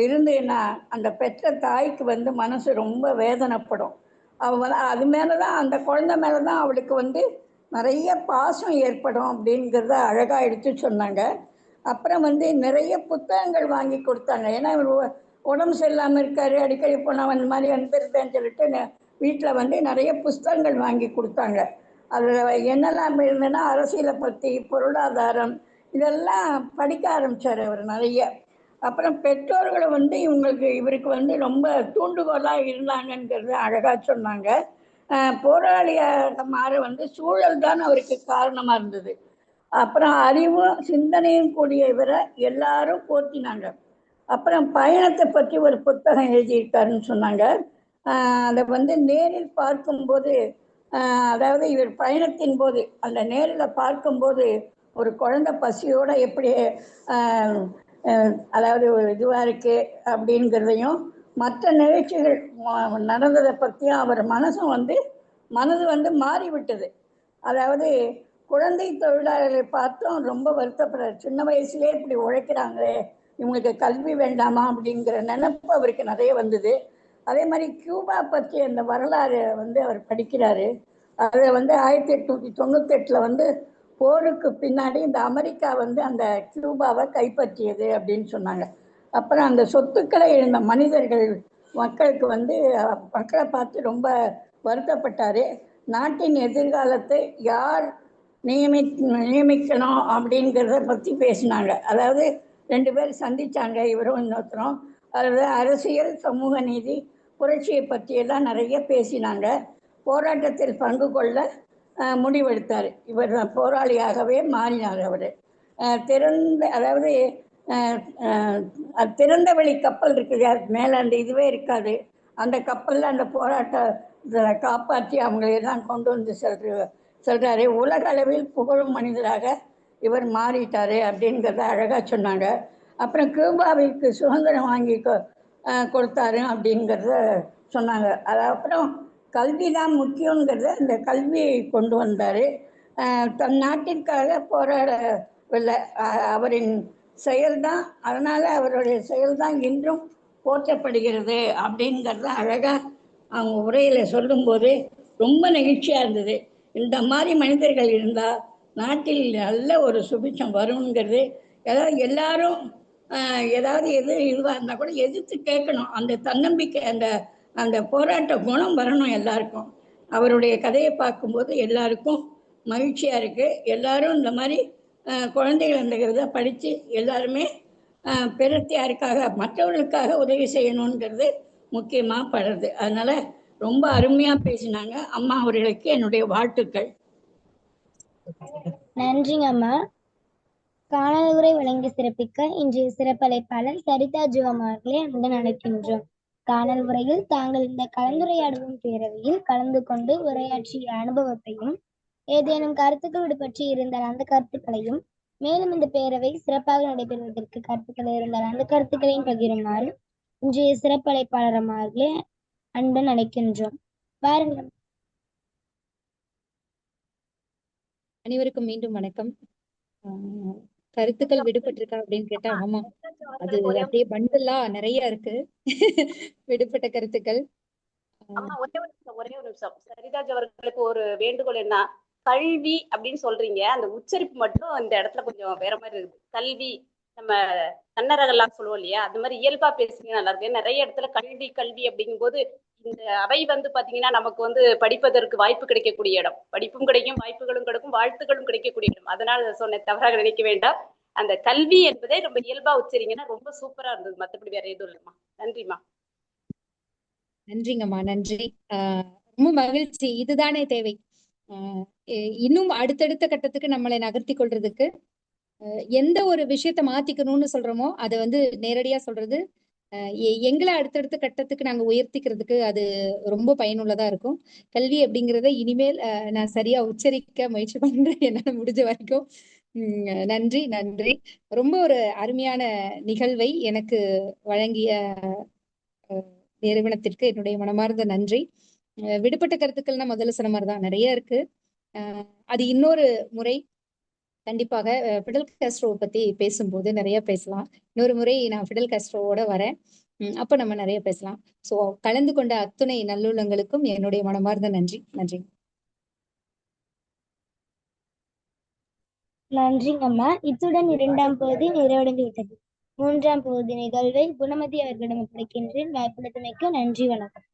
இருந்துன்னா அந்த பெற்ற தாய்க்கு மனசு ரொம்ப வேதனைப்படும். அவள் அது மேலே தான், அந்த குழந்தை மேலே தான் அவளுக்கு நிறைய பாசம் ஏற்படும் அப்படிங்கிறத அழகாக எடுத்து சொன்னாங்க. அப்புறம் நிறைய புத்தகங்கள் வாங்கி கொடுத்தாங்க. ஏன்னா உடம்பு சரியில்லாமல் இருக்காரு, அடிக்கடி போனால் அந்த மாதிரி அனுப்பியிருப்பேன்னு சொல்லிட்டு வீட்டில் நிறைய புஸ்தகங்கள் வாங்கி கொடுத்தாங்க. அதில் என்னெல்லாம் இருந்ததுன்னா அரசியலை பற்றி, பொருளாதாரம் இதெல்லாம் படிக்க ஆரம்பித்தார் அவர் நிறைய. அப்புறம் பெற்றோர்களை இவருக்கு ரொம்ப தூண்டுகோலாக இருந்தாங்கங்கிறது அழகாக சொன்னாங்க. போராளியாக மாற சூழல் தான் அவருக்கு காரணமாக இருந்தது. அப்புறம் அறிவும் சிந்தனையும் கூடிய இவரை எல்லாரும் போற்றினாங்க. அப்புறம் பயணத்தை பற்றி ஒரு புத்தகம் எழுதியிருக்காருன்னு சொன்னாங்க. அதை நேரில் பார்க்கும்போது, அதாவது இவர் பயணத்தின் போது அந்த நேரில் பார்க்கும்போது ஒரு குழந்தை பசியோடு எப்படி அதாவது இதுவாக இருக்கு அப்படிங்கிறதையும் மற்ற நிகழ்ச்சிகள் நடந்ததை பற்றியும் அவர் மனது மாறிவிட்டது. அதாவது குழந்தை தொழிலாளர்களை பார்த்தும் ரொம்ப வருத்தப்படுறாரு. சின்ன வயசுலேயே இப்படி உழைக்கிறாங்களே, இவங்களுக்கு கல்வி வேண்டாமா அப்படிங்கிற நினைப்பு அவருக்கு நிறைய வந்தது. அதே மாதிரி கியூபா பற்றி அந்த வரலாறு அவர் படிக்கிறாரு. அதை 1898 போருக்கு பின்னாடி இந்த அமெரிக்கா அந்த கியூபாவை கைப்பற்றியது அப்படின்னு சொன்னாங்க. அப்புறம் அந்த சொத்துக்களை இழந்த மக்களுக்கு மக்களை பார்த்து ரொம்ப வருத்தப்பட்டார். நாட்டின் எதிர்காலத்தை யார் நியமிக்கணும் அப்படிங்கிறத பற்றி பேசினாங்க. அதாவது 2 பேர் சந்திச்சாங்க, இவரும் இன்னொருத்தரும். அதாவது அரசியல், சமூக நீதி, புரட்சியை பற்றியெல்லாம் நிறைய பேசினாங்க. போராட்டத்தில் பங்கு கொள்ள முடிவெடுத்தார். இவர் போராளியாகவே மாறினார். அவர் திறந்த, அதாவது திறந்த வெளி கப்பல் இருக்கு இல்லையா, மேலே அந்த இதுவே இருக்காது. அந்த கப்பலில் அந்த போராட்டத்தை காப்பாற்றி அவங்களையெல்லாம் கொண்டு வந்து சொல்றாரு. உலக அளவில் புகழும் மனிதராக இவர் மாறிட்டாரு அப்படிங்கிறத அழகாக சொன்னாங்க. அப்புறம் கியூபாவிற்கு சுதந்திரம் வாங்கி கொடுத்தாரு அப்படிங்கிறத சொன்னாங்க. அது அப்புறம் கல்வி தான் முக்கியங்கிறத அந்த கல்வியை கொண்டு வந்தார். தன் நாட்டிற்காக போராடவில்லை, அவரின் செயல்தான், அதனால் அவருடைய செயல்தான் இன்றும் போற்றப்படுகிறது அப்படிங்கிறத அழகாக அவங்க உரையில் சொல்லும்போது ரொம்ப நெகிழ்ச்சியாக இருந்தது. இந்த மாதிரி மனிதர்கள் இருந்தால் நாட்டில் நல்ல ஒரு சுபிட்சம் வருங்கிறது. ஏதாவது எல்லாரும் ஏதாவது இதுவாக இருந்தால் கூட எதிர்த்து கேட்கணும். அந்த தன்னம்பிக்கை, அந்த போராட்ட குணம் வரணும் எல்லாருக்கும். அவருடைய கதையை பார்க்கும்போது எல்லாருக்கும் மகிழ்ச்சியாக இருக்குது. எல்லாரும் இந்த மாதிரி குழந்தைகள் அந்த இதை படித்து எல்லாருமே பெருத்தியாருக்காக, மற்றவர்களுக்காக உதவி செய்யணுங்கிறது முக்கியமாக படுறது. அதனால் ரொம்ப அருமையாக பேசினாங்க. அம்மா அவர்களுக்கு என்னுடைய வாழ்த்துக்கள். நன்றிங்க அம்மா. காணல் உரை வழங்கி சிறப்பிக்க இன்றைய சிறப்பழைப்பாளர் சரிதா ஜோம் அவர்களை அன்புடன் அழைக்கின்றோம். காணல் உரையில் தாங்கள் இந்த கலந்துரையாடும் பேரவையில் கலந்து கொண்டு உரையாற்றிய அனுபவத்தையும் ஏதேனும் கருத்துக்கள் பற்றி இருந்தால் அந்த கருத்துக்களையும், மேலும் இந்த பேரவை சிறப்பாக நடைபெறுவதற்கு கருத்துக்கள் இருந்தால் அந்த கருத்துக்களையும் பகிருமாறு இன்றைய சிறப்பழைப்பாளர் அவர்களை அன்புடன் அழைக்கின்றோம். வாருங்கள். அனைவருக்கும் மீண்டும் வணக்கம். கருத்துக்கள் விடுபட்டிருக்கா அப்படின்னு கேட்டா ஆமா, அது அப்படியே பண்டலா நிறைய இருக்கு விடுபட்ட கருத்துக்கள். ஒரே ஒரு நிமிஷம் சரிதாஜ் அவர்களுக்கு ஒரு வேண்டுகோள். என்ன, கல்வி அப்படின்னு சொல்றீங்க, அந்த உச்சரிப்பு மட்டும் இந்த இடத்துல கொஞ்சம் வேற மாதிரி இருக்குது. கல்வி, நம்ம கன்னரகெல்லாம் சொல்லுவோம் இல்லையா, அது மாதிரி இயல்பா பேசுறீங்க, நல்லா இருக்கு. நிறைய இடத்துல கல்வி கல்வி அப்படிங்கும் போது இந்த அவை பாத்தீங்கன்னா நமக்கு படிப்பதற்கு வாய்ப்பு கிடைக்கக்கூடிய இடம். படிப்பும் கிடைக்கும், வாய்ப்புகளும் கிடைக்கும், வாழ்த்துக்களும் கிடைக்கக்கூடிய இடம். அதனால சொன்ன, தவறாக நினைக்க வேண்டாம். அந்த கல்வி என்பதே ரொம்ப இயல்பா உச்சரிங்கன்னா ரொம்ப சூப்பரா இருந்தது. மற்றபடி வேற எதுவும் இல்லைம்மா. நன்றிம்மா. நன்றிங்கம்மா, நன்றி. ரொம்ப மகிழ்ச்சி. இதுதானே தேவை. இன்னும் அடுத்தடுத்த கட்டத்துக்கு நம்மளை நகர்த்தி கொள்றதுக்கு எந்த ஒரு விஷயத்த மாத்திக்கணும்னு சொல்றோமோ அதை நேரடியா சொல்றது எங்களை அடுத்தடுத்த கட்டத்துக்கு நாங்க உயர்த்திக்கிறதுக்கு அது ரொம்ப பயனுள்ளதா இருக்கும். கல்வி அப்படிங்கிறத இனிமேல் நான் சரியா உச்சரிக்க முயற்சி பண்றேன், என்னால முடிஞ்ச வரைக்கும். நன்றி நன்றி. ரொம்ப ஒரு அருமையான நிகழ்வை எனக்கு வழங்கிய நிறுவனத்திற்கு என்னுடைய மனமார்ந்த நன்றி. விடுபட்ட கருத்துக்கள்னா முதல்ல சொன்ன மாதிரிதான் நிறைய இருக்கு. அது இன்னொரு முறை கண்டிப்பாக ஃபிடல் காஸ்ட்ரோவை பத்தி பேசும்போது நிறைய பேசலாம். இன்னொரு முறை நான் ஃபிடல் காஸ்ட்ரோவோட வரேன், அப்ப நம்ம நிறைய பேசலாம். சோ கலந்து கொண்ட அத்துணை நல்லுள்ளங்களுக்கும் என்னுடைய மனமார்ந்த நன்றி. நன்றி. நன்றிங்கம்மா. இத்துடன் 2ஆம் பகுதி நிறைவடைந்து விட்டது. 3ஆம் பகுதி நிகழ்வை குணமதி அவர்களிடம் ஒப்படைக்கின்றேன். வாய்ப்புள்ளமைக்கு நன்றி, வணக்கம்.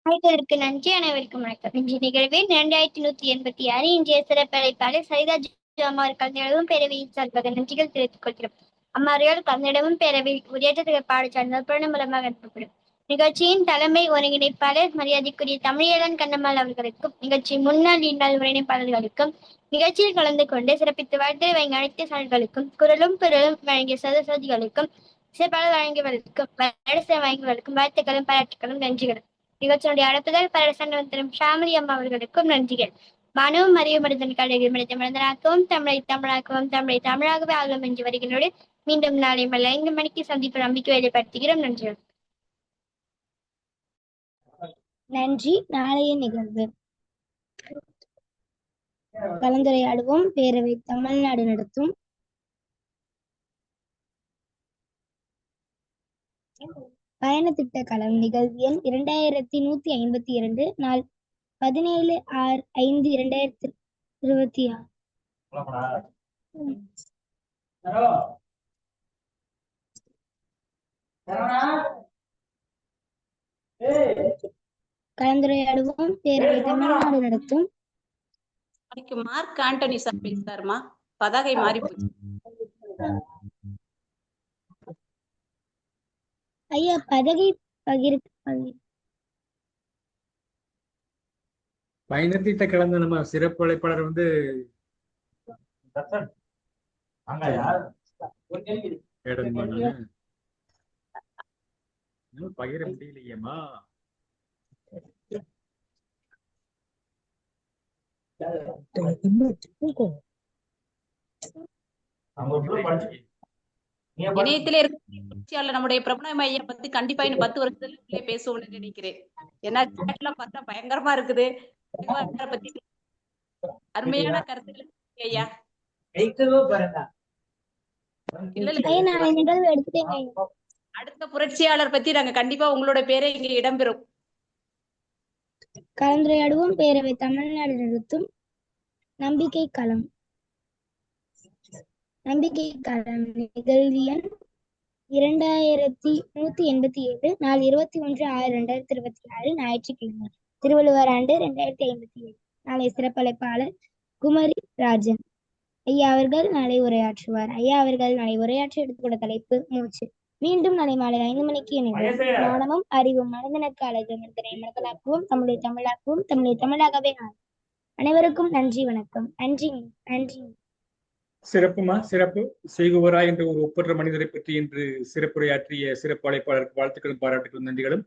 அனைவருக்கு நன்றி. அனைவருக்கும் வணக்கம். இன்றைய நிகழ்வில் 2186 இன்றைய சிறப்பழைப்பாளர் சரிதா ஜோம் அவர்கள் கலந்திடவும் பேரவையில் சார்பாக நன்றிகள் தெரிவித்துக் கொள்கிறோம். அம்மார்கள் கலந்திடவும் பேரவையில் உயர்த்த பாடச்சான்றிதழ் புரண மூலமாக அனுப்பப்படும். நிகழ்ச்சியின் தலைமை ஒருங்கிணைப்பாளர் மரியாதைக்குரிய தமிழன் கண்ணம்மாள் அவர்களுக்கும், நிகழ்ச்சி முன்னாள் இந்நாள் ஒருங்கிணைப்பாளர்களுக்கும், நிகழ்ச்சியில் கலந்து கொண்டு சிறப்பித்து வாழ்த்து வழங்கிய அனைத்து சார்களுக்கும், குரலும் பொருளும் வழங்கிய சதசதிகளுக்கும், சிறப்பாளர் வழங்கியவர்களுக்கும், வரிசை வழங்கியவர்களுக்கும் வாழ்த்துக்களும் பாராட்டுகளும் நன்றிகளும். நிகழ்ச்சியினுடைய அழைப்புதல் பரசனவந்தரும் ஷாமலி அம்மா அவர்களுக்கும் நன்றிகள். மனவும் அறிவு மனிதன் கடையில் மனித மனிதனாக்கவும், தமிழை தமிழாக்கவும், தமிழை தமிழாகவே ஆகும் என்று வருகிறோடு மீண்டும் நாளை 5 மணிக்கு சந்திப்பு நம்பிக்கை வெளிப்படுத்துகிறோம். நன்றிகள். நன்றி. நாளைய நிகழ்வு கலந்துரையாடுவோம் பேரவை தமிழ்நாடு நடத்தும் பயணத்திட்ட களம் நிகழ்வு எண் 2152, நாள் 17/5/2026. கலந்துரையாடுவோம் பேரவை தமிழ்நாடு நடத்தும் நாளைக்கு மார்க் ஆண்டனி சார் பேசுறாருமா. பதாகை மாறி போச்சு. ஐயா பதவி பயணத்திட்ட கலந்த நம்ம சிறப்பு அழைப்பாளர் வந்து பகிர முடியலையேம்மா. இணையத்திலே இருக்க நம்முடைய பிரபலம் ஐயா பத்தி கண்டிப்பா இன்னும் 10 வருஷத்துல பேசுவோம்னு நினைக்கிறேன். ஏன்னா சாட்லாம் பார்த்தா பயங்கரமா இருக்குது. பத்தி அருமையான கருத்துக்கள் ஐயா. அடுத்த புரட்சியாளர் பத்தி நாங்க கண்டிப்பா உங்களோட பேரே இங்க இடம்பெறும். கலந்துரையாடுவோம். பேரவை தமிழ்நாடு நிறுத்தும் நம்பிக்கை களம். நம்பிக்கை களம் நிகழ்வு எண் 2187, நாள் 21/6/2026, ஞாயிற்றுக்கிழமை, திருவள்ளுவர் ஆண்டு 2057. நாளை சிறப்பழைப்பாளர் குமரி ராஜன் ஐயா அவர்கள் நாளை உரையாற்றுவார். ஐயா அவர்கள் நாளை உரையாற்றி எடுத்துக்கொண்ட தலைப்பு மூச்சு. மீண்டும் நாளை மாலை 5 மணிக்கு இணைவோம். ஞானமும் அறிவும் மனிதனுக்கு அழகு. மனிதனை மனிதனாக்குவோம், தமிழை தமிழாக்குவோம், தமிழை தமிழாகவே ஆகும். அனைவருக்கும் நன்றி, வணக்கம். நன்றி நன்றி. சிறப்புமா, சிறப்பு. செய்குவராய் என்ற ஒரு ஒப்பற்ற மனிதரை பற்றி இன்று சிறப்புரையாற்றிய சிறப்பு அழைப்பாளருக்கு வாழ்த்துக்களும் பாராட்டுகளும் நன்றிகளும்.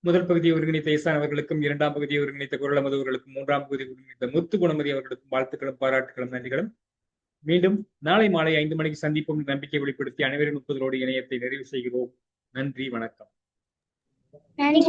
முதல் பகுதியை ஒருங்கிணைத்த ஈசான் அவர்களுக்கும், 2ஆம் பகுதியை ஒருங்கிணைத்த குரலமது அவர்களுக்கும், 3ஆம் பகுதியை ஒருங்கிணைத்த முத்து குணமதி அவர்களுக்கும் வாழ்த்துக்களும் பாராட்டுகளும் நன்றிகளும். மீண்டும் நாளை மாலை 5 மணிக்கு சந்திப்போம். நம்பிக்கை வெளிப்படுத்தி அனைவரின் ஒப்புதலோடு இணையத்தை நிறைவு செய்கிறோம். நன்றி, வணக்கம்.